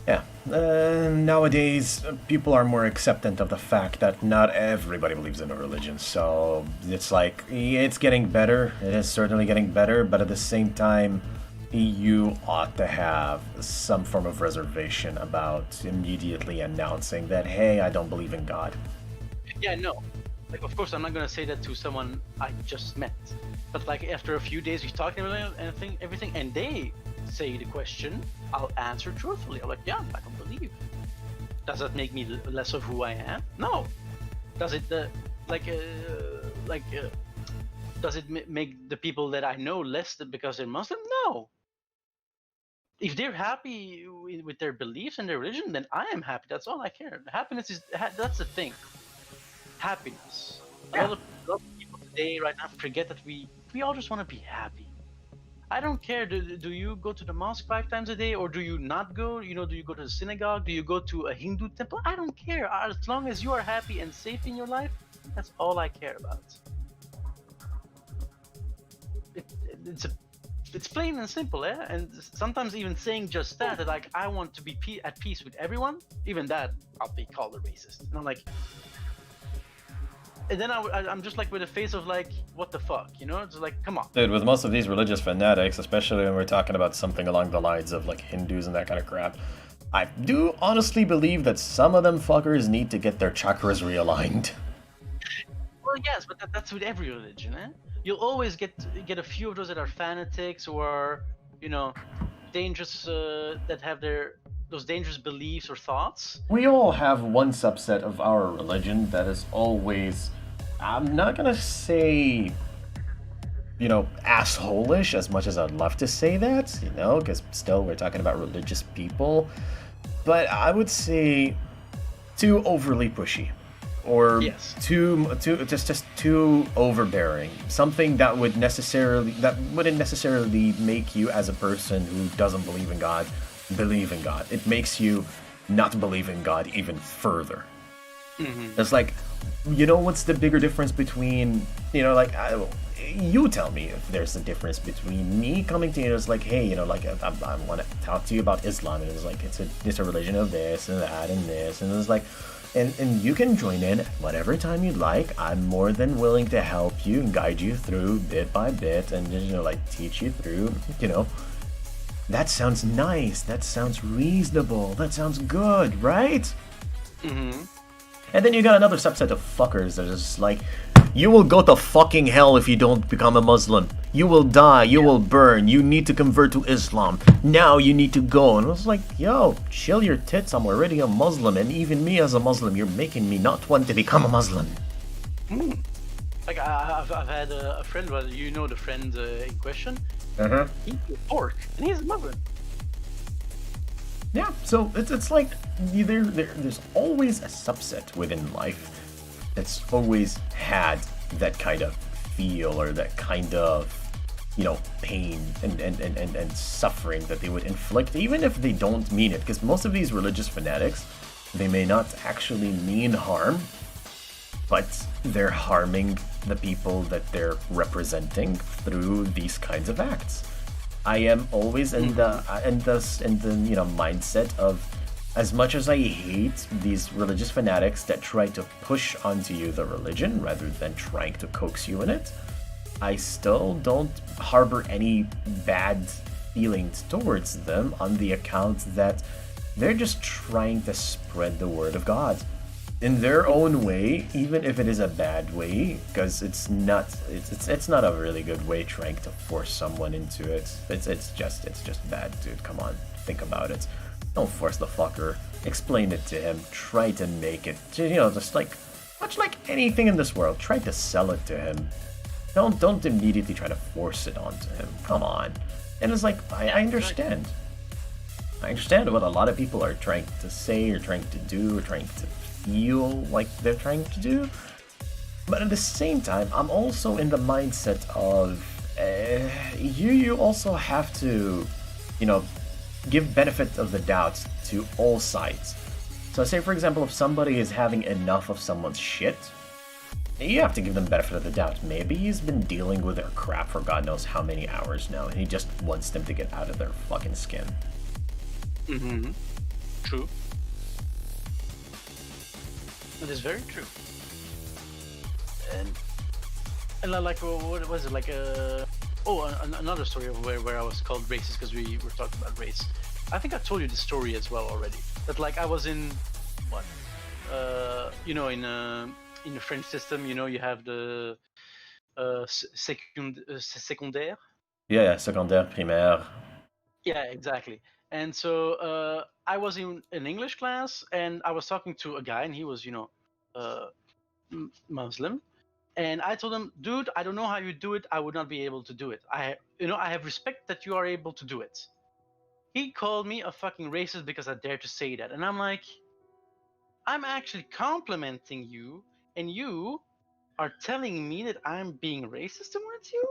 yeah, nowadays people are more acceptant of the fact that not everybody believes in a religion, so it's like, it's getting better, it is certainly getting better, but at the same time, you ought to have some form of reservation about immediately announcing that, hey, I don't believe in God. Yeah, no. Like, of course, I'm not gonna say that to someone I just met, but like after a few days, we talk and everything, and they say the question, I'll answer truthfully. I'm like, yeah, I don't believe. Does that make me less of who I am? No. Does it does it make the people that I know less because they're Muslim? No. If they're happy with their beliefs and their religion, then I am happy. That's all I care. Happiness that's the thing. Happiness. Yeah. A lot of people today, right now, forget that we all just want to be happy. I don't care. Do you go to the mosque 5 times a day, or do you not go? Do you go to the synagogue? Do you go to a Hindu temple? I don't care. As long as you are happy and safe in your life, that's all I care about. It's plain and simple, eh? And sometimes even saying just that like, I want to be at peace with everyone, even that, I'll be called a racist. And I'm like, and then I'm just like with a face of like, what the fuck, It's like, come on. Dude, with most of these religious fanatics, especially when we're talking about something along the lines of like Hindus and that kind of crap, I do honestly believe that some of them fuckers need to get their chakras realigned. Well, yes, but that's with every religion, eh? You'll always get a few of those that are fanatics or dangerous, that have those dangerous beliefs or thoughts. We all have one subset of our religion that is always, I'm not gonna say asshole-ish as much as I'd love to say that, because still we're talking about religious people. But I would say too overly pushy, or Yes. just too overbearing. Something that wouldn't necessarily make you, as a person who doesn't believe in God, believe in God. It makes you not believe in God even further. It's like, what's the bigger difference between, you tell me if there's a difference between me coming to you, it's like, hey, I want to talk to you about Islam, and it's like, it's a religion of this and that and this, and it's like, and you can join in whatever time you'd like. I'm more than willing to help you and guide you through bit by bit, and just, teach you through, That sounds nice, that sounds reasonable, that sounds good, right? And then you got another subset of fuckers that are just like, you will go to fucking hell if you don't become a Muslim. You will die, you will burn, you need to convert to Islam. Now you need to go. And I was like, yo, chill your tits, I'm already a Muslim. And even me as a Muslim, you're making me not want to become a Muslim. Like, I've had a friend, well, the friend in question. He's pork, and he's a Muslim. Yeah, so it's like there's always a subset within life that's always had that kind of feel, or that kind of pain and suffering that they would inflict, even if they don't mean it. Because most of these religious fanatics, they may not actually mean harm, but they're harming the people that they're representing through these kinds of acts. I am always in the mindset of, as much as I hate these religious fanatics that try to push onto you the religion rather than trying to coax you in it, I still don't harbor any bad feelings towards them, on the account that they're just trying to spread the word of God in their own way, even if it is a bad way, because it's not a really good way trying to force someone into it. It's just bad, dude. Come on, think about it. Don't force the fucker. Explain it to him. Try to make it, just like, much like anything in this world, try to sell it to him. Don't immediately try to force it onto him. Come on. And it's like, I understand. I understand what a lot of people are trying to say, or trying to do, or trying to feel like they're trying to do. But at the same time, I'm also in the mindset of, you also have to, give benefit of the doubt to all sides. So say, for example, if somebody is having enough of someone's shit, you have to give them benefit of the doubt. Maybe he's been dealing with their crap for God knows how many hours now, and he just wants them to get out of their fucking skin. True. That is very true. And like, what was it, like, another story of where I was called racist because we were talking about race. I think I told you the story as well already. That, like, I was in in the French system, you have the secondaire. Yeah, secondaire, primaire. Yeah, exactly. And so I was in an English class, and I was talking to a guy, and he was, Muslim. And I told him, dude, I don't know how you do it. I would not be able to do it. I have respect that you are able to do it. He called me a fucking racist because I dared to say that. And I'm like, I'm actually complimenting you, and you are telling me that I'm being racist towards you?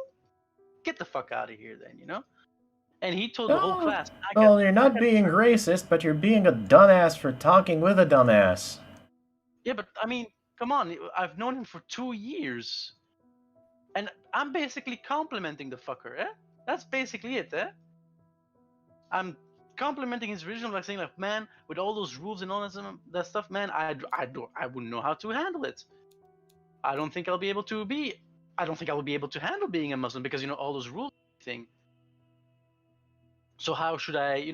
Get the fuck out of here then, And he told the whole class. Well, you're not being racist, but you're being a dumbass for talking with a dumbass. Yeah, but I mean, come on. I've known him for 2 years. And I'm basically complimenting the fucker, eh? That's basically it, eh? I'm complimenting his religion, like saying, like, man, with all those rules and all that stuff, man, I wouldn't know how to handle it. I don't think I will be able to handle being a Muslim because, all those rules thing. So how should I,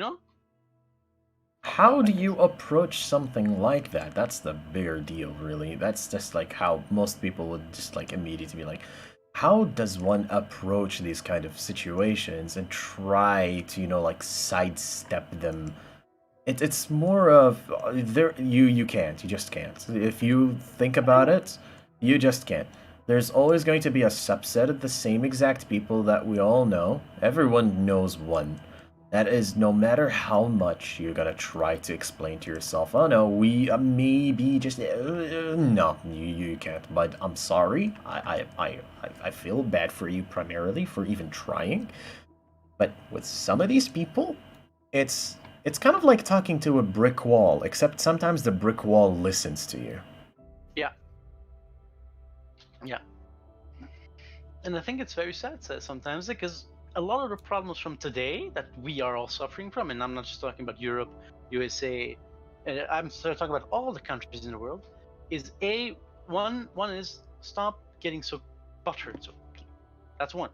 How do you approach something like that? That's the bigger deal, really. That's just like how most people would just like immediately be like, how does one approach these kind of situations and try to, like sidestep them? It's more of you can't. You just can't. If you think about it, you just can't. there's always going to be a subset of the same exact people that we all know. Everyone knows one. That is, no matter how much you're gonna try to explain to yourself, oh no, we maybe just no, you can't. But I'm sorry, I feel bad for you primarily for even trying. But with some of these people, it's kind of like talking to a brick wall, except sometimes the brick wall listens to you. Yeah. Yeah. And I think it's very sad sometimes, because a lot of the problems from today that we are all suffering from, and I'm not just talking about Europe, USA, I'm talking about all the countries in the world, is one is stop getting so buttered so quickly. That's one.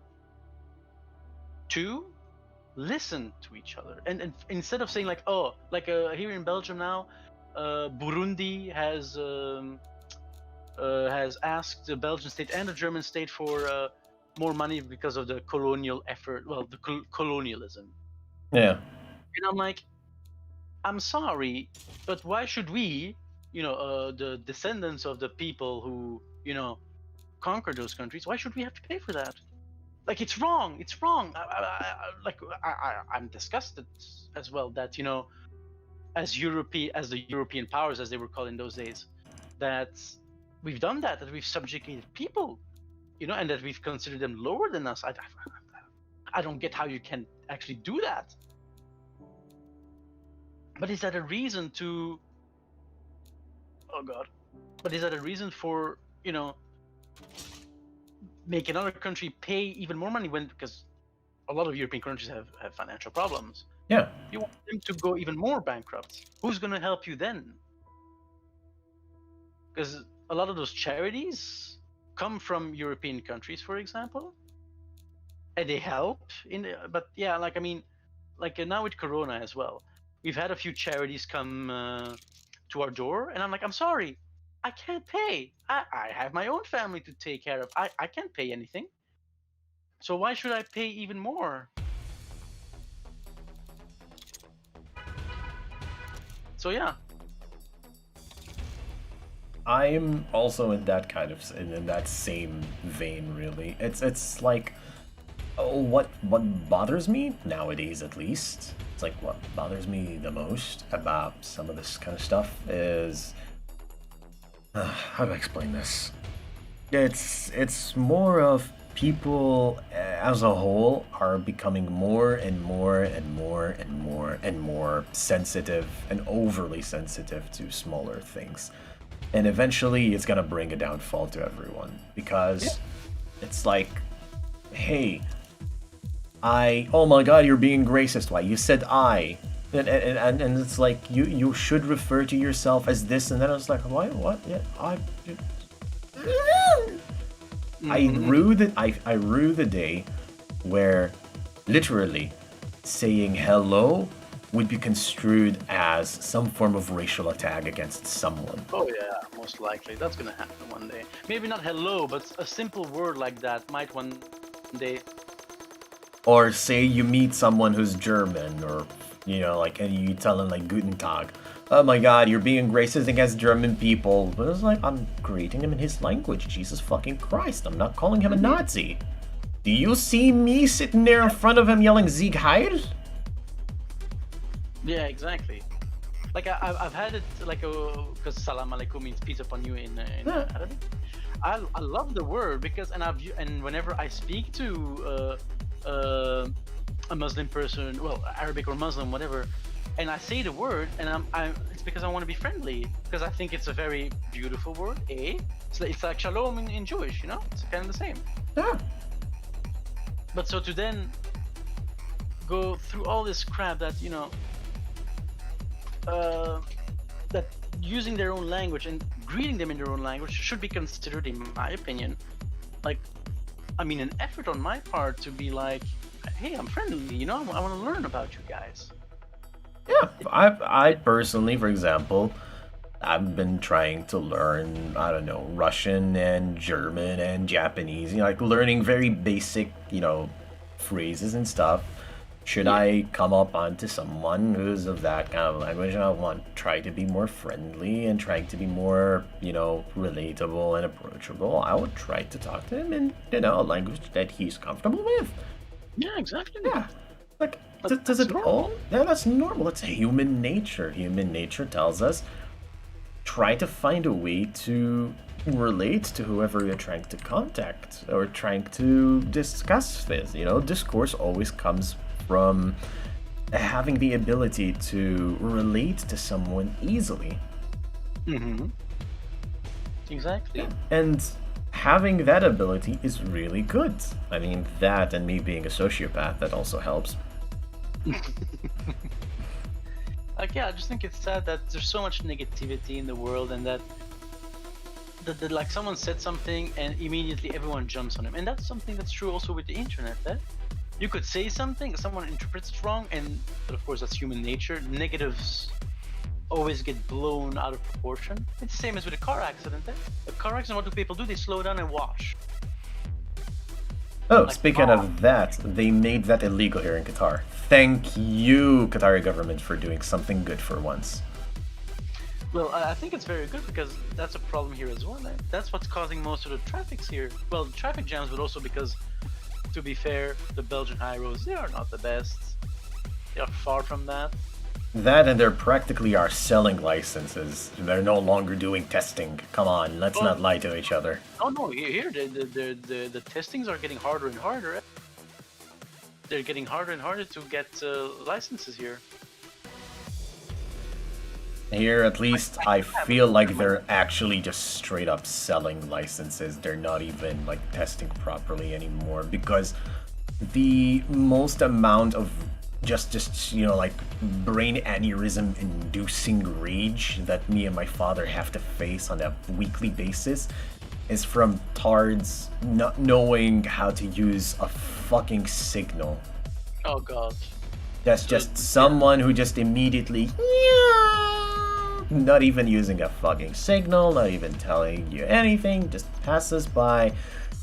Two, listen to each other, and instead of saying like, oh, like here in Belgium now, Burundi has asked the Belgian state and the German state for more money because of the colonial effort, well, the colonialism. Yeah. And I'm like, I'm sorry, but why should we, the descendants of the people who, conquered those countries, why should we have to pay for that? Like, it's wrong. It's wrong. I'm disgusted as well that, as the European powers, as they were called in those days, that we've done that we've subjugated people, and that we've considered them lower than us. I don't get how you can actually do that. But is that a reason to? Oh God! But is that a reason for make another country pay even more money because a lot of European countries have financial problems? Yeah. You want them to go even more bankrupt. Who's going to help you then? Because a lot of those charities come from European countries, for example, and they help but yeah, like, I mean, like now with Corona as well, we've had a few charities come to our door, and I'm like, I'm sorry, I can't pay. I have my own family to take care of. I can't pay anything. So why should I pay even more? So yeah. I'm also in that kind of in that same vein, really. It's like, what bothers me nowadays, at least. It's like what bothers me the most about some of this kind of stuff is how do I explain this? It's more of people as a whole are becoming more and more and more and more and more sensitive and overly sensitive to smaller things. And eventually it's gonna bring a downfall to everyone, because it's like, hey, oh my god, you're being racist. Why? You said I. And it's like, you should refer to yourself as this, and then I was like, what? Yeah, I rue the day where literally saying hello would be construed as some form of racial attack against someone. Oh yeah, most likely. That's gonna happen one day. Maybe not hello, but a simple word like that might one day. Or say you meet someone who's German, or, like, and you tell them, like, Guten Tag. Oh my god, you're being racist against German people. But it's like, I'm greeting him in his language. Jesus fucking Christ, I'm not calling him a Nazi. Do you see me sitting there in front of him yelling Sieg Heil? Yeah, exactly. Like I've had it like because Salam Alaikum means peace upon you in Arabic. I love the word because and whenever I speak to a Muslim person, well, Arabic or Muslim, whatever, and I say the word, and it's because I want to be friendly, because I think it's a very beautiful word. It's like shalom in Jewish, it's kind of the same. Yeah. But so to then go through all this crap that that using their own language and greeting them in their own language should be considered, in my opinion, like, an effort on my part to be like, hey, I'm friendly, I want to learn about you guys. Yeah, I personally, for example, I've been trying to learn, I don't know, Russian and German and Japanese, like learning very basic, phrases and stuff. Should I come up onto someone who's of that kind of language and I want try to be more friendly and try to be more, you know, relatable and approachable, I would try to talk to him in, you know, a language that he's comfortable with. Yeah, exactly. Yeah. Like, But does it that's all? normal. Yeah, that's normal. It's human nature. Human nature tells us try to find a way to relate to whoever you're trying to contact or trying to discuss this. You know, discourse always comes from having the ability to relate to someone easily. Mm-hmm. Exactly. And having that ability is really good. I mean, that and me being a sociopath, that also helps. Like, yeah, I just think it's sad that there's so much negativity in the world, and that like someone said something and immediately everyone jumps on him, and that's something that's true also with the internet. That you could say something, someone interprets it wrong, but of course that's human nature. Negatives always get blown out of proportion. It's the same as with a car accident. A car accident, what do people do? They slow down and watch. Oh, Like, speaking of that, they made that illegal here in Qatar. Thank you, Qatari government, for doing something good for once. Well, I think it's very good because that's a problem here as well. That's what's causing most of the traffics here. Well, traffic jams, but also because, to be fair, the Belgian high roads, they are not the best. They are far from that. That and they practically are selling licenses. They're no longer doing testing. Come on, let's not lie to each other. Oh no, here the testings are getting harder and harder. They're getting harder and harder to get licenses here. Here, at least, I feel like they're actually just straight up selling licenses. They're not even, like, testing properly anymore, because the most amount of just you know, like, brain aneurysm inducing rage that me and my father have to face on a weekly basis is from tards not knowing how to use a fucking signal. Oh god. That's just someone who just immediately, not even using a fucking signal, not even telling you anything, just passes by.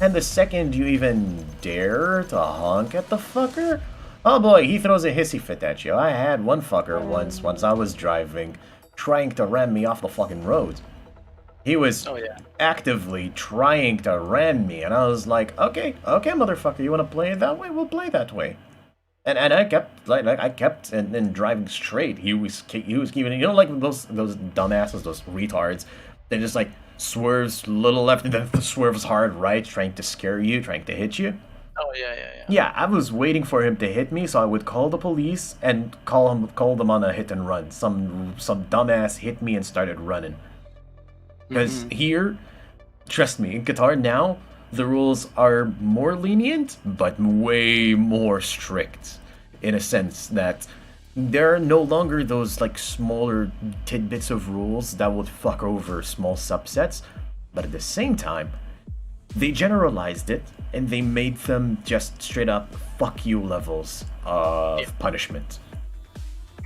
And the second you even dare to honk at the fucker, oh boy, he throws a hissy fit at you. I had one fucker once I was driving, trying to ram me off the fucking road. He was actively trying to ram me, and I was like, okay, motherfucker, you want to play it that way? We'll play that way. And I kept I kept and driving straight. He was keeping, you know, like those dumbasses, those retards. They just like swerves little left and then swerves hard right, trying to scare you, trying to hit you. Oh yeah. Yeah, I was waiting for him to hit me, so I would call the police and call them on a hit and run. Some dumbass hit me and started running. Because here, trust me, in Qatar now, the rules are more lenient, but way more strict. In a sense that there are no longer those like smaller tidbits of rules that would fuck over small subsets. But at the same time, they generalized it and they made them just straight up fuck you levels of punishment.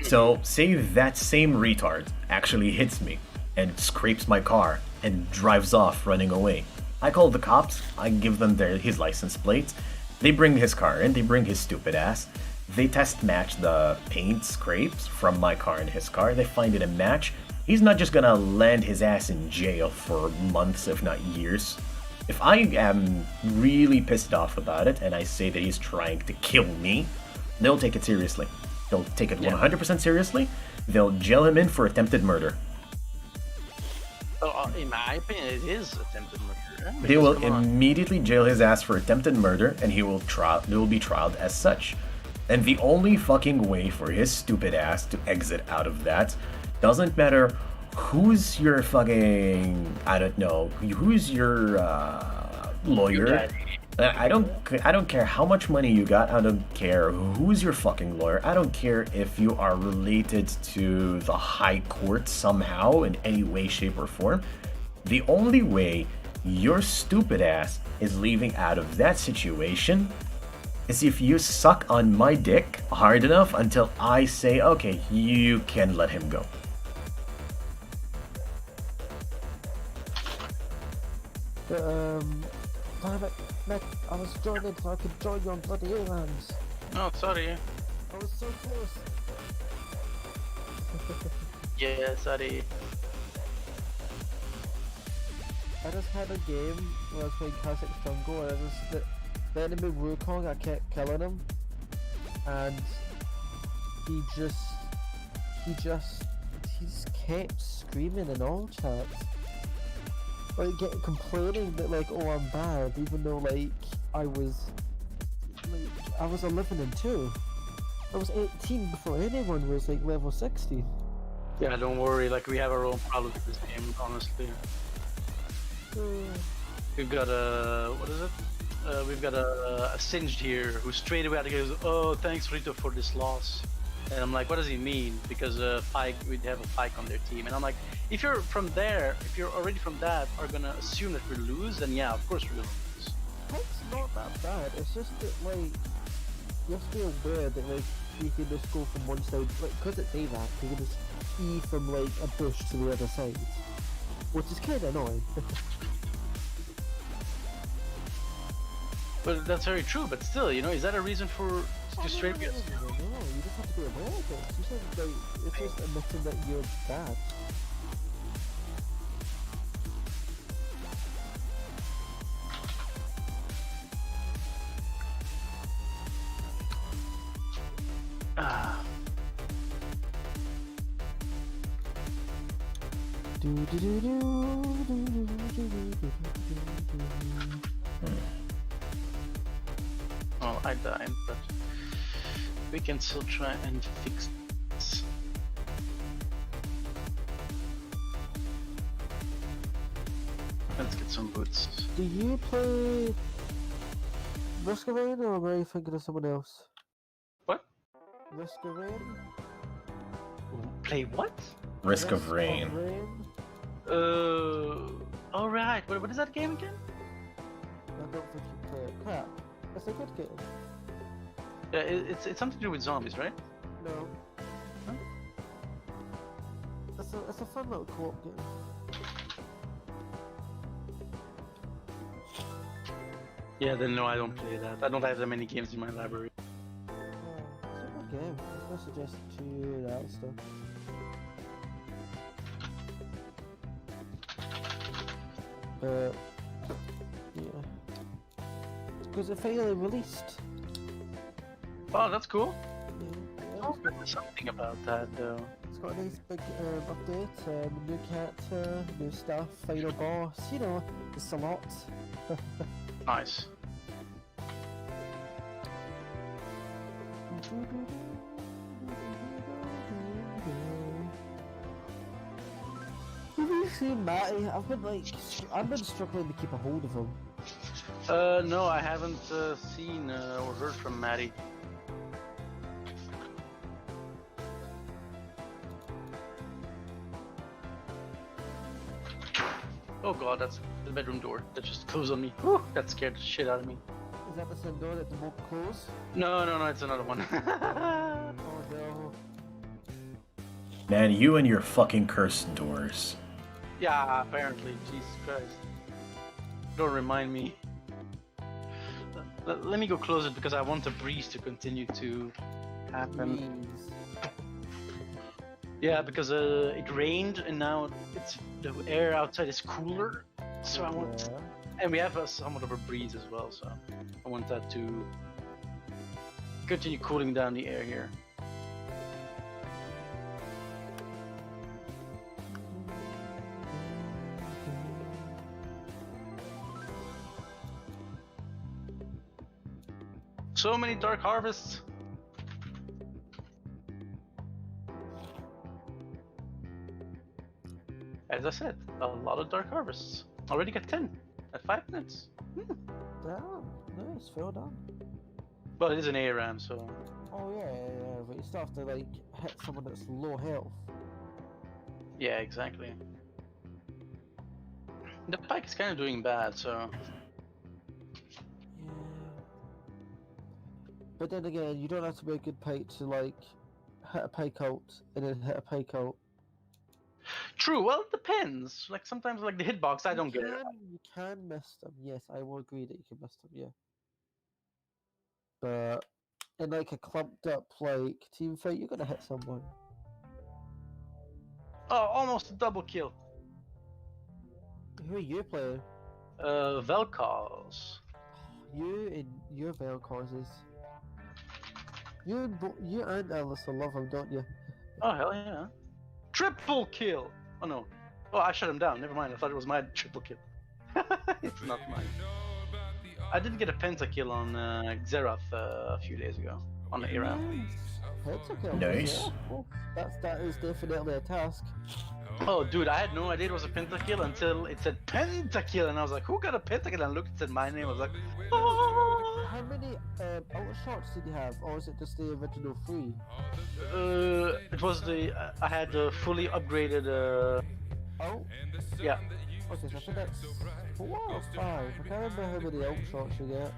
So say that same retard actually hits me and scrapes my car and drives off running away. I call the cops, I give them his license plate, they bring his car in, they bring his stupid ass, they test match the paint scrapes from my car and his car, they find it a match. He's not just gonna land his ass in jail for months, if not years. If I am really pissed off about it and I say that he's trying to kill me, they'll take it seriously. They'll take it 100% seriously. They'll jail him in for attempted murder. Oh, in my opinion, it is attempted murder. They will immediately jail his ass for attempted murder, and he will be trialed as such. And the only fucking way for his stupid ass to exit out of that, doesn't matter who's your fucking, I don't know, who's your lawyer. I don't care how much money you got. I don't care who's your fucking lawyer. I don't care if you are related to the high court somehow in any way, shape, or form. The only way your stupid ass is leaving out of that situation is if you suck on my dick hard enough until I say, okay, you can let him go. Damn it, Nick, I was joining so I could join you on bloody Earlands. Oh, sorry. I was so close. Yes, Adi. I just had a game where I was playing Classic Jungle and the enemy Wukong, I kept killing him. And he just kept screaming in all chats. Like complaining that like, oh, I'm bad, even though like I was 11 and 2. I was 18 before anyone was like level 60. Yeah, don't worry. Like we have our own problems with this game, honestly. We've got a what is it? We've got a Singed here who straight away goes, "Oh, thanks Rito for this loss." And I'm like, "What does he mean?" Because Pike, we'd have a Pike on their team, and I'm like, "If you're from there, if you're already from that, are gonna assume that we lose, then yeah, of course we're gonna lose." It's not that bad. It's just that like you have to be aware that like you can just go from one side, like because it's AVAC, you can just E from like a bush to the other side, which is kind of annoying. But that's very true. But still, you know, is that a reason for to straight? No, you just have to be aware of it. You said like it's just admitting that you're bad. Ah. Oh, I died, but we can still try and fix this. Let's get some boots. Do you play Risk of Rain or am I thinking of someone else? What? Risk of Rain? Play what? Risk of Rain. All right. What is that game again? I don't think you play it. Crap. It's a good game. Yeah, it's something to do with zombies, right? No. Huh? It's a fun little co-op game. Yeah, then no, I don't play that. I don't have that many games in my library. It's a good game. I was gonna suggest to you that stuff. But yeah, because it finally released. Oh, that's cool. Yeah, Oh, there's something about that though. it's got a nice big update, new character, new stuff, final boss. You know, it's a lot. Nice. Have you seen Matty? I've been struggling to keep a hold of him. No, I haven't seen or heard from Maddie. Oh god, that's the bedroom door that just closed on me. Whew, that scared the shit out of me. Is that the same door that the book closed? No, it's another one. Oh no. Man, you and your fucking cursed doors. Yeah, apparently. Jesus Christ. Don't remind me. Let me go close it because I want the breeze to continue to happen. Breeze. Yeah, because it rained and now the air outside is cooler. So I want, Yeah. and we have somewhat of a breeze as well. So I want that to continue cooling down the air here. So many dark harvests. As I said, a lot of dark harvests. Already got 10 at 5 minutes. Damn, nice, well done. Well, it is an ARAM, so Oh yeah, but you still have to like hit someone that's low health. yeah, exactly. The pike is kind of doing bad, so Yeah. But then again, you don't have to be a good pike to like hit a pike out and then hit a pike out. true. Well, it depends. Like sometimes, like the hitbox, I don't get it. You can miss them. Yes, I will agree that you can miss them. Yeah. But in like a clumped up like team fight, you're gonna hit someone. Oh, almost a double kill. Who are you playing? Velcals. You and your veil causes. You and Alyssa love him, don't you? Oh hell yeah! Triple kill. Oh no. Oh, I shut him down. Never mind. I thought it was my triple kill. It's not mine. I did get a pentakill on Xerath a few days ago on the era. Pentakill. Nice. Yeah. Well, that is definitely a task. Oh, dude, I had no idea it was a pentakill until it said pentakill, and I was like, "Who got a pentakill?" And I looked, it said my name. I was like, "Oh." How many outer shots did you have, or was it just the original 3? It was the I had the fully upgraded. Oh, Yeah. okay, so I think that's 4 or 5. I can't remember how many out shots you get.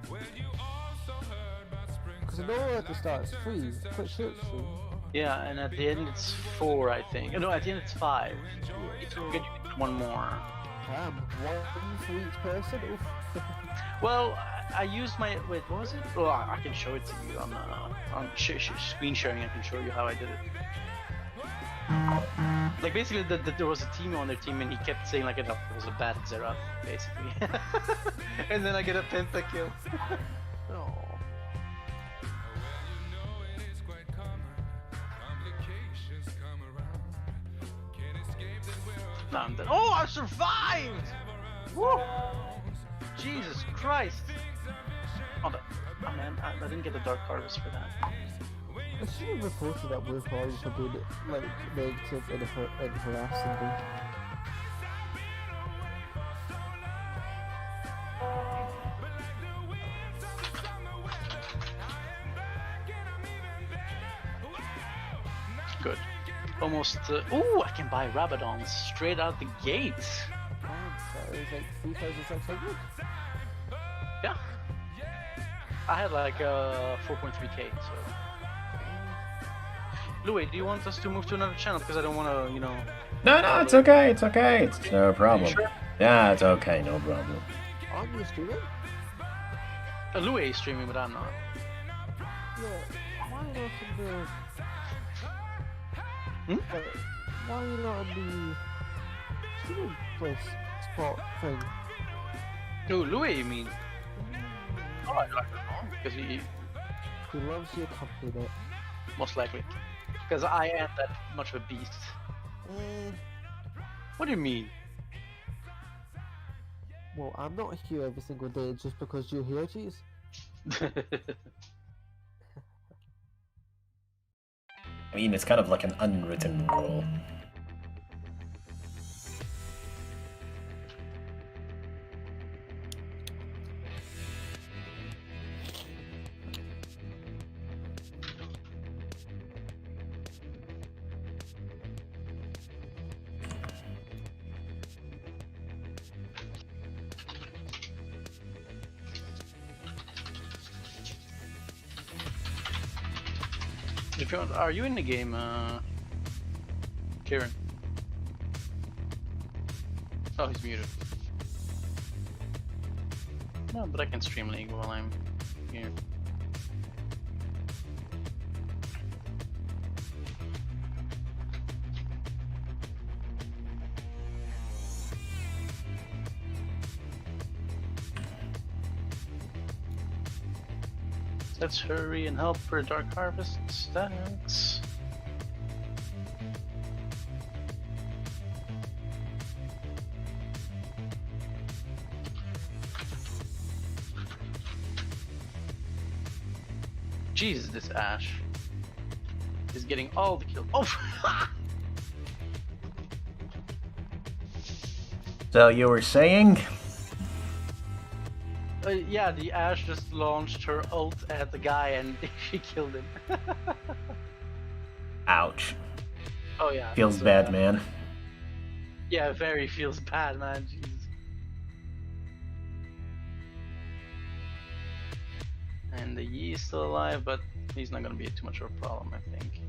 Because I know at the start it's 3. Pretty sure it's 3. Yeah, and at the end it's 4, I think. No, at the end it's 5. If you get one more. Damn, 1 for each person? Oof. Well, I used my wait. What was it? Oh, I can show it to you on screen sharing. I can show you how I did it. Like basically, there was a team on their team, and he kept saying like it was a bad Xerath, basically. And then I get a pentakill. Oh. No, I'm dead. Oh, I survived! Woo! Jesus Christ! Oh, man, I didn't get the Dark Harvest for that. I should have reported that with Harvey for being like negative and harassing me. Good. Almost. Ooh, I can buy Rabadons straight out the gate. So it was like 3,600. Yeah. I had like 4.3k. So. Louis, do you want us to move to another channel? Because I don't want to, you know. No, it's okay. It's okay. It's no problem. Sure? Yeah, it's okay. No problem. Aren't you streaming? Louis is streaming, but I'm not. Yeah. Why not in the... why are you not in the streaming place spot thing? No, Louis, you mean? Oh, I don't know. Because he He loves your company, mate. most likely. Because I am that much of a beast. What do you mean? Well, I'm not here every single day just because you're here, jeez. I mean, it's kind of like an unwritten rule. If you want, are you in the game, Kieran? Oh, he's muted. No, but I can stream League while I'm here. Let's hurry and help for Dark Harvest. Thanks. Jesus, this Ash is getting all the kills. Oh! So you were saying? Yeah, the Ash just launched her ult at the guy and she killed him. Ouch. Oh yeah. Feels so, bad, man. Yeah, very feels bad, man. Jesus. And the Yi is still alive, but he's not gonna be too much of a problem, I think.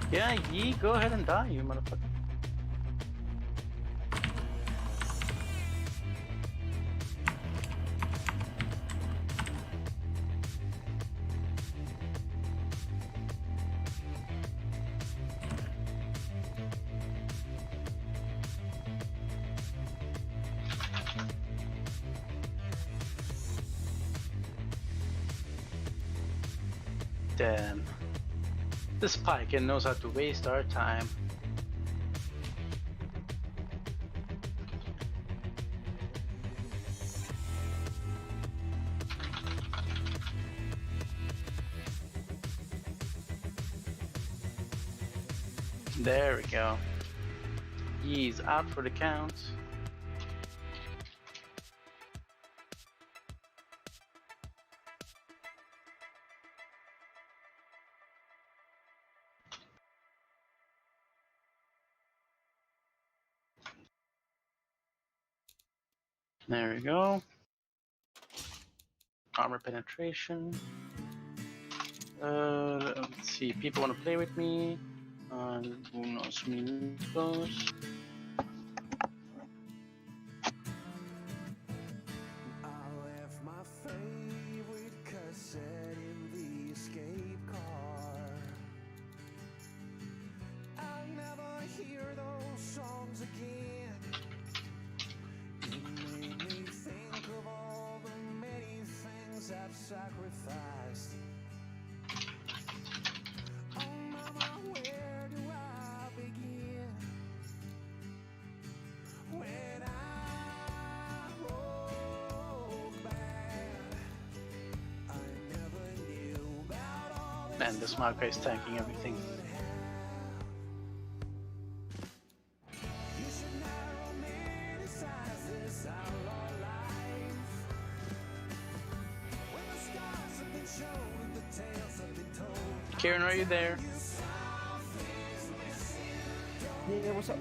Yeah, ye, go ahead and die, you motherfucker. Damn. This Pike knows how to waste our time. There we go. He's out for the count. There we go. Armor penetration. Let's see. People want to play with me. Unos minutos. I left my favorite cassette in the escape car. I'll never hear those songs again. It made me think of all the many things I've sacrificed. Oh mama, where do I begin? When I broke bad, I never knew about all the Man, this Marco is tanking everything. you should not romanticize this outlaw life. When the scars have been shown and the tales have been told, Kieran, are you there? Yeah, what's up?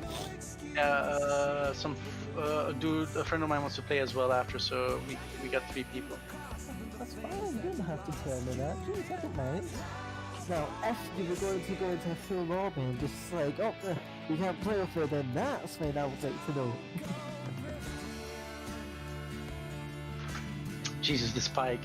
A dude, a friend of mine wants to play as well after, so we got 3 people. That's fine, you don't have to tell me that. Jeez, I don't mind. Now, if you were going to go into a full lobby and just like, oh, you can't play with her, then that's when I would like to know. Jesus, this Pike.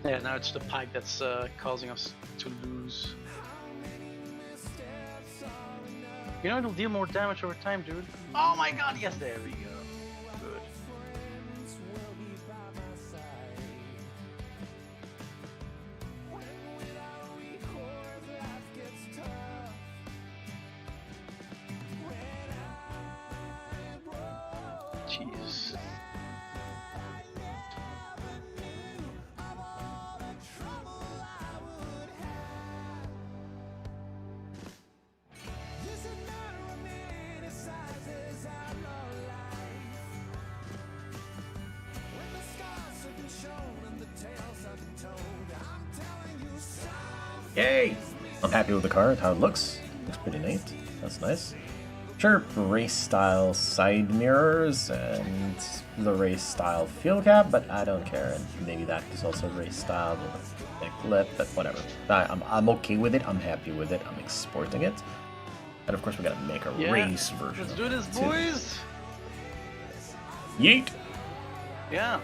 Yeah, now it's the Pike that's causing us to lose. You know, it'll deal more damage over time, dude. Oh my god, yes, there we go. Good. Jeez. Yay! I'm happy with the car, how it looks. Looks pretty neat. That's nice. Sure, race style side mirrors and the race style fuel cap, but I don't care. And maybe that is also race style with a clip, but whatever. I'm okay with it. I'm happy with it. I'm exporting it. And of course, we gotta make a race version. Let's of do this, it, too. boys! Yeet! Yeah.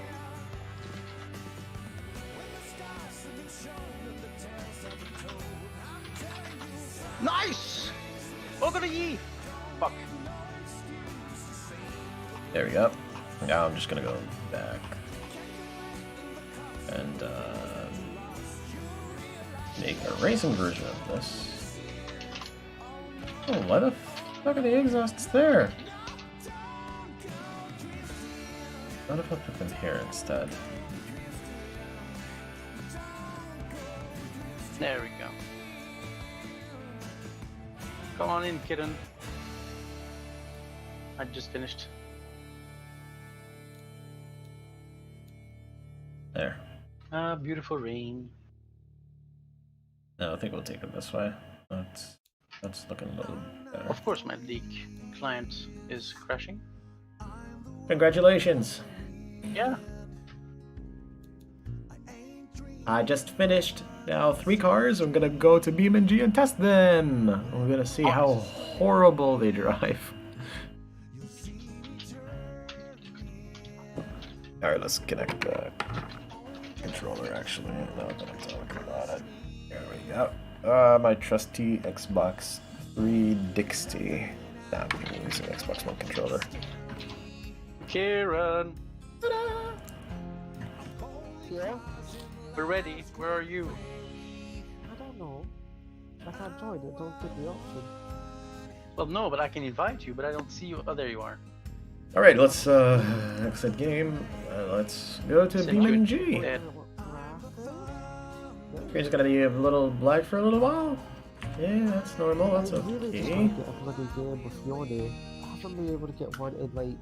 Nice! Oh, go to ye! Fuck. There we go. Now I'm just gonna go back and make a racing version of this. Oh, why the fuck are the exhausts there? What if I put them here instead? There we go. Come on in, kitten. I just finished. There. Ah, beautiful rain. No, I think we'll take it this way. Let's That's looking a little better. Of course, my League client is crashing. Congratulations! Yeah. I just finished now 3 cars. I'm gonna go to BeamNG and test them. I'm gonna see how horrible they drive. Alright, let's connect the controller actually. Now that I'm talking about it. There we go. My trusty Xbox 360. Nah, I'm using Xbox One controller. Kieran, Yeah? we're ready. Where are you? I don't know. I can't join it, don't give the option. Well, no, but I can invite you, but I don't see you. Oh, there you are. Alright, let's exit game. Let's go to Send you BeamNG. dead. Screen's gonna be a little black for a little while. Yeah, that's normal. That's I really just okay. want to get a bloody game with Yone. I haven't been able to get one in like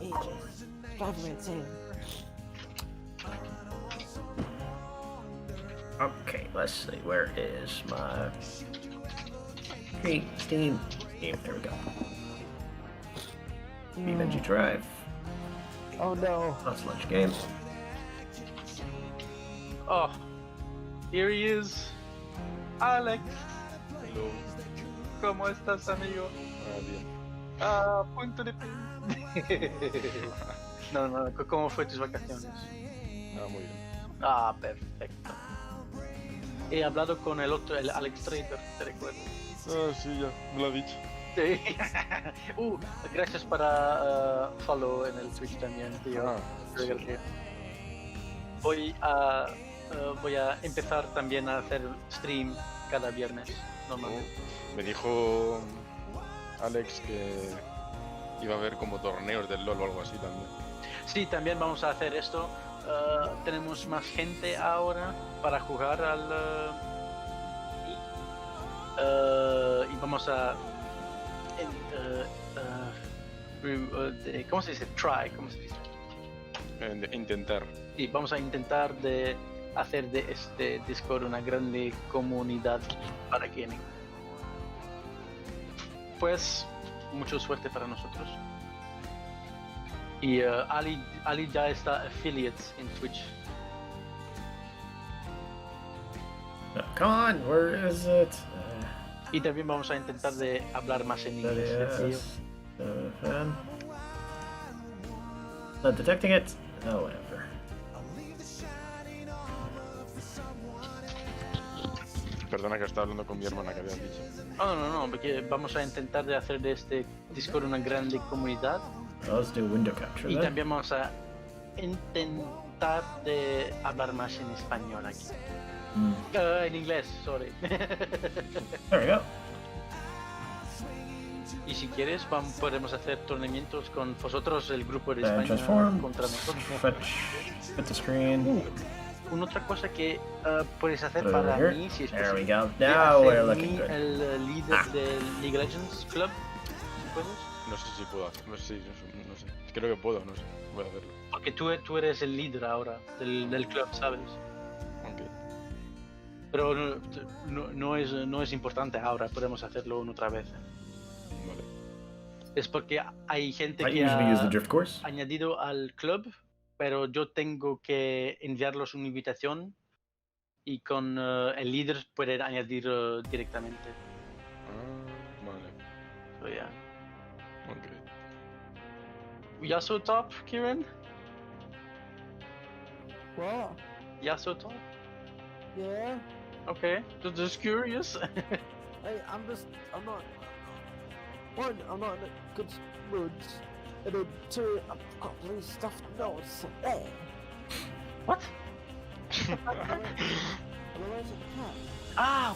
ages. It's driving me insane. Okay, let's see. Where is my Steam? There we go. BeamNG Drive. Oh no. Let's launch game. Oh, here he is. Alex, Hello. ¿cómo estás, amigo? Bien. Ah, punto de No, no, ¿cómo fue tus vacaciones? Muy bien. Ah, perfecto. He hablado con el otro, el Alex Trader, te recuerdo. Sí, ya, me lo ha dicho. Sí. Gracias para follow en el Twitch también, tío. Sí. Gracias. Voy a empezar también a hacer stream cada viernes, normalmente. Me dijo Alex que iba a haber como torneos del LOL o algo así también. Sí, también vamos a hacer esto. Tenemos más gente ahora para jugar al... y vamos a... ¿cómo se dice? Try, ¿cómo se dice? Intentar. Sí, vamos a intentar de hacer de este Discord una grande comunidad para gaming. Pues, mucha suerte para nosotros. Y Ali ya está affiliate en Twitch. Come on, where is it? Y también vamos a intentar de hablar más en inglés. Yes. Fan. Not detecting it. Oh, whatever. Perdona que estaba hablando con mi hermana que habías dicho. No, porque vamos a intentar de hacer de este Discord una grande comunidad. Let's do window capture Y then. también vamos a intentar de hablar más en español aquí. En inglés, sorry. There we go. Y si quieres, podemos hacer torneamientos con vosotros, el grupo de Then España, transform. contra nosotros. Fetch. Fit the screen. Una otra cosa que puedes hacer Put it over para here. mí, si es There we posible, go. de Now we're hacer looking mí good. el líder del League Legends Club. ¿Si puedes? No sé si puedo hacer. No sé. Creo que puedo, no sé. Voy a hacerlo. Porque tú eres el líder ahora del club, ¿sabes? Ok. Pero no es importante ahora, podemos hacerlo una otra vez. Vale. Es porque hay gente I que usually use the ha drift course. añadido al club, pero yo tengo que enviarlos una invitación y con el líder pueden añadir directamente. Vale. So, yeah. Ok. Yasuo top, Kieran? What? Yasuo top? Yeah? Okay, just curious. I'm not. One, I'm not in a good mood. And then two, I've got blue stuffed nose. Oh! What? I'm allergic to cat.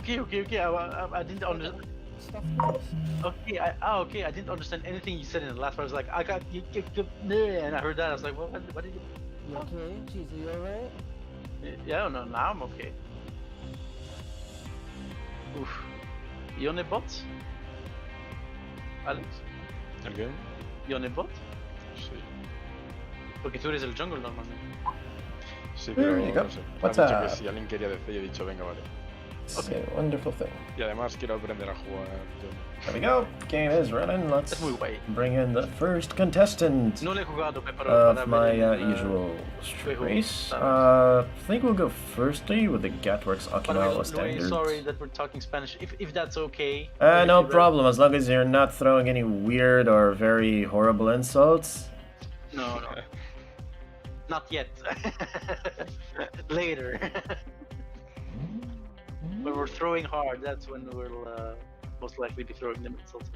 Okay. I didn't understand. Stuffed nose. Okay, I didn't understand anything you said in the last part. I was like, I got you, and I heard that. I was like, what did you? You okay? Cheese, are you alright? Yeah, no, now I'm okay. Oof. You on a bot? Alex? ¿El qué? You on a bot? Sí. Porque tú eres el jungle normalmente. Sí, There pero you go. no sé. What's Ha dicho up? que si alguien quería decir, yo he dicho, venga, vale. It's a wonderful thing. Y además quiero aprender a jugar. There we go. Game is running. Let's Es muy guay. bring in the first contestant No le he jugado, pero of para my ver el, usual juego, race. ¿sabes? I think we'll go firstly with the Gatworks By the way, Okinawa Louis, standard. sorry that we're talking Spanish. If that's okay. No If you- problem, as long as you're not throwing any weird or very horrible insults. No. Not yet. Later. When we're throwing hard, that's when we'll most likely be throwing them insults.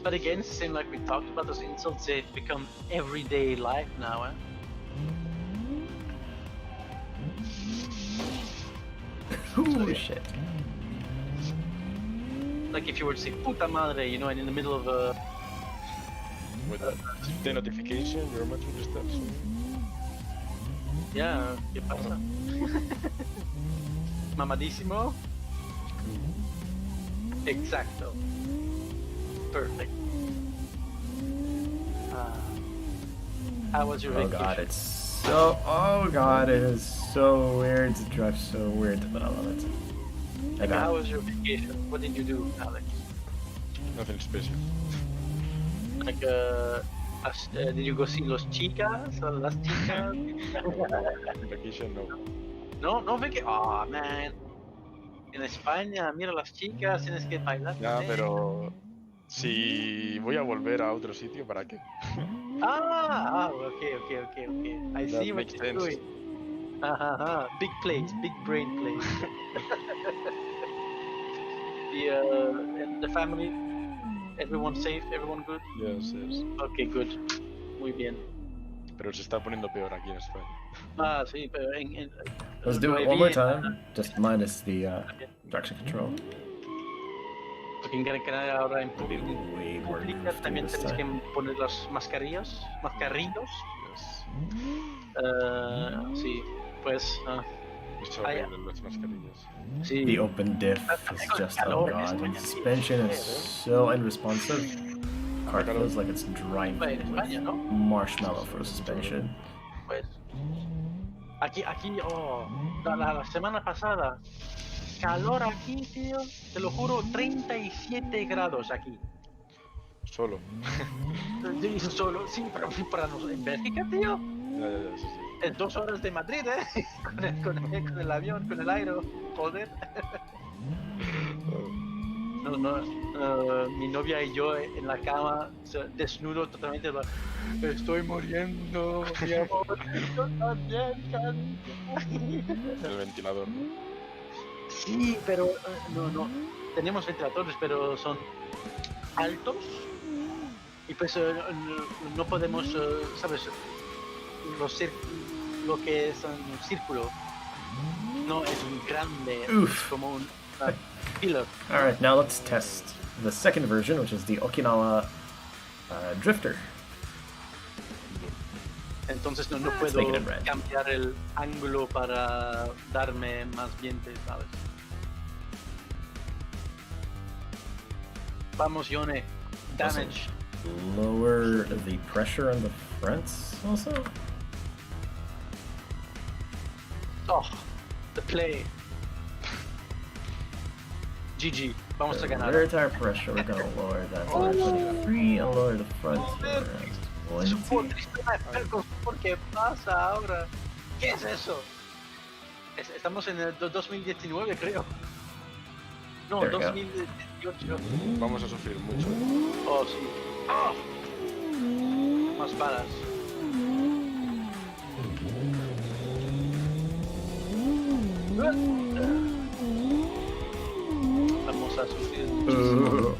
But again, it's the same like we talked about, those insults, they've become everyday life now, eh? Ooh, shit. Like if you were to say puta madre, you know, and in the middle of a... With the notification, you're much more steps. Yeah, ¿qué pasa? Mamadísimo? Exacto. Perfect. How was your Oh vacation? god, it's so. Oh god, it is so weird to drive so weird, but I love it. I got How it. was your vacation? What did you do, Alex? Nothing special. Like, did you go see los chicas or las chicas? Vacation, no. No vacation. Oh man. En España, mira las chicas, tienes que bailar. Ya, con ellas. pero si voy a volver a otro sitio, ¿para qué? Okay. I That see what makes you're sense. doing. Big place, big brain place. The family, everyone safe, everyone good? Yes. Okay, good. Muy bien. Pero se está poniendo peor aquí en España. Sí, pero en Let's do it one more time, just minus the traction control. Porque en Gran Canaria ahora en It'll be way more pública goofy también this tienes que time. poner los mascarillos. Yes. Sí, pues, Es Ah, ya. horrible las mascarillas. sí. The open diff is just, oh god, and suspension is so unresponsive. Car feels like it's driving En España, with ¿no? marshmallow for suspension. Pues aquí, la semana pasada, calor aquí, tío, te lo juro, 37 grados aquí. Solo. Solo, sí, pero para nosotros, en Bélgica, tío, Ya, sí. es 2 horas de Madrid, con el avión, con el aero, joder. Mi novia y yo en la cama, desnudo totalmente. Estoy muriendo, mi amor. Yo también, cariño. El ventilador, ¿no? Sí, pero no. Tenemos ventiladores, pero son altos. Y pues no podemos, ¿sabes? Lo que es un círculo. No, es un grande. Oof. Es como un pillar. Alright, now let's test the second version, which is the Okinawa Drifter. Entonces no Let's puedo make it in red. cambiar el ángulo para darme más viento, ¿sabes? Vamos, Yone. Damage. Lower the pressure on the fronts also? Oh, the play. GG. Vamos a The ganar. rear tire pressure, we're gonna lower that to 23 and lower the front to around Es un poco 20. triste, ¿por qué pasa ahora? ¿Qué es eso? Estamos en el 2019, creo. No, There we go. 2018. Vamos a sufrir mucho. Oh, sí. ¡Ah! Más balas. Vamos a sufrir muchísimo.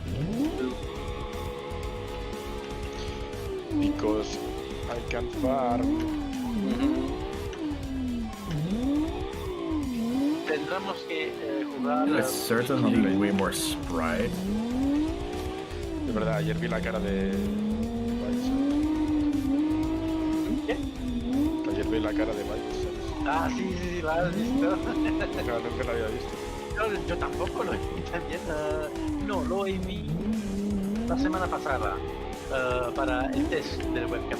Because I can farm. Tendremos que jugar. It's certainly way more sprite. De verdad, ayer vi la cara de... ¿Qué? Ayer vi la cara de Mike. Ah, sí, la has visto. No, nunca la había visto. Yo tampoco lo vi también. No, lo vi la semana pasada para el test del webcam.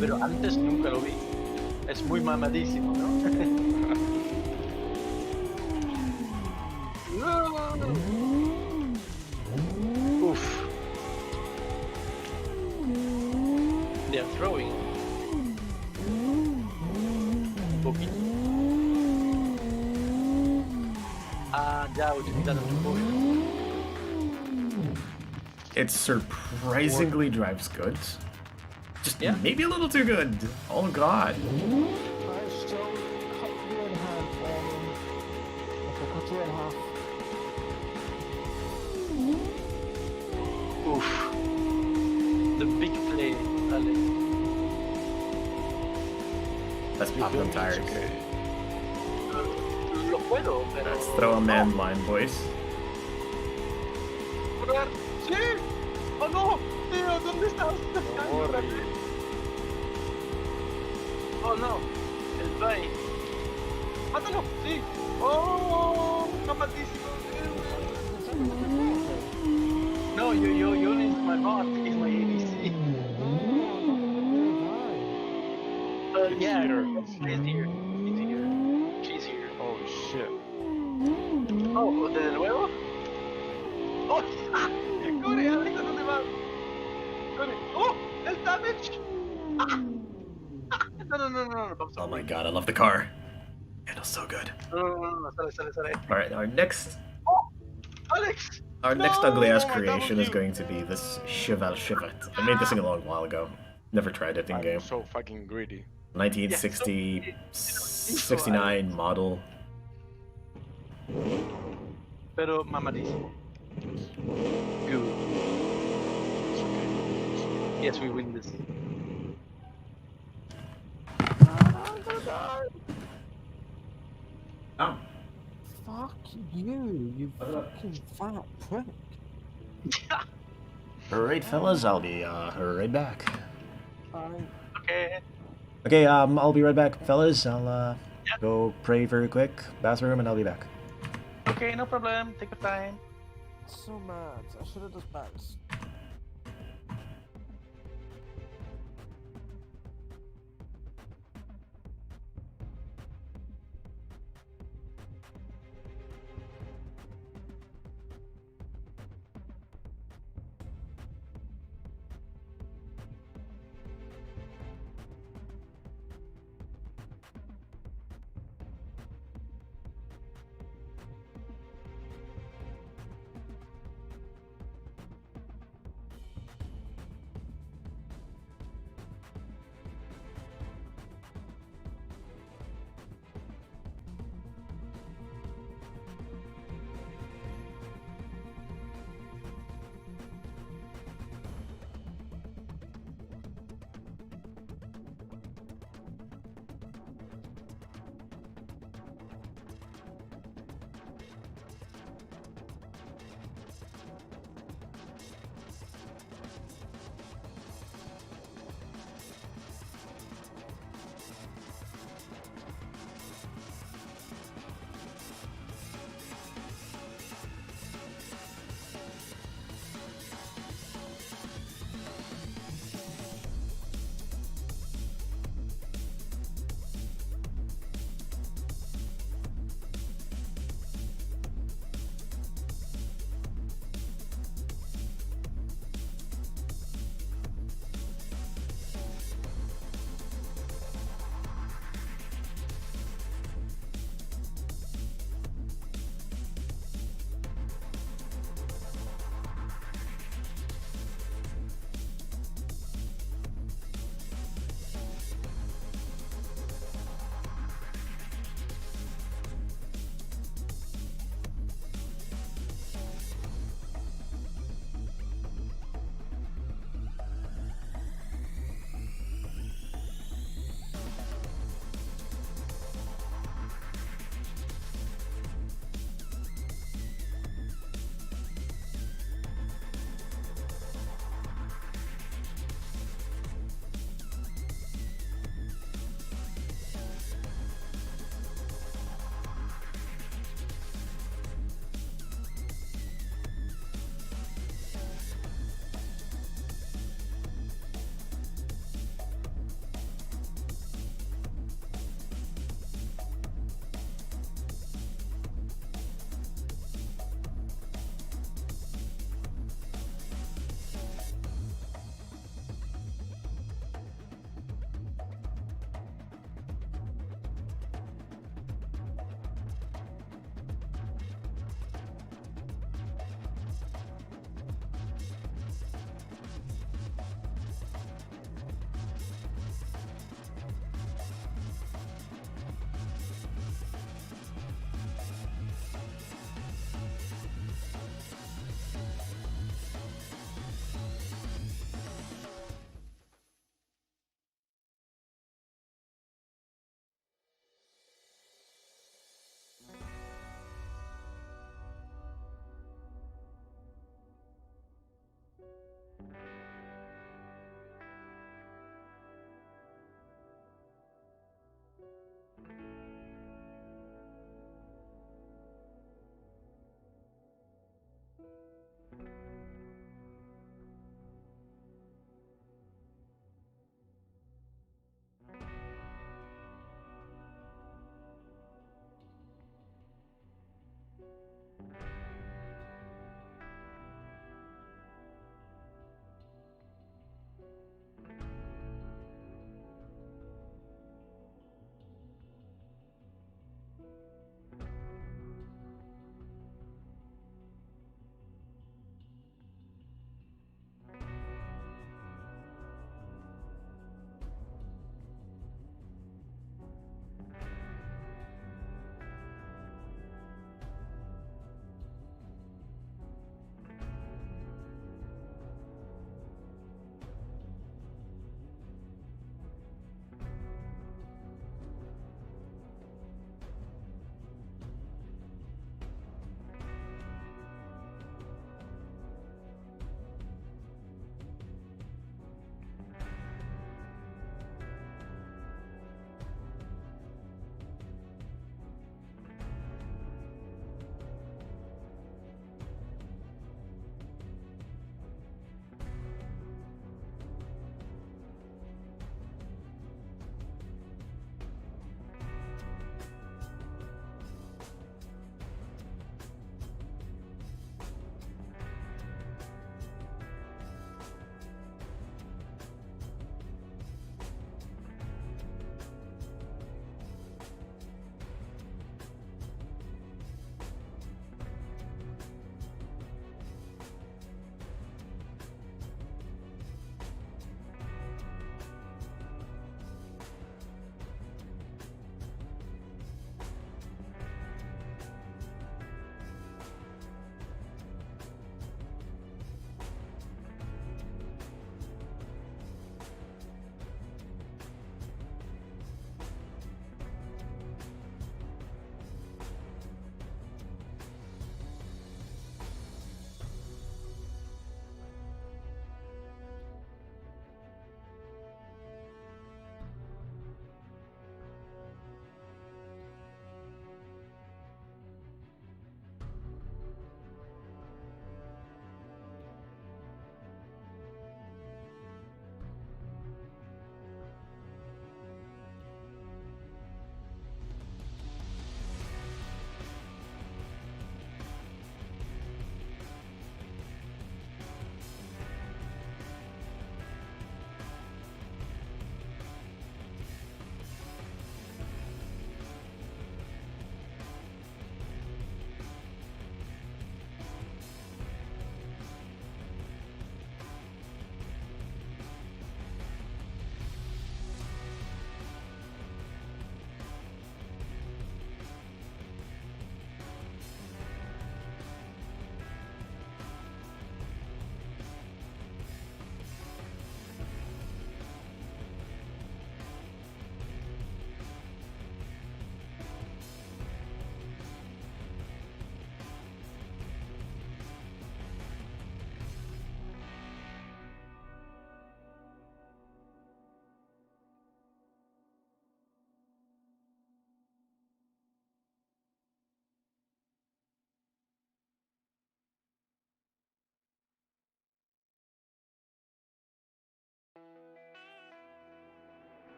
Pero antes nunca lo vi. Es muy mamadísimo, ¿no? Oof. They are throwing. Okay. Doubt it doesn't push. It surprisingly drives good. Just Yeah. maybe a little too good. Oh god. I still cut you in half for them. If I cut you in half. Oof. The big play, Alex. Let's pop them tires. Okay. Lo puedo, pero... Let's throw a man line, boys. ¡Correr! ¡Sí! ¡Oh no! ¡Tío! ¿Dónde estás? Corre. ¡Oh no! El Bay. ¡Mátalo! ¡Sí! ¡Oh! ¡Está malísimo! No, you need my bot. It's my ABC. Yeah, she's here. She's here. She's here. Oh shit. Oh, ¿de nuevo? ¡Oh! ¡Corre, Alex! ¿A dónde vas? ¡Corre! ¡Oh! ¡El damage! Ah. No, vamos a Oh my god, I love the car. Handles so good. No, sale. Alright, our next Alex! ugly ass Oh my creation God, is going to be this Cheval Chevet. I made this thing a long while ago. Never tried it in game. I'm so fucking greedy. 1960, 69 model. Pero mamadísimo. Good. It's okay. Yes, we win this. Oh. Fuck you fucking fat prick. Alright, fellas, I'll be right back. Okay. Okay, I'll be right back, fellas. I'll go pray very quick, bathroom, and I'll be back. Okay, no problem. Take your time. So mad. I should have just bounced.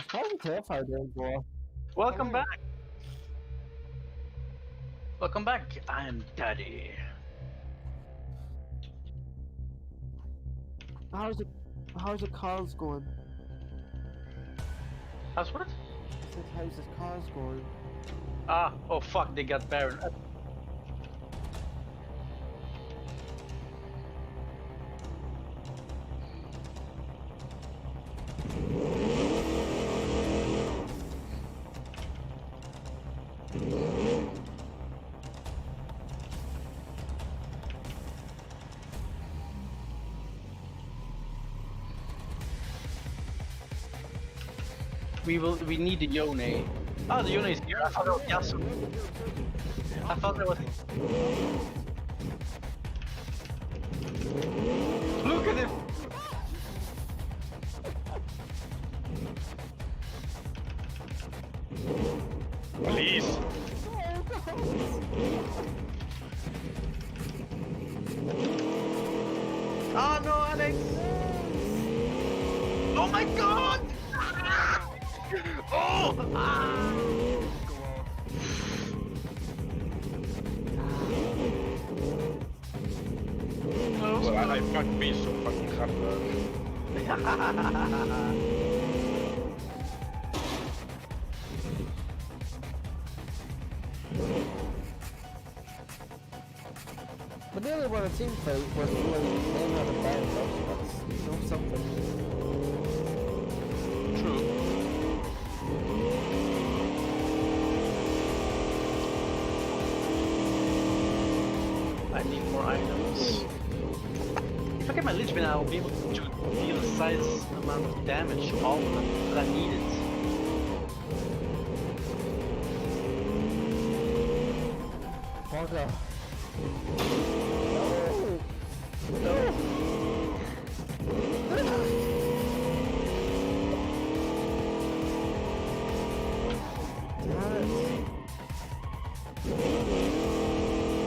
How's the terrifier doing, boy? Welcome Hello. back. Welcome back. I'm Daddy. How's the cars going? How's what? I said, how's the cars going? Ah, oh fuck, they got Baron. We need the Yone. Oh, the Yone is here. I thought it was Yasu. I thought it was. Look at him! Please. Oh no, Alex! Oh my god! Oh! Ah! Well, I fucked me so fucking hard. But nearly won a team fight with like them had a bad luck. That's something. True. I need more items. If I get my Lich Bin, I'll be able to deal the size amount of damage to all of them, but I need it. Bugger. No! No! Damn it.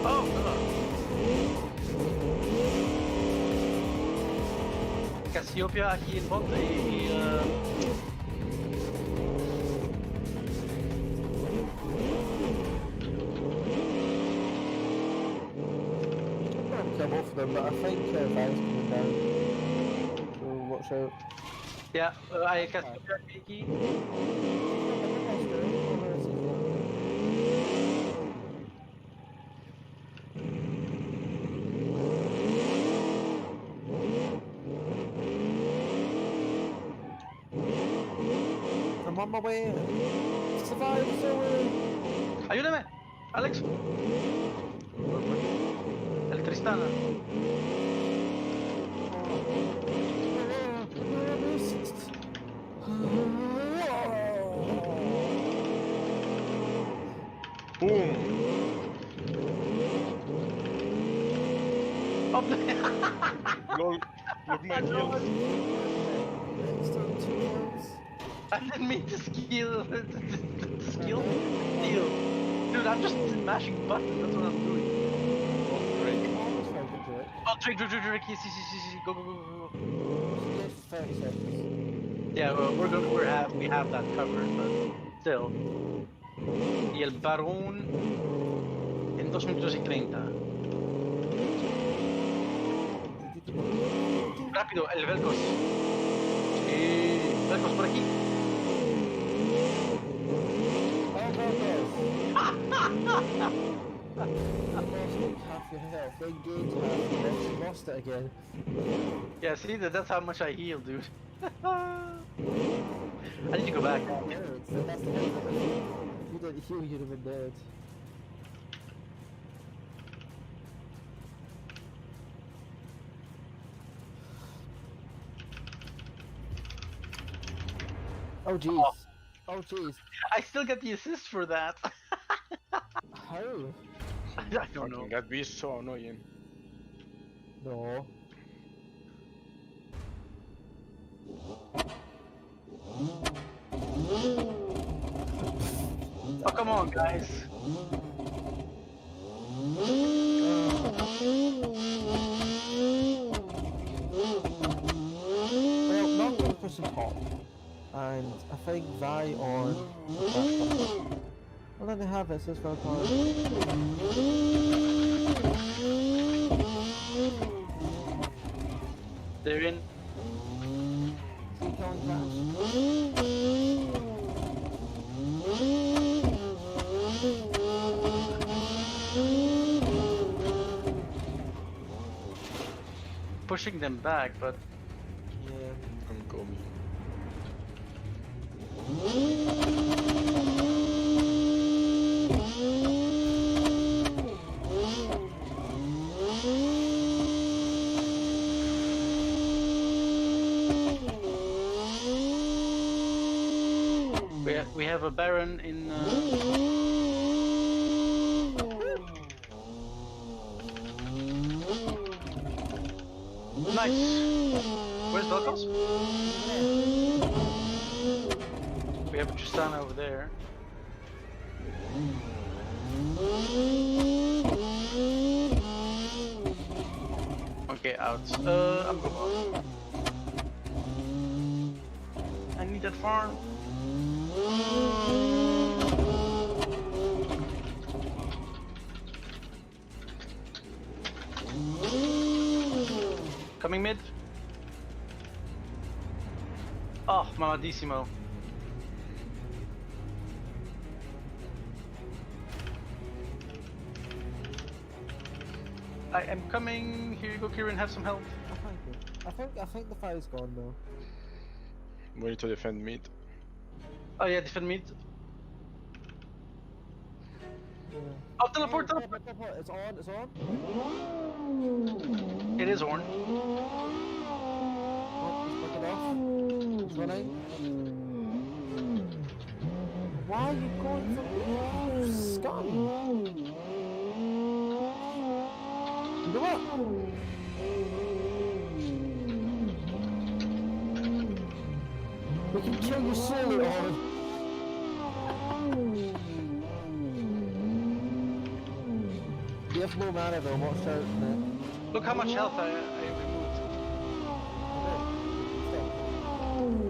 Oh god. Cassiopeia aqui em volta e I'm come off them, but I think Van's coming down. So watch out. yeah, I Cassiopeia aqui. I'm on my way. Survive, Zoe! Ayúdame, Alex. El Tristana. Boom. Oh, Lol. Look my kills. I didn't mean to skill. Skill? Deal. Dude, I'm just mashing buttons. That's what I'm doing. Oh, great. Oh, Drake. Yes. Go. 30 seconds. Yeah, well, we have that covered, but still. Y el Barón en 2 minutos y 30. Rápido, el Velcos. Sí, Velcos por aquí. I lost like half your health, then gained half, and then lost it again. Yeah, see, that's how much I heal, dude. I need to go back. That's the thing. If you didn't heal, you'd have been dead. Oh jeez. Oh jeez. I still get the assist for that. How? I don't know. Fucking that beast is so annoying. No. Oh, come on, guys. Well, not 100% top. and I think Vi on. Well, then they have it. Says for cars. They're in. Keep going crash. Pushing them back, but Yeah. I'm coming. we have a Baron in. Nice. Where's Velkos? We have a Tristana over there. Okay, out. I'm going. I need that farm. Coming mid. Oh, mamadissimo. I am coming. Here you go, Kieran. Have some help. Oh, thank you. I think the fire's gone though. We need to defend mid. Oh yeah, defend mid. Yeah. Oh, teleport, teleport. It's on. It's on. It is on. Oh, it's back it off. It's running. Why are you going for me? You scum! Go up! We can kill you slowly, Owen. You have no mana though, watch out, man. Look how much health I removed.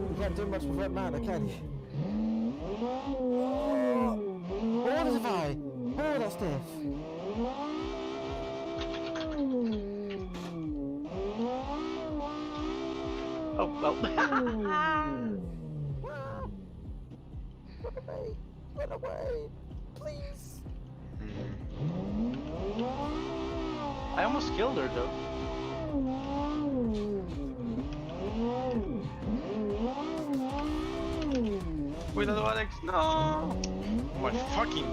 You can't do much without mana, can you? Oh, there's a Vi! Oh, that's death! Oh well. Run away! Run away! Please! I almost killed her though. Wait, that Alex? No! My fucking.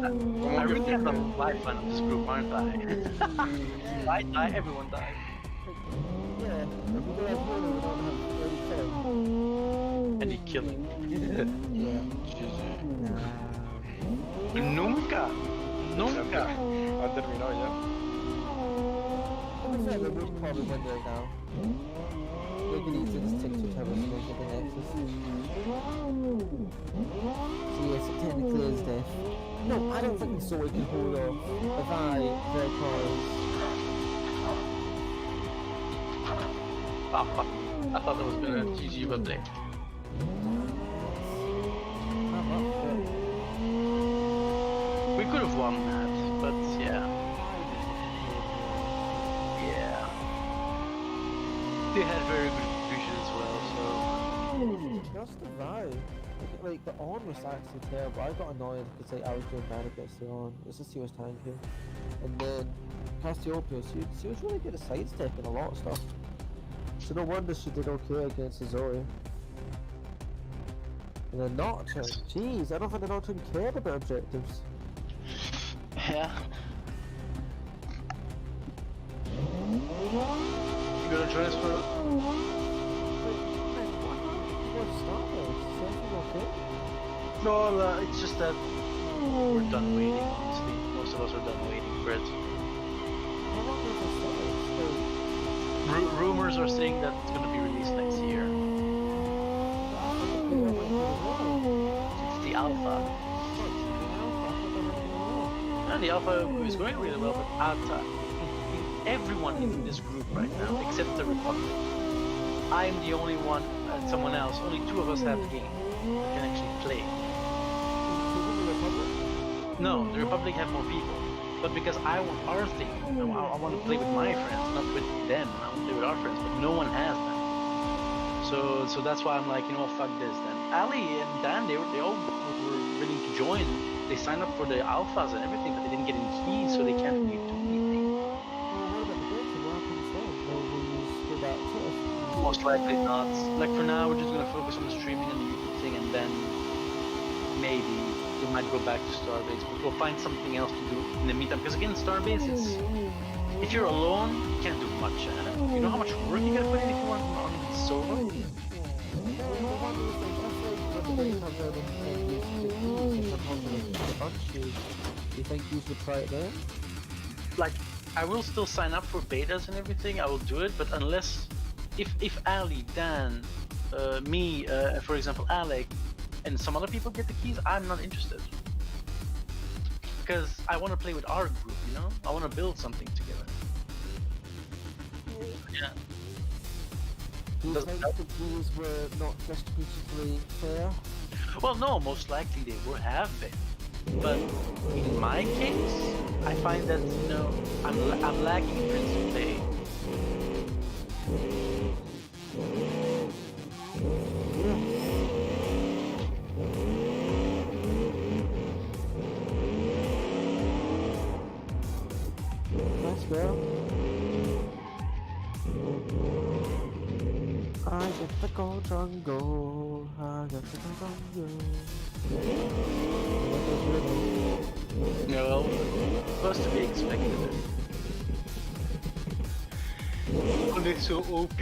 I really have a lifeline of this group, aren't I? I die, everyone dies. Yeah, if we don't have Bruno, we don't have any kill. Any killing. Yeah. Nunca! Nunca! Han terminado ya. To be fair, they would probably win right now. They could easily just take 2 towers and make it the Nexus. So yes, it technically is death. No, I don't think the Zoe can hold off. If their cars. Ah, fuck. I thought that was gonna GG, but they. We could have won that, but yeah. Yeah. They had very good vision as well, so. Just the vibe. Like, the on was actually terrible. I got annoyed because like, I was doing bad against the on. This is he was tanking. And then Cassiopeia, she was really good at sidestepping a lot of stuff. So no wonder she did okay against the Zoe. And then Nocturne, jeez, I don't think the Nocturne cared about objectives. Yeah. You gonna join us for? No, it's just that we're done waiting, honestly. Most of us are done waiting for it. Rumors are saying that it's gonna be released next year. It's the alpha. And the alpha is going really well, but everyone is in this group right now, except the Republic. I'm the only one and someone else. Only two of us have the game. We can actually play. No, the Republic have more people. But because I want our thing, I want to play with my friends, not with them. I want to play with our friends, but no one has them. So that's why I'm like, you know, fuck this then. Ali and Dan, they all were willing to join. They signed up for the alphas and everything, but they didn't get any keys, so they can't really do anything. Most likely not. Like for now, we're just gonna focus on the streaming and the YouTube thing, and then maybe we might go back to Starbase, but we'll find something else to do in the meantime. Because again, Starbase is, if you're alone, you can't do much. You know how much work you gotta put in if you want on solo? Do you think you should try it there? Like, I will still sign up for betas and everything. I will do it, but unless if Ali, Dan, me, for example, Alec, and some other people get the keys, I'm not interested. Because I want to play with our group, you know? I want to build something together. Yeah. Do you think the rules were not distributively fair? Well, no, most likely they have been. But in my case, I find that, you know, I'm lacking in Prince to play. Nice girl. I get the gold jungle. I get the gold jungle. No, supposed to be expected. Oh, they're so OP.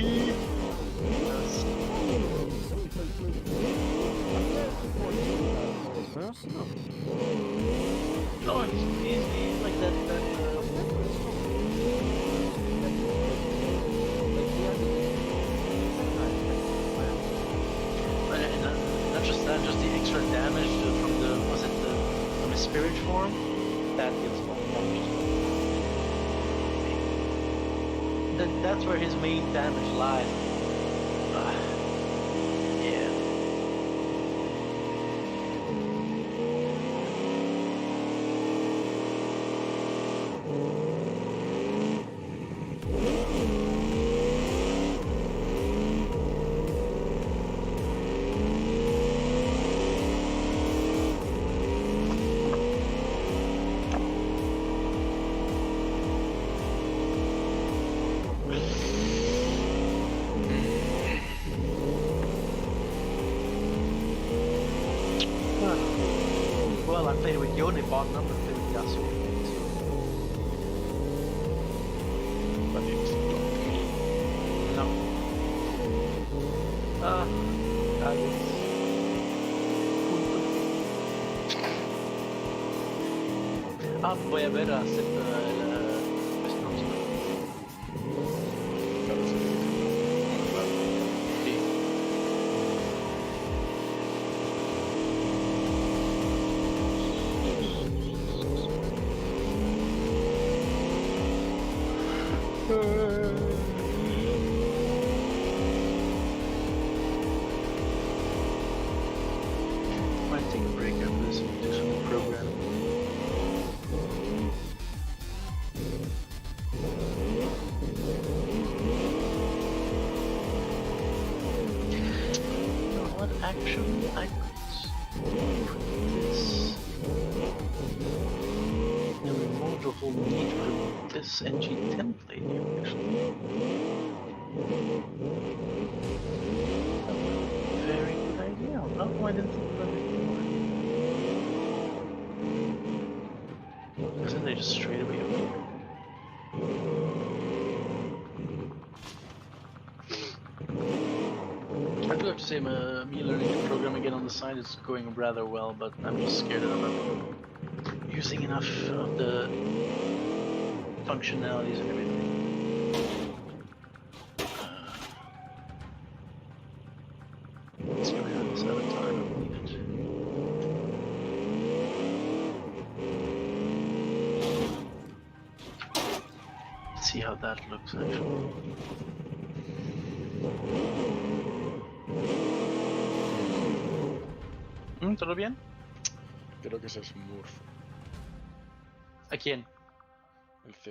Personal. No, it's easy like that. Not just that, just the extra damage from the from his spirit form that gives more damage. That's where his main damage lies. Yeah. Well, I played with Yone, bought number, played with Yasuo. But it's not me. No. I guess. Voy a ver a hacer might take a break after this and do some programming. You know what? Actually, I could put this and remove the whole need for this NG template here, actually. Very good idea. How come I didn't think about it before? Isn't they just straight away appear? I do have to say, me learning to program again on the side is going rather well, but I'm just scared that I'm not using enough of the functionalities and everything. Let's get rid of this avatar, I don't need it. Let's see how that looks actually. ¿Todo bien? Creo que ese es Smurf. ¿A quién?